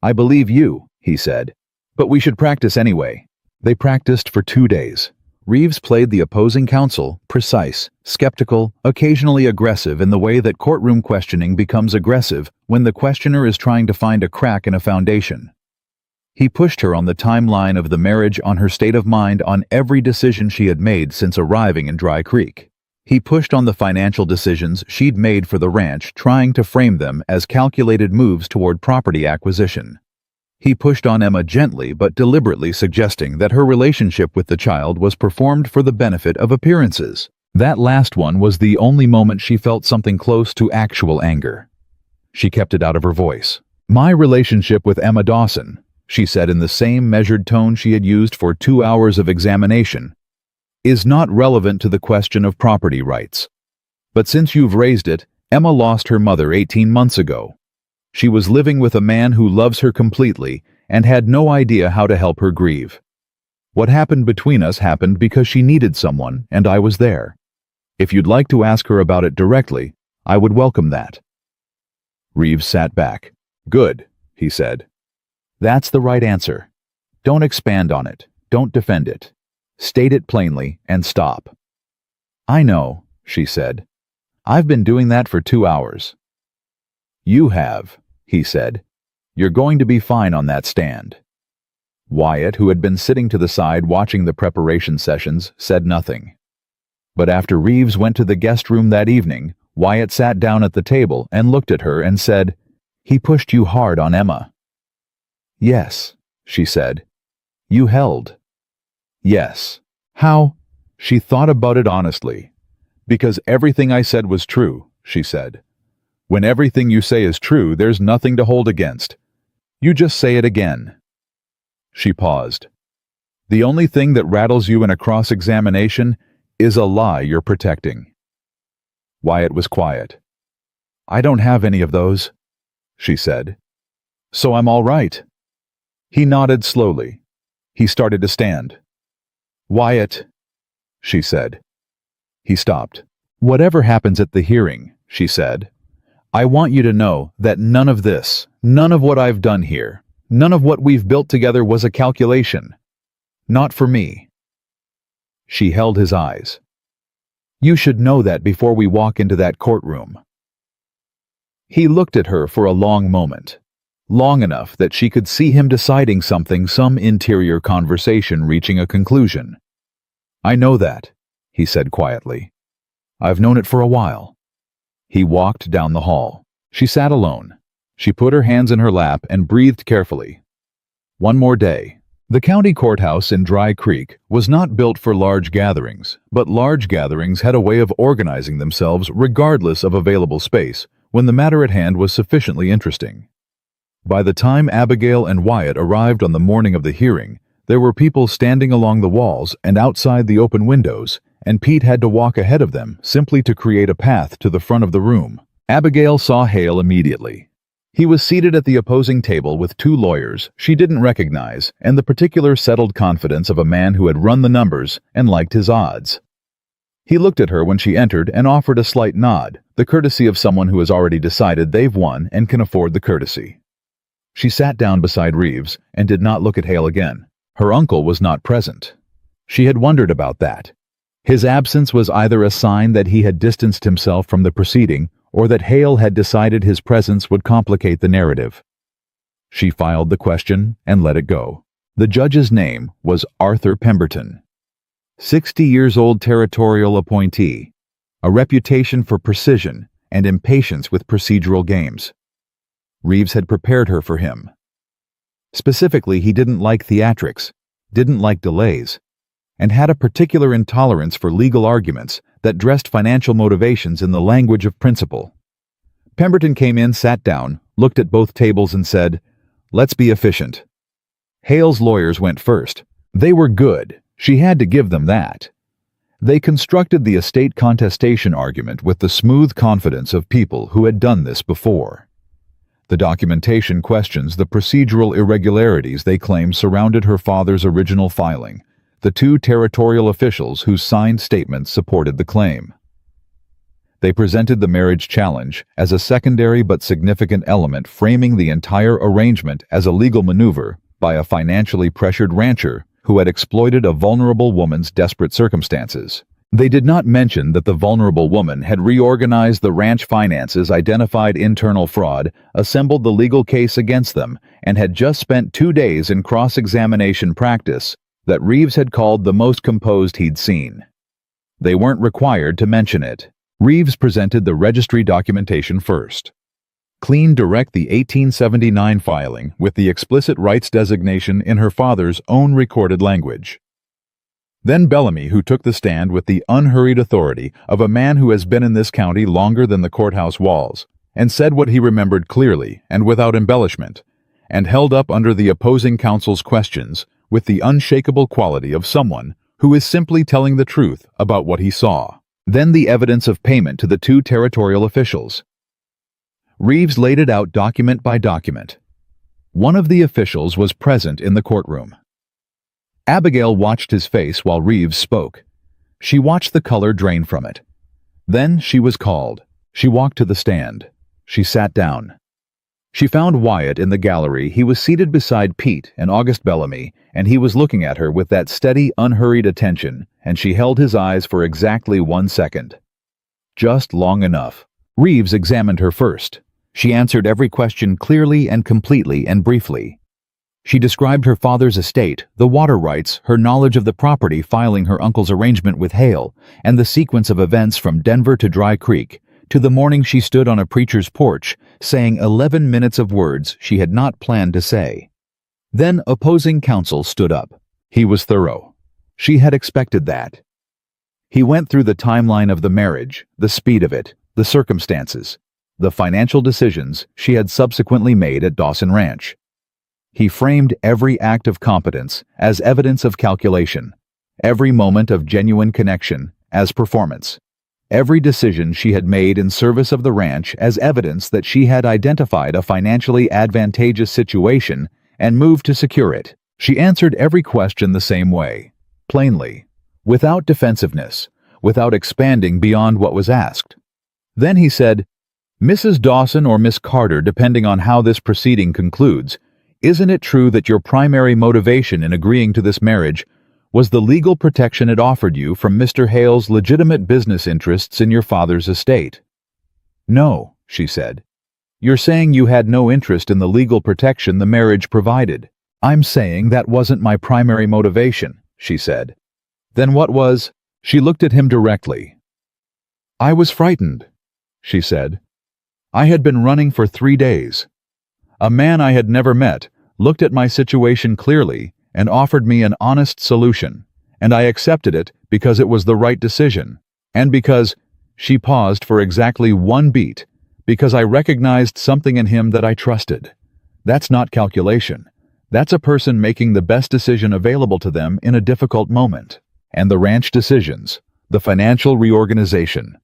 "I believe you," he said. "But we should practice anyway." They practiced for 2 days. Reeves played the opposing counsel, precise, skeptical, occasionally aggressive in the way that courtroom questioning becomes aggressive when the questioner is trying to find a crack in a foundation. He pushed her on the timeline of the marriage, on her state of mind, on every decision she had made since arriving in Dry Creek. He pushed on the financial decisions she'd made for the ranch, trying to frame them as calculated moves toward property acquisition. He pushed on Emma gently but deliberately, suggesting that her relationship with the child was performed for the benefit of appearances. That last one was the only moment she felt something close to actual anger. She kept it out of her voice. "My relationship with Emma Dawson," she said in the same measured tone she had used for 2 hours of examination, "is not relevant to the question of property rights. But since you've raised it, Emma lost her mother 18 months ago. She was living with a man who loves her completely and had no idea how to help her grieve. What happened between us happened because she needed someone, and I was there. If you'd like to ask her about it directly, I would welcome that." Reeves sat back. "Good," he said. "That's the right answer. Don't expand on it. Don't defend it. State it plainly and stop." "I know," she said. "I've been doing that for 2 hours." "You have," he said. "You're going to be fine on that stand." Wyatt, who had been sitting to the side watching the preparation sessions, said nothing. But after Reeves went to the guest room that evening, Wyatt sat down at the table and looked at her and said, "He pushed you hard on Emma." "Yes," she said. "You held." "Yes." "How?" She thought about it honestly. "Because everything I said was true," she said. "When everything you say is true, there's nothing to hold against. You just say it again." She paused. "The only thing that rattles you in a cross-examination is a lie you're protecting." Wyatt was quiet. "I don't have any of those," she said. "So I'm all right." He nodded slowly. He started to stand. "Wyatt," she said. He stopped. "Whatever happens at the hearing," she said, "I want you to know that none of this, none of what I've done here, none of what we've built together was a calculation. Not for me." She held his eyes. "You should know that before we walk into that courtroom." He looked at her for a long moment, long enough that she could see him deciding something, some interior conversation reaching a conclusion. "I know that," he said quietly. "I've known it for a while." He walked down the hall. She sat alone. She put her hands in her lap and breathed carefully. One more day. The county courthouse in Dry Creek was not built for large gatherings, but large gatherings had a way of organizing themselves regardless of available space when the matter at hand was sufficiently interesting. By the time Abigail and Wyatt arrived on the morning of the hearing, there were people standing along the walls and outside the open windows, and Pete had to walk ahead of them simply to create a path to the front of the room. Abigail saw Hale immediately. He was seated at the opposing table with two lawyers she didn't recognize and the particular settled confidence of a man who had run the numbers and liked his odds. He looked at her when she entered and offered a slight nod, the courtesy of someone who has already decided they've won and can afford the courtesy. She sat down beside Reeves and did not look at Hale again. Her uncle was not present. She had wondered about that. His absence was either a sign that he had distanced himself from the proceeding or that Hale had decided his presence would complicate the narrative. She filed the question and let it go. The judge's name was Arthur Pemberton. 60-years-old territorial appointee, a reputation for precision and impatience with procedural games. Reeves had prepared her for him. Specifically, he didn't like theatrics, didn't like delays, and had a particular intolerance for legal arguments that dressed financial motivations in the language of principle. Pemberton came in, sat down, looked at both tables and said, "Let's be efficient." Hale's lawyers went first. They were good. She had to give them that. They constructed the estate contestation argument with the smooth confidence of people who had done this before. The documentation questions the procedural irregularities they claimed surrounded her father's original filing, the two territorial officials whose signed statements supported the claim. They presented the marriage challenge as a secondary but significant element, framing the entire arrangement as a legal maneuver by a financially pressured rancher who had exploited a vulnerable woman's desperate circumstances. They did not mention that the vulnerable woman had reorganized the ranch finances, identified internal fraud, assembled the legal case against them, and had just spent 2 days in cross-examination practice that Reeves had called the most composed he'd seen. They weren't required to mention it. Reeves presented the registry documentation first. Clean direct the 1879 filing with the explicit rights designation in her father's own recorded language. Then Bellamy, who took the stand with the unhurried authority of a man who has been in this county longer than the courthouse walls, and said what he remembered clearly and without embellishment, and held up under the opposing counsel's questions with the unshakable quality of someone who is simply telling the truth about what he saw. Then the evidence of payment to the two territorial officials. Reeves laid it out document by document. One of the officials was present in the courtroom. Abigail watched his face while Reeves spoke. She watched the color drain from it. Then she was called. She walked to the stand. She sat down. She found Wyatt in the gallery. He was seated beside Pete and August Bellamy, and he was looking at her with that steady, unhurried attention, and she held his eyes for exactly 1 second. Just long enough. Reeves examined her first. She answered every question clearly and completely and briefly. She described her father's estate, the water rights, her knowledge of the property filing her uncle's arrangement with Hale, and the sequence of events from Denver to Dry Creek, to the morning she stood on a preacher's porch, saying 11 minutes of words she had not planned to say. Then opposing counsel stood up. He was thorough. She had expected that. He went through the timeline of the marriage, the speed of it, the circumstances, the financial decisions she had subsequently made at Dawson Ranch. He framed every act of competence as evidence of calculation, every moment of genuine connection as performance, every decision she had made in service of the ranch as evidence that she had identified a financially advantageous situation and moved to secure it. She answered every question the same way, plainly, without defensiveness, without expanding beyond what was asked. Then he said, "Mrs. Dawson or Miss Carter, depending on how this proceeding concludes, isn't it true that your primary motivation in agreeing to this marriage was the legal protection it offered you from Mr. Hale's legitimate business interests in your father's estate?" "No," she said. "You're saying you had no interest in the legal protection the marriage provided." "I'm saying that wasn't my primary motivation," she said. "Then what was?" She looked at him directly. "I was frightened," she said. "I had been running for 3 days. A man I had never met looked at my situation clearly and offered me an honest solution, and I accepted it because it was the right decision, and because," she paused for exactly 1 beat, "because I recognized something in him that I trusted. That's not calculation. That's a person making the best decision available to them in a difficult moment. And the ranch decisions, the financial reorganization,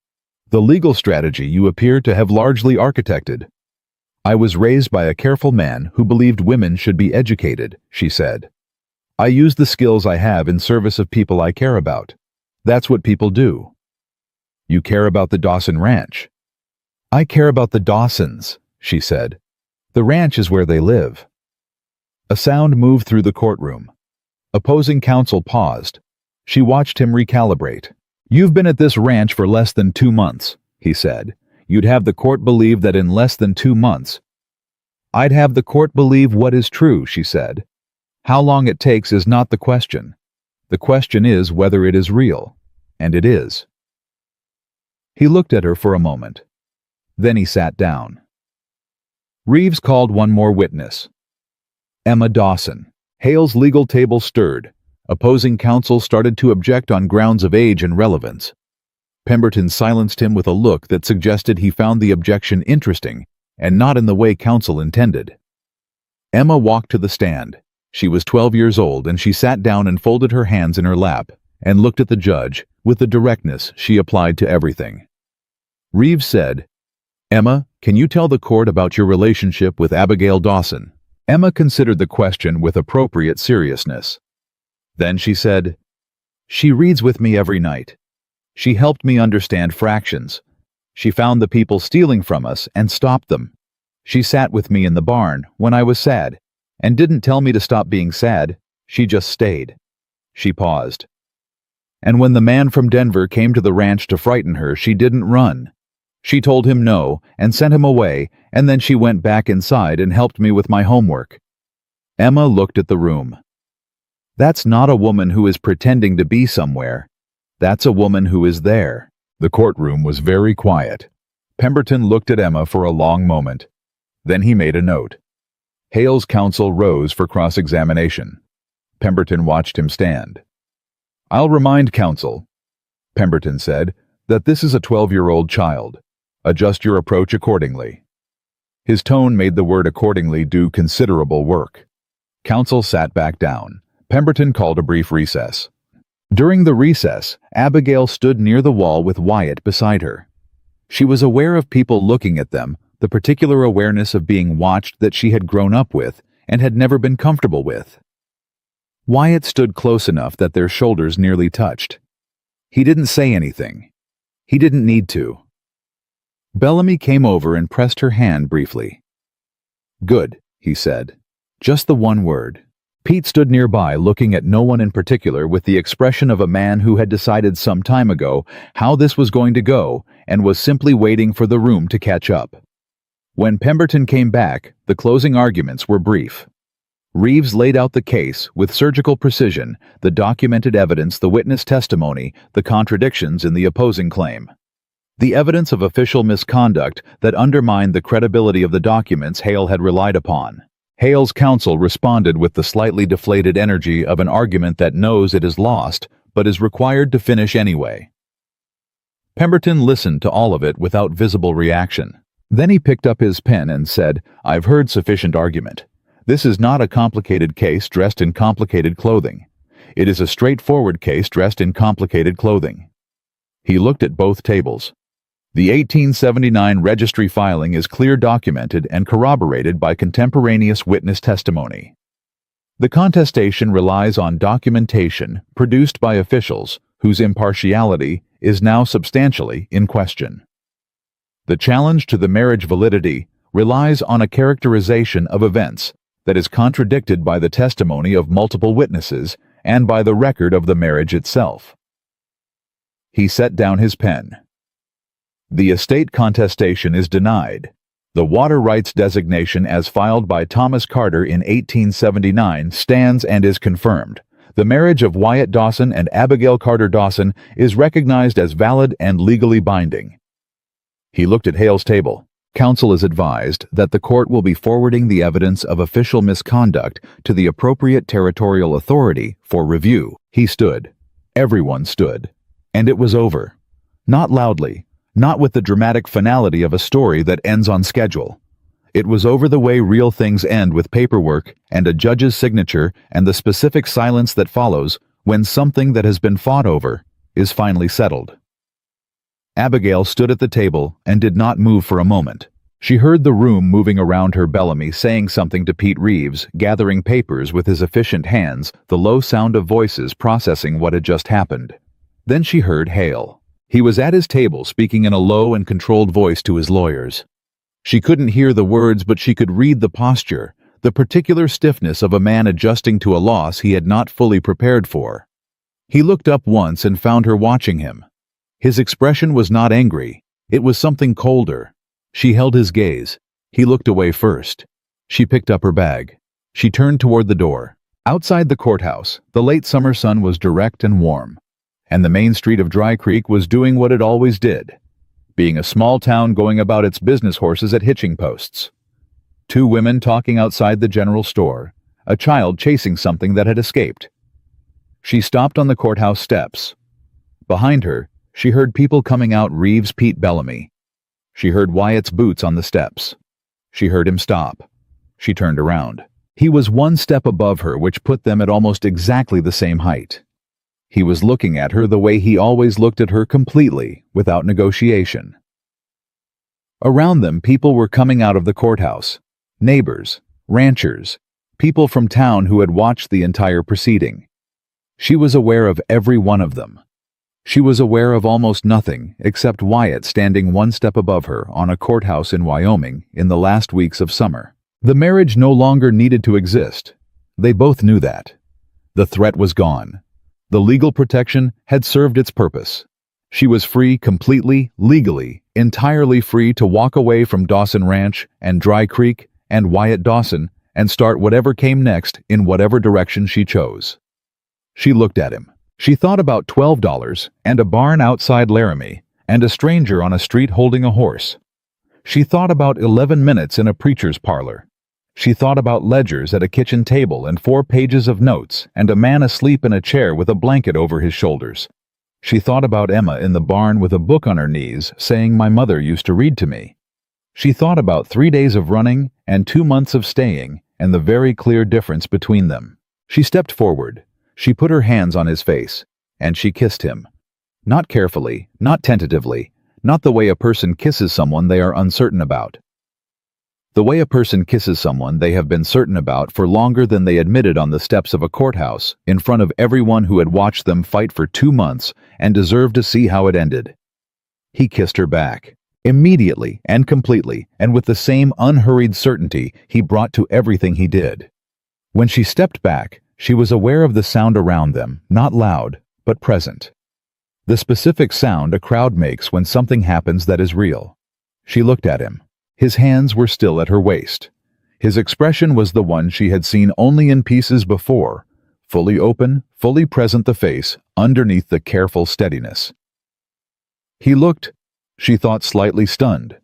the legal strategy you appear to have largely architected. I was raised by a careful man who believed women should be educated," she said. "I use the skills I have in service of people I care about. That's what people do." "You care about the Dawson Ranch." "I care about the Dawsons," she said. "The ranch is where they live." A sound moved through the courtroom. Opposing counsel paused. She watched him recalibrate. "You've been at this ranch for less than 2 months," he said. "You'd have the court believe that in less than 2 months." "I'd have the court believe what is true," she said. "How long it takes is not the question. The question is whether it is real, and it is." He looked at her for a moment. Then he sat down. Reeves called one more witness. Emma Dawson. Hale's legal table stirred. Opposing counsel started to object on grounds of age and relevance. Pemberton silenced him with a look that suggested he found the objection interesting and not in the way counsel intended. Emma walked to the stand. She was 12 years old, and she sat down and folded her hands in her lap and looked at the judge with the directness she applied to everything. Reeves said, "Emma, can you tell the court about your relationship with Abigail Dawson?" Emma considered the question with appropriate seriousness. Then she said, "She reads with me every night. She helped me understand fractions. She found the people stealing from us and stopped them. She sat with me in the barn when I was sad and didn't tell me to stop being sad. She just stayed." She paused. "And when the man from Denver came to the ranch to frighten her, she didn't run. She told him no and sent him away, and then she went back inside and helped me with my homework." Emma looked at the room. "That's not a woman who is pretending to be somewhere. That's a woman who is there." The courtroom was very quiet. Pemberton looked at Emma for a long moment. Then he made a note. Hale's counsel rose for cross-examination. Pemberton watched him stand. "I'll remind counsel," Pemberton said, "that this is a 12-year-old child. Adjust your approach accordingly." His tone made the word accordingly do considerable work. Counsel sat back down. Pemberton called a brief recess. During the recess, Abigail stood near the wall with Wyatt beside her. She was aware of people looking at them, the particular awareness of being watched that she had grown up with and had never been comfortable with. Wyatt stood close enough that their shoulders nearly touched. He didn't say anything. He didn't need to. Bellamy came over and pressed her hand briefly. "Good," he said. "Just the one word." Pete stood nearby, looking at no one in particular, with the expression of a man who had decided some time ago how this was going to go and was simply waiting for the room to catch up. When Pemberton came back, the closing arguments were brief. Reeves laid out the case with surgical precision, the documented evidence, the witness testimony, the contradictions in the opposing claim. The evidence of official misconduct that undermined the credibility of the documents Hale had relied upon. Hale's counsel responded with the slightly deflated energy of an argument that knows it is lost, but is required to finish anyway. Pemberton listened to all of it without visible reaction. Then he picked up his pen and said, "I've heard sufficient argument. This is not a complicated case dressed in complicated clothing. It is a straightforward case dressed in complicated clothing." He looked at both tables. The 1879 registry filing is clear, documented, and corroborated by contemporaneous witness testimony. The contestation relies on documentation produced by officials whose impartiality is now substantially in question. The challenge to the marriage validity relies on a characterization of events that is contradicted by the testimony of multiple witnesses and by the record of the marriage itself. He set down his pen. The estate contestation is denied. The water rights designation as filed by Thomas Carter in 1879 stands and is confirmed. The marriage of Wyatt Dawson and Abigail Carter Dawson is recognized as valid and legally binding. He looked at Hale's table. Counsel is advised that the court will be forwarding the evidence of official misconduct to the appropriate territorial authority for review. He stood. Everyone stood. And it was over. Not loudly, not with the dramatic finality of a story that ends on schedule. It was over the way real things end, with paperwork and a judge's signature and the specific silence that follows when something that has been fought over is finally settled. Abigail stood at the table and did not move for a moment. She heard the room moving around her. Bellamy saying something to Pete Reeves, gathering papers with his efficient hands, the low sound of voices processing what had just happened. Then she heard Hale. He was at his table speaking in a low and controlled voice to his lawyers. She couldn't hear the words, but she could read the posture, the particular stiffness of a man adjusting to a loss he had not fully prepared for. He looked up once and found her watching him. His expression was not angry. It was something colder. She held his gaze. He looked away first. She picked up her bag. She turned toward the door. Outside the courthouse, the late summer sun was direct and warm, and the main street of Dry Creek was doing what it always did, being a small town going about its business horses at hitching posts. Two women talking outside the general store, a child chasing something that had escaped. She stopped on the courthouse steps. Behind her, she heard people coming out. Reeves, Pete, Bellamy. She heard Wyatt's boots on the steps. She heard him stop. She turned around. He was one step above her, which put them at almost exactly the same height. He was looking at her the way he always looked at her, completely, without negotiation. Around them, people were coming out of the courthouse. Neighbors, ranchers, people from town who had watched the entire proceeding. She was aware of every one of them. She was aware of almost nothing except Wyatt standing one step above her on a courthouse in Wyoming in the last weeks of summer. The marriage no longer needed to exist. They both knew that. The threat was gone. The legal protection had served its purpose. She was free, completely, legally, entirely free to walk away from Dawson Ranch and Dry Creek and Wyatt Dawson and start whatever came next in whatever direction she chose. She looked at him. She thought about $12 and a barn outside Laramie and a stranger on a street holding a horse. She thought about 11 minutes in a preacher's parlor. She thought about ledgers at a kitchen table and 4 pages of notes and a man asleep in a chair with a blanket over his shoulders. She thought about Emma in the barn with a book on her knees saying, "My mother used to read to me." She thought about 3 days of running and 2 months of staying and the very clear difference between them. She stepped forward. She put her hands on his face, and she kissed him. Not carefully, not tentatively, not the way a person kisses someone they are uncertain about. The way a person kisses someone they have been certain about for longer than they admitted on the steps of a courthouse, in front of everyone who had watched them fight for 2 months and deserved to see how it ended. He kissed her back, immediately and completely, and with the same unhurried certainty he brought to everything he did. When she stepped back, she was aware of the sound around them, not loud, but present. The specific sound a crowd makes when something happens that is real. She looked at him. His hands were still at her waist. His expression was the one she had seen only in pieces before, fully open, fully present the face, underneath the careful steadiness. He looked, she thought, slightly stunned,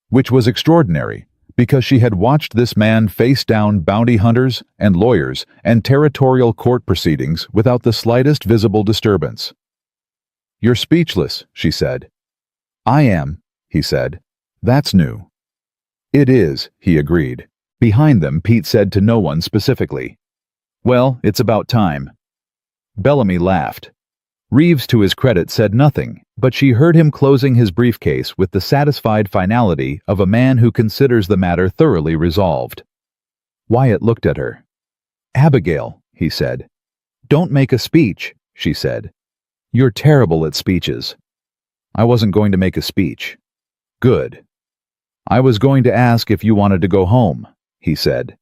which was extraordinary, because she had watched this man face down bounty hunters and lawyers and territorial court proceedings without the slightest visible disturbance. "You're speechless," she said. "I am," he said. "That's new." "It is," he agreed. Behind them, Pete said to no one specifically, "Well, it's about time." Bellamy laughed. Reeves, to his credit, said nothing, but she heard him closing his briefcase with the satisfied finality of a man who considers the matter thoroughly resolved. Wyatt looked at her. "Abigail," he said. "Don't make a speech," she said. "You're terrible at speeches." "I wasn't going to make a speech." "Good." "I was going to ask if you wanted to go home," he said.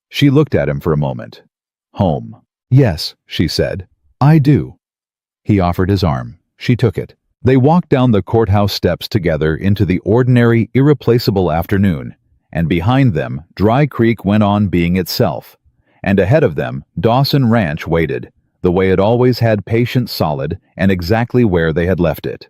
She looked at him for a moment. "Home. Yes," she said. "I do." He offered his arm. She took it. They walked down the courthouse steps together into the ordinary, irreplaceable afternoon, and behind them, Dry Creek went on being itself, and ahead of them, Dawson Ranch waited, the way it always had, patient, solid, and exactly where they had left it.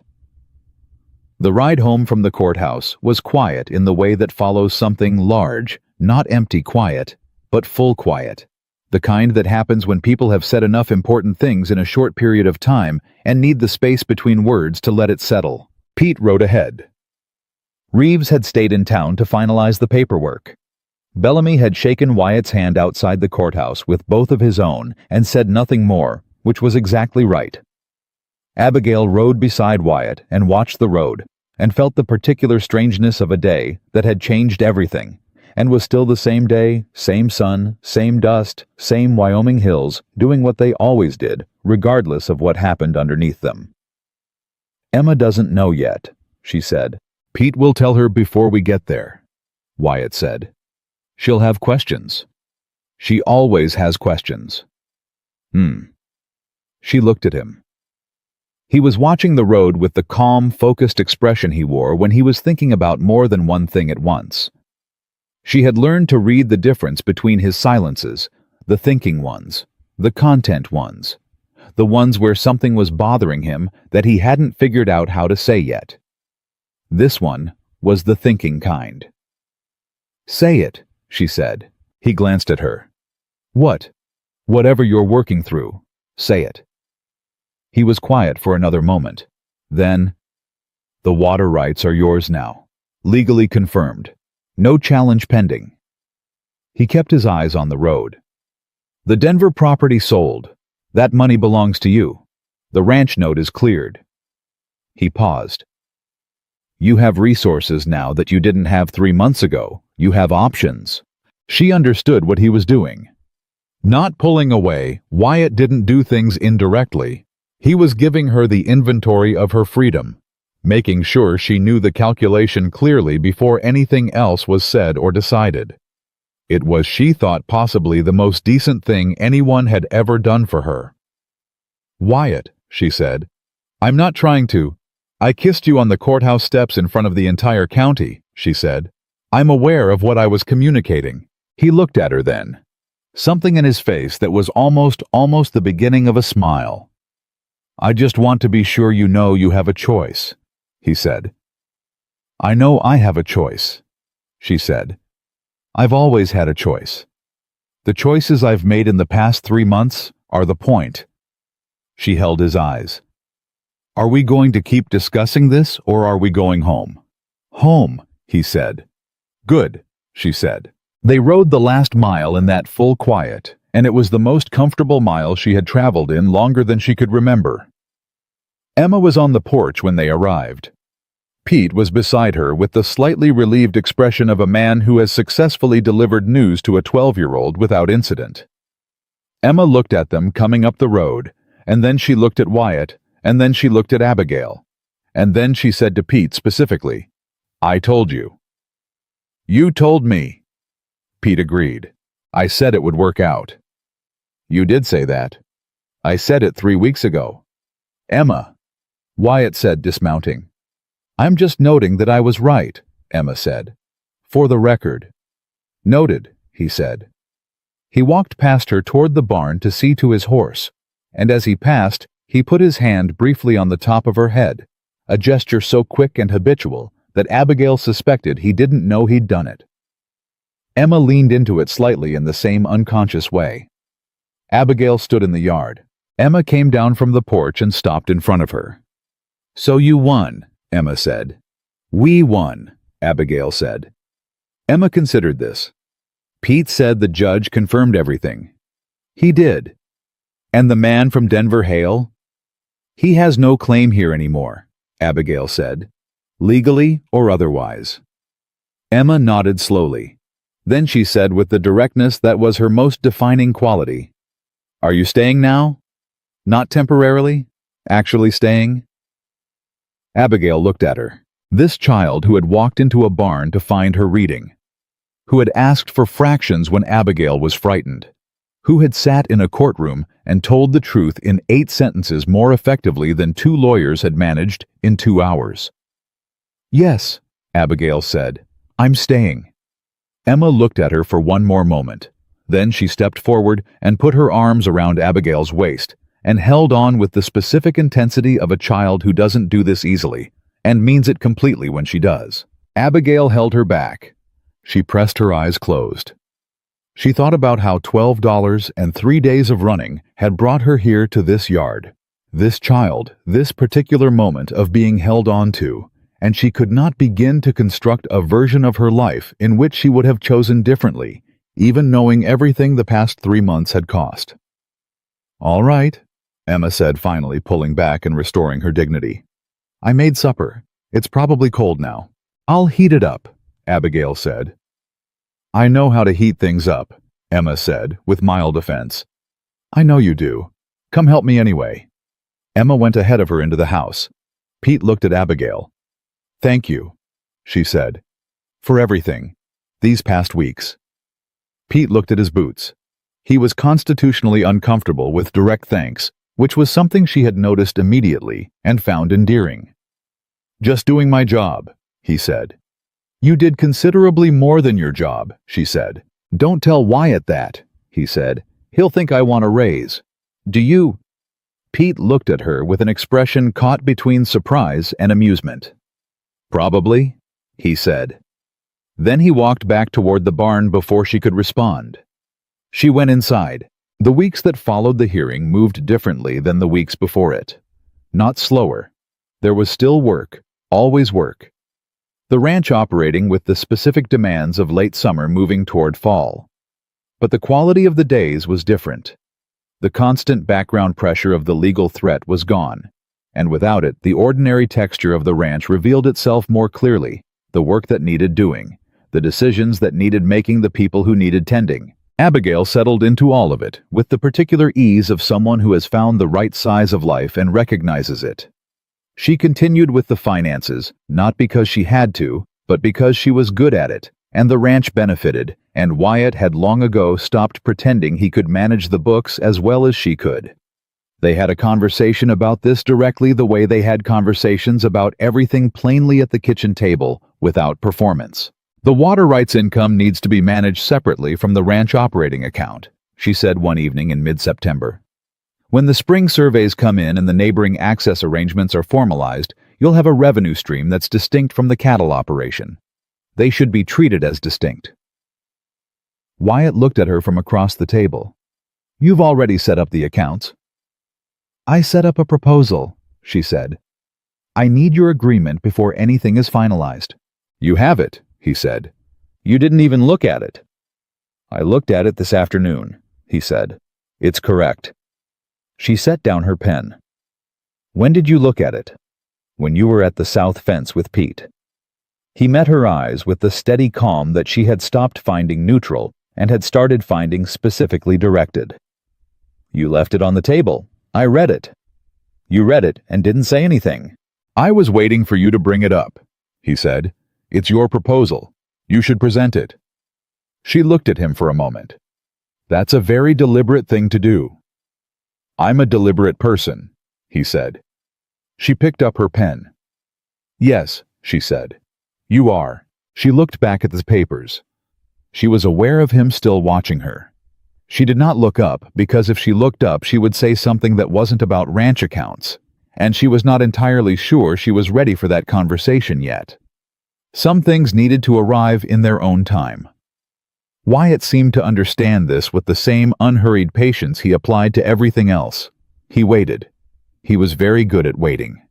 The ride home from the courthouse was quiet in the way that follows something large, not empty quiet, but full quiet. The kind that happens when people have said enough important things in a short period of time and need the space between words to let it settle. Pete rode ahead. Reeves had stayed in town to finalize the paperwork. Bellamy had shaken Wyatt's hand outside the courthouse with both of his own and said nothing more, which was exactly right. Abigail rode beside Wyatt and watched the road, and felt the particular strangeness of a day that had changed everything, and was still the same day, same sun, same dust, same Wyoming hills, doing what they always did, regardless of what happened underneath them. "Emma doesn't know yet," she said. "Pete will tell her before we get there," Wyatt said. "She'll have questions. She always has questions." She looked at him. He was watching the road with the calm, focused expression he wore when he was thinking about more than one thing at once. She had learned to read the difference between his silences, the thinking ones, the content ones, the ones where something was bothering him that he hadn't figured out how to say yet. This one was the thinking kind. "Say it," she said. He glanced at her. "What? Whatever you're working through, say it." He was quiet for another moment. Then, "The water rights are yours now. Legally confirmed. No challenge pending." He kept his eyes on the road. "The Denver property sold. That money belongs to you. The ranch note is cleared." He paused. "You have resources now that you didn't have 3 months ago. You have options." She understood what he was doing. Not pulling away, Wyatt didn't do things indirectly. He was giving her the inventory of her freedom, making sure she knew the calculation clearly before anything else was said or decided. It was, she thought, possibly the most decent thing anyone had ever done for her. "Wyatt," she said, "I'm not trying to. I kissed you on the courthouse steps in front of the entire county," she said. "I'm aware of what I was communicating." He looked at her then. Something in his face that was almost the beginning of a smile. "I just want to be sure you know you have a choice," he said. "I know I have a choice," she said. "I've always had a choice. The choices I've made in the past 3 months are the point." She held his eyes. "Are we going to keep discussing this, or are we going home?" "Home," he said. "Good," she said. They rode the last mile in that full quiet, and it was the most comfortable mile she had traveled in longer than she could remember. Emma was on the porch when they arrived. Pete was beside her with the slightly relieved expression of a man who has successfully delivered news to a 12-year-old without incident. Emma looked at them coming up the road, and then she looked at Wyatt, and then she looked at Abigail, and then she said to Pete specifically, "I told you." "You told me." Pete agreed. "I said it would work out." "You did say that." "I said it 3 weeks ago." "Emma," Wyatt said, dismounting. "I'm just noting that I was right," Emma said. "For the record." Noted, he said. He walked past her toward the barn to see to his horse, and as he passed, he put his hand briefly on the top of her head, a gesture so quick and habitual that Abigail suspected he didn't know he'd done it. Emma leaned into it slightly in the same unconscious way. Abigail stood in the yard. Emma came down from the porch and stopped in front of her. "So you won," Emma said. "We won," Abigail said. Emma considered this. Pete said the judge confirmed everything. He did. And the man from Denver Hale? He has no claim here anymore, Abigail said, legally or otherwise. Emma nodded slowly. Then she said with the directness that was her most defining quality, "Are you staying now? Not temporarily? Actually staying?" Abigail looked at her. This child who had walked into a barn to find her reading, who had asked for fractions when Abigail was frightened, who had sat in a courtroom and told the truth in 8 sentences more effectively than 2 lawyers had managed in 2 hours. "Yes," Abigail said, "I'm staying." Emma looked at her for one more moment. Then she stepped forward and put her arms around Abigail's waist and held on with the specific intensity of a child who doesn't do this easily and means it completely when she does. Abigail held her back. She pressed her eyes closed. She thought about how $12 and 3 days of running had brought her here to this yard, this child, this particular moment of being held on to, and she could not begin to construct a version of her life in which she would have chosen differently, even knowing everything the past 3 months had cost. "All right," Emma said, finally pulling back and restoring her dignity. "I made supper. It's probably cold now. I'll heat it up," Abigail said. "I know how to heat things up," Emma said, with mild offense. "I know you do. Come help me anyway." Emma went ahead of her into the house. Pete looked at Abigail. "Thank you," she said, "for everything, these past weeks." Pete looked at his boots. He was constitutionally uncomfortable with direct thanks, which was something she had noticed immediately and found endearing. "Just doing my job," he said. "You did considerably more than your job," she said. "Don't tell Wyatt that," he said. "He'll think I want a raise. Do you?" Pete looked at her with an expression caught between surprise and amusement. "Probably," he said. Then he walked back toward the barn before she could respond. She went inside. The weeks that followed the hearing moved differently than the weeks before it. Not slower. There was still work, always work. The ranch operating with the specific demands of late summer moving toward fall. But the quality of the days was different. The constant background pressure of the legal threat was gone, and without it, the ordinary texture of the ranch revealed itself more clearly, the work that needed doing, the decisions that needed making, the people who needed tending. Abigail settled into all of it, with the particular ease of someone who has found the right size of life and recognizes it. She continued with the finances, not because she had to, but because she was good at it, and the ranch benefited, and Wyatt had long ago stopped pretending he could manage the books as well as she could. They had a conversation about this directly the way they had conversations about everything plainly at the kitchen table, without performance. "The water rights income needs to be managed separately from the ranch operating account," she said one evening in mid-September. "When the spring surveys come in and the neighboring access arrangements are formalized, you'll have a revenue stream that's distinct from the cattle operation. They should be treated as distinct." Wyatt looked at her from across the table. "You've already set up the accounts." "I set up a proposal," she said. "I need your agreement before anything is finalized." "You have it," he said. "You didn't even look at it." "I looked at it this afternoon," he said. "It's correct." She set down her pen. "When did you look at it?" "When you were at the south fence with Pete." He met her eyes with the steady calm that she had stopped finding neutral and had started finding specifically directed. "You left it on the table. I read it." "You read it and didn't say anything." "I was waiting for you to bring it up," he said. "It's your proposal. You should present it." She looked at him for a moment. "That's a very deliberate thing to do." "I'm a deliberate person," he said. She picked up her pen. "Yes," she said. "You are." She looked back at the papers. She was aware of him still watching her. She did not look up because if she looked up she would say something that wasn't about ranch accounts, and she was not entirely sure she was ready for that conversation yet. Some things needed to arrive in their own time. Wyatt seemed to understand this with the same unhurried patience he applied to everything else. He waited. He was very good at waiting.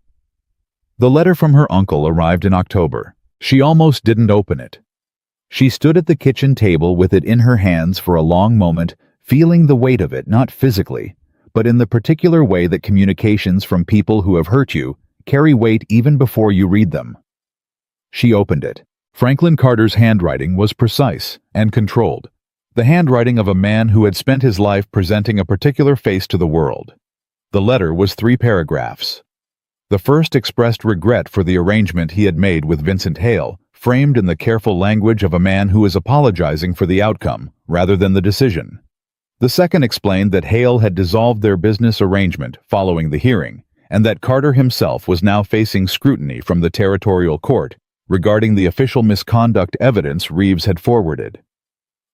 The letter from her uncle arrived in October. She almost didn't open it. She stood at the kitchen table with it in her hands for a long moment, feeling the weight of it not physically, but in the particular way that communications from people who have hurt you carry weight even before you read them. She opened it. Franklin Carter's handwriting was precise and controlled, the handwriting of a man who had spent his life presenting a particular face to the world. The letter was 3 paragraphs. The first expressed regret for the arrangement he had made with Vincent Hale, framed in the careful language of a man who is apologizing for the outcome, rather than the decision. The second explained that Hale had dissolved their business arrangement following the hearing, and that Carter himself was now facing scrutiny from the territorial court regarding the official misconduct evidence Reeves had forwarded.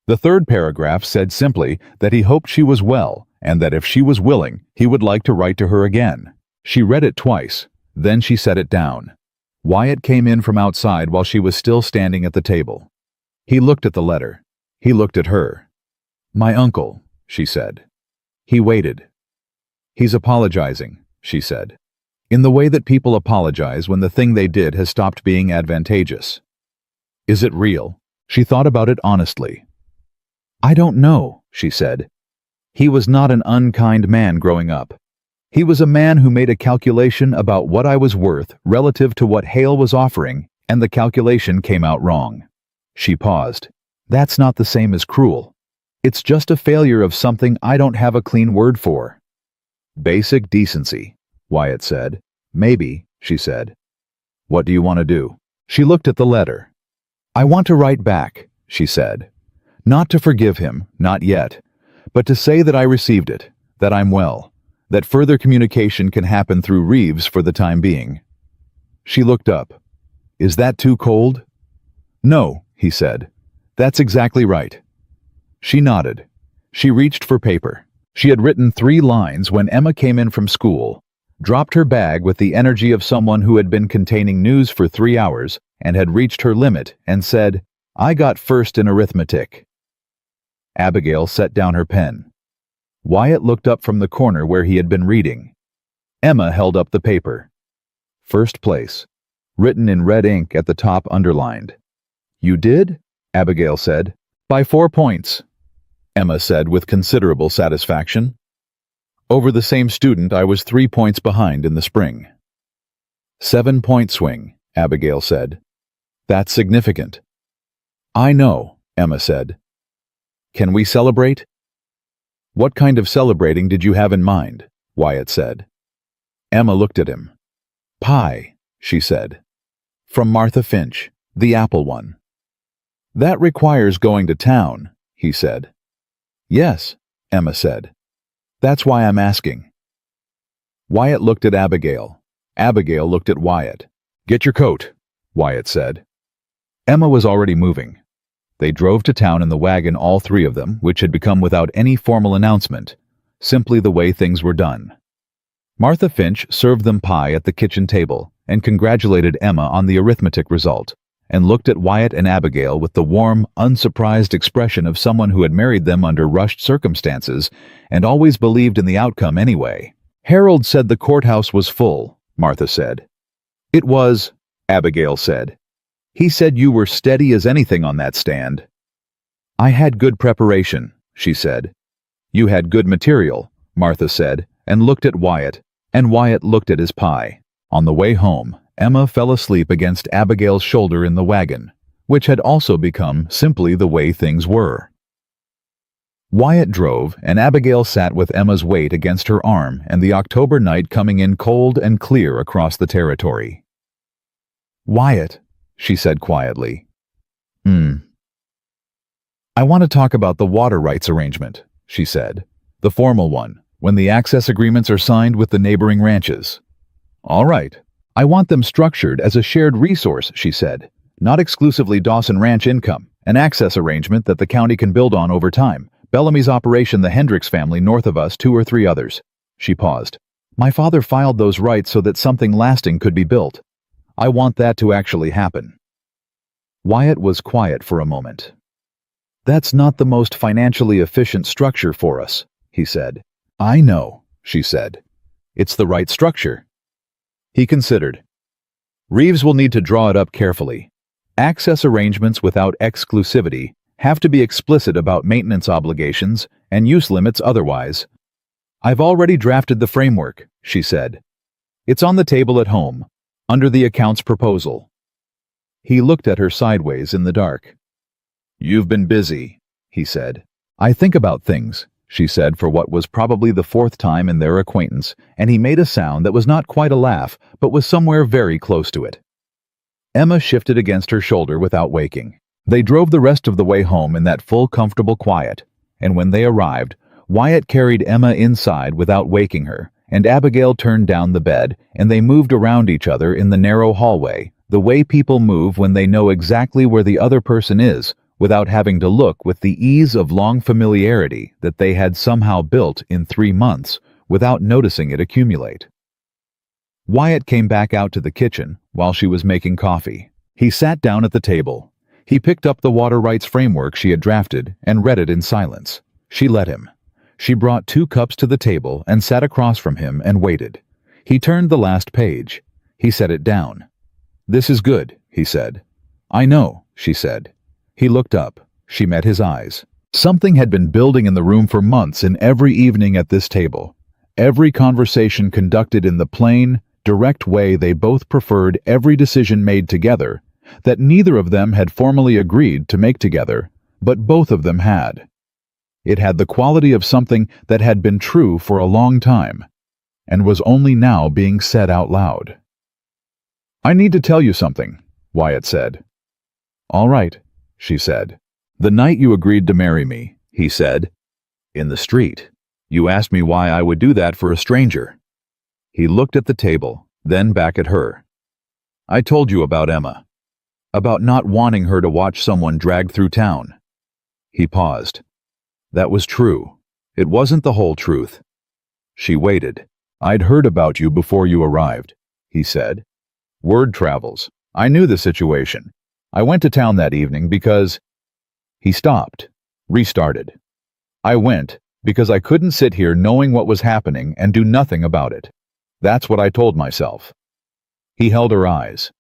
The third paragraph said simply that he hoped she was well, and that if she was willing, he would like to write to her again. She read it twice, then she set it down. Wyatt came in from outside while she was still standing at the table. He looked at the letter. He looked at her. "My uncle," she said. He waited. "He's apologizing," she said, in the way that people apologize when the thing they did has stopped being advantageous. "Is it real?" She thought about it honestly. "I don't know," she said. He was not an unkind man growing up. He was a man who made a calculation about what I was worth relative to what Hale was offering, and the calculation came out wrong. She paused. "That's not the same as cruel. It's just a failure of something I don't have a clean word for." "Basic decency," Wyatt said. "Maybe," she said. "What do you want to do?" She looked at the letter. "I want to write back," she said. "Not to forgive him, not yet, but to say that I received it, that I'm well, that further communication can happen through Reeves for the time being." She looked up. "Is that too cold?" "No," he said. "That's exactly right." She nodded. She reached for paper. She had written 3 lines when Emma came in from school, dropped her bag with the energy of someone who had been containing news for 3 hours and had reached her limit, and said, "I got first in arithmetic." Abigail set down her pen. Wyatt looked up from the corner where he had been reading. Emma held up the paper. "First place," written in red ink at the top, underlined. "You did?" Abigail said. "By 4 points," Emma said with considerable satisfaction. "Over the same student I was 3 points behind in the spring." 7-point swing, Abigail said. "That's significant." "I know," Emma said. "Can we celebrate?" "What kind of celebrating did you have in mind?" Wyatt said. Emma looked at him. "Pie," she said. "From Martha Finch, the apple one." "That requires going to town," he said. "Yes," Emma said. "That's why I'm asking." Wyatt looked at Abigail. Abigail looked at Wyatt. "Get your coat," Wyatt said. Emma was already moving. They drove to town in the wagon, all 3 of them, which had become without any formal announcement, simply the way things were done. Martha Finch served them pie at the kitchen table and congratulated Emma on the arithmetic result, and looked at Wyatt and Abigail with the warm, unsurprised expression of someone who had married them under rushed circumstances and always believed in the outcome anyway. "Harold said the courthouse was full," Martha said. "It was," Abigail said. "He said you were steady as anything on that stand." "I had good preparation," she said. "You had good material," Martha said, and looked at Wyatt, and Wyatt looked at his pie. On the way home, Emma fell asleep against Abigail's shoulder in the wagon, which had also become simply the way things were. Wyatt drove, and Abigail sat with Emma's weight against her arm and the October night coming in cold and clear across the territory. "Wyatt," she said quietly. "I want to talk about the water rights arrangement," she said. "The formal one, when the access agreements are signed with the neighboring ranches." "All right. I want them structured as a shared resource," she said. "Not exclusively Dawson Ranch income. An access arrangement that the county can build on over time. Bellamy's operation, the Hendricks family, north of us, 2 or 3 others. She paused. My father filed those rights so that something lasting could be built. I want that to actually happen. Wyatt was quiet for a moment. That's not the most financially efficient structure for us, he said. I know, she said. It's the right structure. He considered. Reeves will need to draw it up carefully. Access arrangements without exclusivity have to be explicit about maintenance obligations and use limits otherwise. I've already drafted the framework, she said. It's on the table at home, under the accounts proposal. He looked at her sideways in the dark. You've been busy, he said. I think about things, she said for what was probably the 4th time in their acquaintance, and he made a sound that was not quite a laugh, but was somewhere very close to it. Emma shifted against her shoulder without waking. They drove the rest of the way home in that full, comfortable quiet, and when they arrived, Wyatt carried Emma inside without waking her, and Abigail turned down the bed, and they moved around each other in the narrow hallway, the way people move when they know exactly where the other person is, without having to look, with the ease of long familiarity that they had somehow built in 3 months without noticing it accumulate. Wyatt came back out to the kitchen while she was making coffee. He sat down at the table. He picked up the water rights framework she had drafted and read it in silence. She let him. She brought 2 cups to the table and sat across from him and waited. He turned the last page. He set it down. This is good, he said. I know, she said. He looked up. She met his eyes. Something had been building in the room for months in every evening at this table. Every conversation conducted in the plain, direct way they both preferred, every decision made together, that neither of them had formally agreed to make together, but both of them had. It had the quality of something that had been true for a long time, and was only now being said out loud. I need to tell you something, Wyatt said. All right, she said. The night you agreed to marry me, he said. In the street. You asked me why I would do that for a stranger. He looked at the table, then back at her. I told you about Emma. About not wanting her to watch someone dragged through town. He paused. That was true. It wasn't the whole truth. She waited. I'd heard about you before you arrived, he said. Word travels. I knew the situation. I went to town that evening because... He stopped, restarted. I went because I couldn't sit here knowing what was happening and do nothing about it. That's what I told myself. He held her eyes.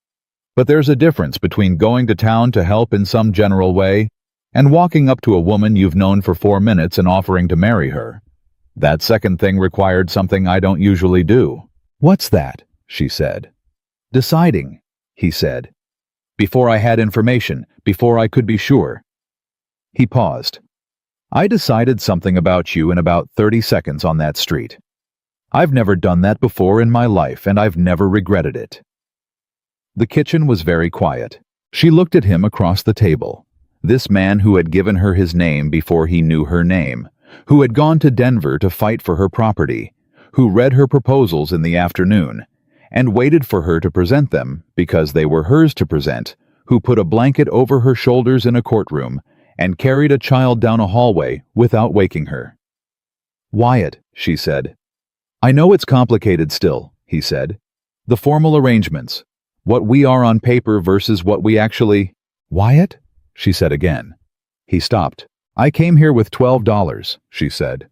But there's a difference between going to town to help in some general way and walking up to a woman you've known for 4 minutes and offering to marry her. That second thing required something I don't usually do. What's that? She said. Deciding, he said. Before I had information, before I could be sure. He paused. I decided something about you in about 30 seconds on that street. I've never done that before in my life, and I've never regretted it. The kitchen was very quiet. She looked at him across the table. This man who had given her his name before he knew her name, who had gone to Denver to fight for her property, who read her proposals in the afternoon, and waited for her to present them because they were hers to present, who put a blanket over her shoulders in a courtroom and carried a child down a hallway without waking her. Wyatt, she said. I know it's complicated still, he said. The formal arrangements, what we are on paper versus what we actually... Wyatt? She said again. He stopped. I came here with $12, she said.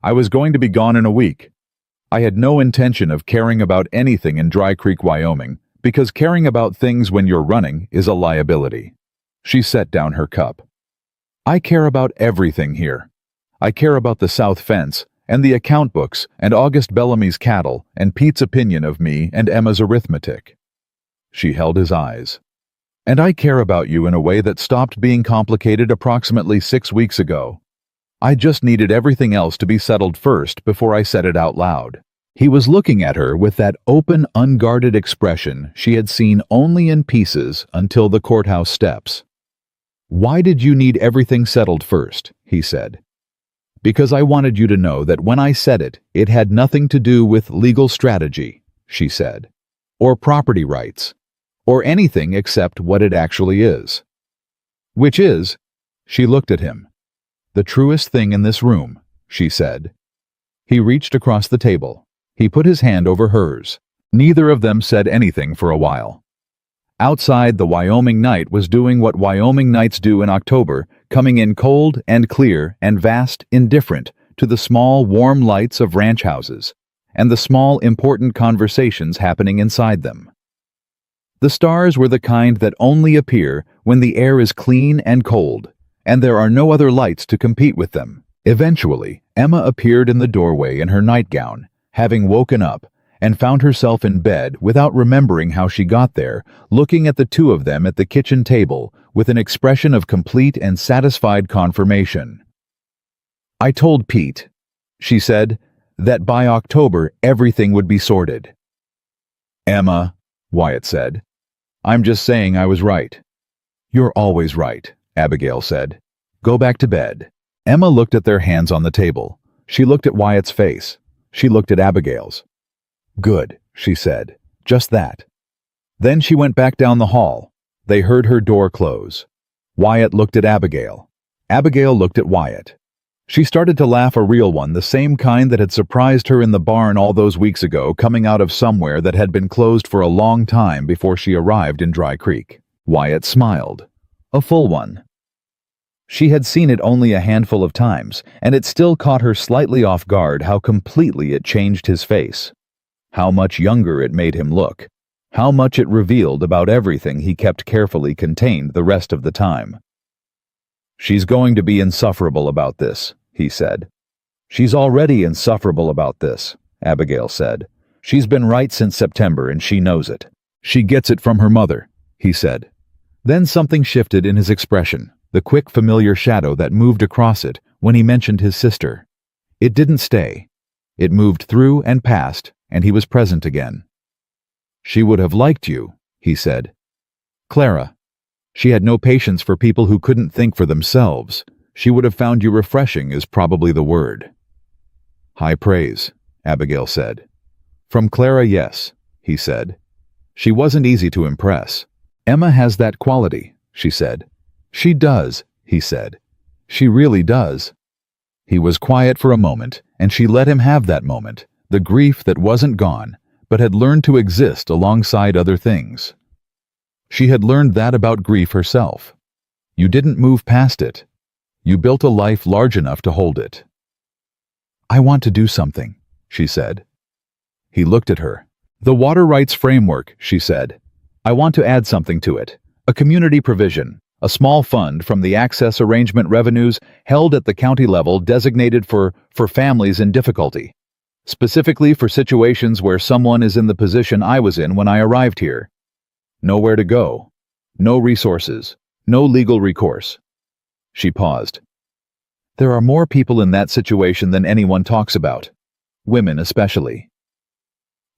I was going to be gone in a week. I had no intention of caring about anything in Dry Creek, Wyoming, because caring about things when you're running is a liability. She set down her cup. I care about everything here. I care about the south fence, and the account books, and August Bellamy's cattle, and Pete's opinion of me and Emma's arithmetic. She held his eyes. And I care about you in a way that stopped being complicated approximately 6 weeks ago. I just needed everything else to be settled first before I said it out loud. He was looking at her with that open, unguarded expression she had seen only in pieces until the courthouse steps. Why did you need everything settled first? He said. Because I wanted you to know that when I said it, it had nothing to do with legal strategy, she said, or property rights, or anything except what it actually is. Which is, she looked at him. The truest thing in this room, she said. He reached across the table. He put his hand over hers. Neither of them said anything for a while. Outside, the Wyoming night was doing what Wyoming nights do in October, coming in cold and clear and vast, indifferent to the small, warm lights of ranch houses and the small, important conversations happening inside them. The stars were the kind that only appear when the air is clean and cold, and there are no other lights to compete with them. Eventually, Emma appeared in the doorway in her nightgown, having woken up, and found herself in bed without remembering how she got there, looking at the two of them at the kitchen table with an expression of complete and satisfied confirmation. "I told Pete," she said, "that by October everything would be sorted." "Emma," Wyatt said, "I'm just saying I was right." "You're always right," Abigail said. "Go back to bed." Emma looked at their hands on the table. She looked at Wyatt's face. She looked at Abigail's. "Good," she said. "Just that." Then she went back down the hall. They heard her door close. Wyatt looked at Abigail. Abigail looked at Wyatt. She started to laugh, a real one, the same kind that had surprised her in the barn all those weeks ago, coming out of somewhere that had been closed for a long time before she arrived in Dry Creek. Wyatt smiled. A full one. She had seen it only a handful of times, and it still caught her slightly off guard how completely it changed his face. How much younger it made him look. How much it revealed about everything he kept carefully contained the rest of the time. "She's going to be insufferable about this," he said. "She's already insufferable about this," Abigail said. "She's been right since September and she knows it. She gets it from her mother," he said. Then something shifted in his expression, the quick familiar shadow that moved across it when he mentioned his sister. It didn't stay. It moved through and past, and he was present again. "She would have liked you," he said. "Clara. She had no patience for people who couldn't think for themselves. She would have found you refreshing is probably the word." "High praise," Abigail said. "From Clara, yes," he said. "She wasn't easy to impress." "Emma has that quality," she said. "She does," he said. "She really does." He was quiet for a moment, and she let him have that moment, the grief that wasn't gone, but had learned to exist alongside other things. She had learned that about grief herself. You didn't move past it. You built a life large enough to hold it. "I want to do something," she said. He looked at her. "The water rights framework," she said. "I want to add something to it. A community provision, a small fund from the access arrangement revenues held at the county level designated for families in difficulty. Specifically for situations where someone is in the position I was in when I arrived here. Nowhere to go. No resources. No legal recourse." She paused. "There are more people in that situation than anyone talks about. Women especially."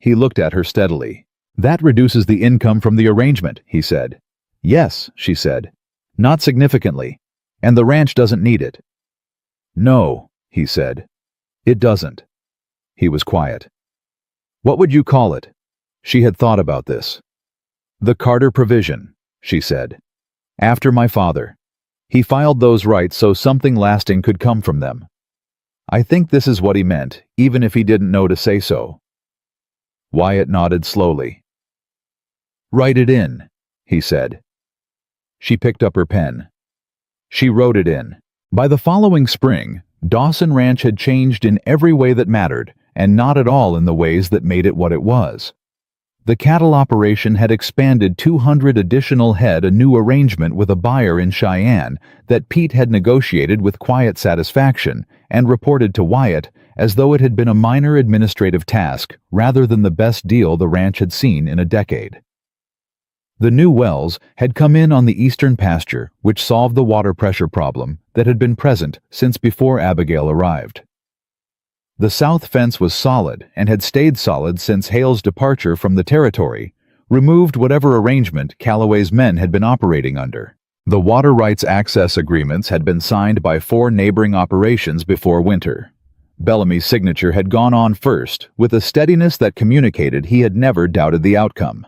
He looked at her steadily. "That reduces the income from the arrangement," he said. "Yes," she said. "Not significantly. And the ranch doesn't need it." "No," he said. "It doesn't." He was quiet. "What would you call it?" She had thought about this. "The Carter provision," she said. "After my father. He filed those rights so something lasting could come from them. I think this is what he meant, even if he didn't know to say so." Wyatt nodded slowly. "Write it in," he said. She picked up her pen. She wrote it in. By the following spring, Dawson Ranch had changed in every way that mattered, and not at all in the ways that made it what it was. The cattle operation had expanded 200 additional head, a new arrangement with a buyer in Cheyenne that Pete had negotiated with quiet satisfaction and reported to Wyatt as though it had been a minor administrative task rather than the best deal the ranch had seen in a decade. The new wells had come in on the eastern pasture, which solved the water pressure problem that had been present since before Abigail arrived. The south fence was solid and had stayed solid since Hale's departure from the territory, removed whatever arrangement Callaway's men had been operating under. The water rights access agreements had been signed by 4 neighboring operations before winter. Bellamy's signature had gone on first, with a steadiness that communicated he had never doubted the outcome.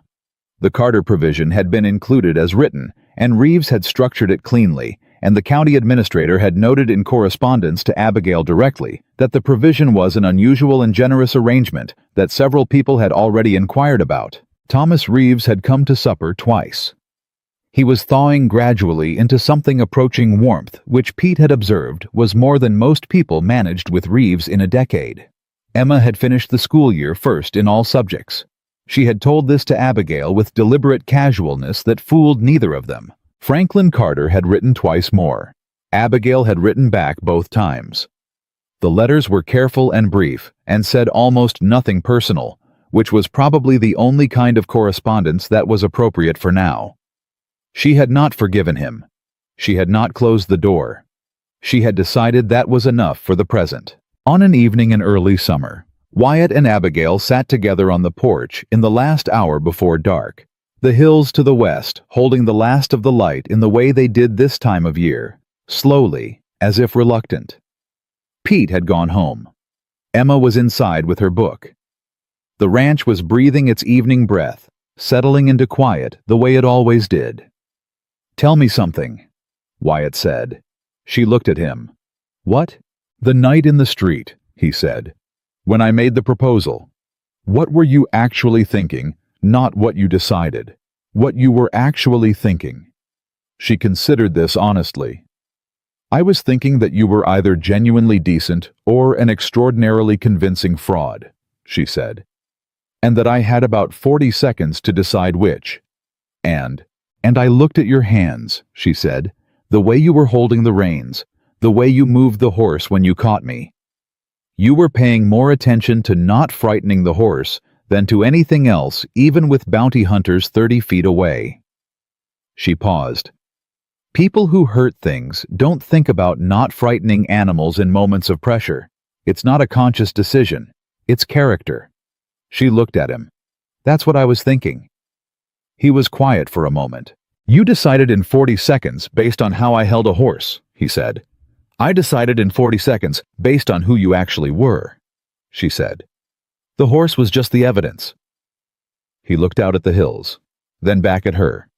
The Carter provision had been included as written, and Reeves had structured it cleanly, and the county administrator had noted in correspondence to Abigail directly that the provision was an unusual and generous arrangement that several people had already inquired about. Thomas Reeves had come to supper twice. He was thawing gradually into something approaching warmth, which Pete had observed was more than most people managed with Reeves in a decade. Emma had finished the school year first in all subjects. She had told this to Abigail with deliberate casualness that fooled neither of them. Franklin Carter had written twice more. Abigail had written back both times. The letters were careful and brief, and said almost nothing personal, which was probably the only kind of correspondence that was appropriate for now. She had not forgiven him. She had not closed the door. She had decided that was enough for the present. On an evening in early summer, Wyatt and Abigail sat together on the porch in the last hour before dark, the hills to the west holding the last of the light in the way they did this time of year, slowly, as if reluctant. Pete had gone home. Emma was inside with her book. The ranch was breathing its evening breath, settling into quiet the way it always did. "Tell me something," Wyatt said. She looked at him. "What?" "The night in the street," he said. "When I made the proposal. What were you actually thinking, not what you decided? What you were actually thinking?" She considered this honestly. "I was thinking that you were either genuinely decent or an extraordinarily convincing fraud," she said. "And that I had about 40 seconds to decide which. And I looked at your hands," she said, "the way you were holding the reins, the way you moved the horse when you caught me. You were paying more attention to not frightening the horse than to anything else, even with bounty hunters 30 feet away." She paused. "People who hurt things don't think about not frightening animals in moments of pressure. It's not a conscious decision. It's character." She looked at him. "That's what I was thinking." He was quiet for a moment. "You decided in 40 seconds based on how I held a horse," he said. "I decided in 40 seconds based on who you actually were," she said. "The horse was just the evidence." He looked out at the hills, then back at her.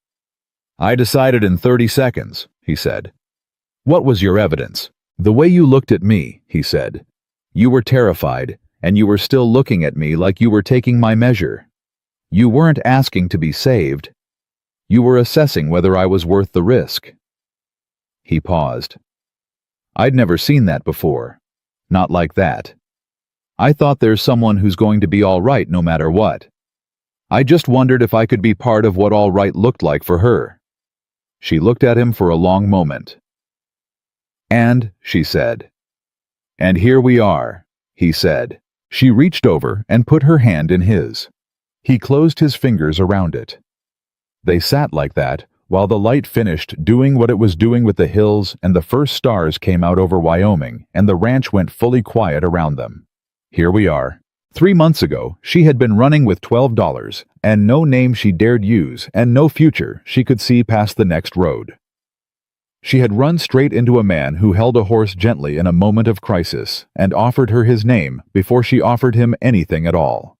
"I decided in 30 seconds, he said. "What was your evidence?" "The way you looked at me," he said. "You were terrified, and you were still looking at me like you were taking my measure. You weren't asking to be saved. You were assessing whether I was worth the risk." He paused. "I'd never seen that before. Not like that. I thought there's someone who's going to be all right no matter what. I just wondered if I could be part of what all right looked like for her." She looked at him for a long moment. "And," she said. "And here we are," he said. She reached over and put her hand in his. He closed his fingers around it. They sat like that while the light finished doing what it was doing with the hills and the first stars came out over Wyoming and the ranch went fully quiet around them. Here we are. 3 months ago, she had been running with $12 and no name she dared use and no future she could see past the next road. She had run straight into a man who held a horse gently in a moment of crisis and offered her his name before she offered him anything at all.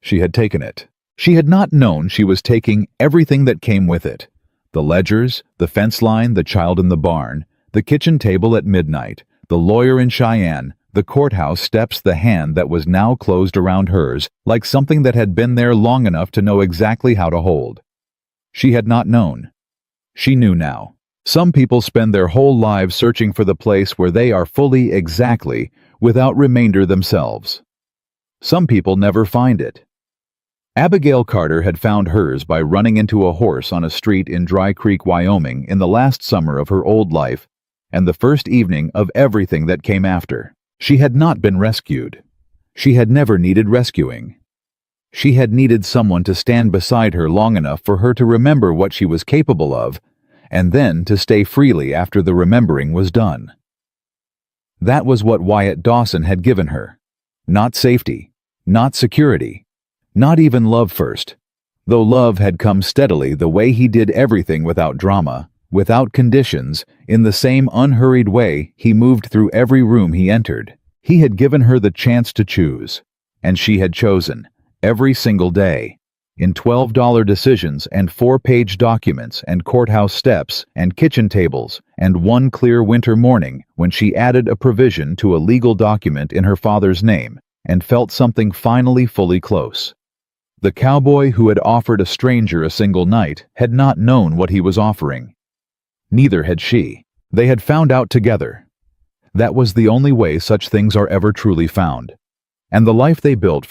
She had taken it. She had not known she was taking everything that came with it. The ledgers, the fence line, the child in the barn, the kitchen table at midnight, the lawyer in Cheyenne, the courthouse steps, the hand that was now closed around hers, like something that had been there long enough to know exactly how to hold. She had not known. She knew now. Some people spend their whole lives searching for the place where they are fully exactly, without remainder themselves. Some people never find it. Abigail Carter had found hers by running into a horse on a street in Dry Creek, Wyoming in the last summer of her old life and the first evening of everything that came after. She had not been rescued. She had never needed rescuing. She had needed someone to stand beside her long enough for her to remember what she was capable of and then to stay freely after the remembering was done. That was what Wyatt Dawson had given her. Not safety, not security, not even love first, though love had come steadily the way he did everything without drama, without conditions, in the same unhurried way he moved through every room he entered. He had given her the chance to choose, and she had chosen, every single day. in $12 decisions and 4-page documents and courthouse steps and kitchen tables and one clear winter morning when she added a provision to a legal document in her father's name and felt something finally fully close. The cowboy who had offered a stranger a single night had not known what he was offering. Neither had she. They had found out together. That was the only way such things are ever truly found. And the life they built from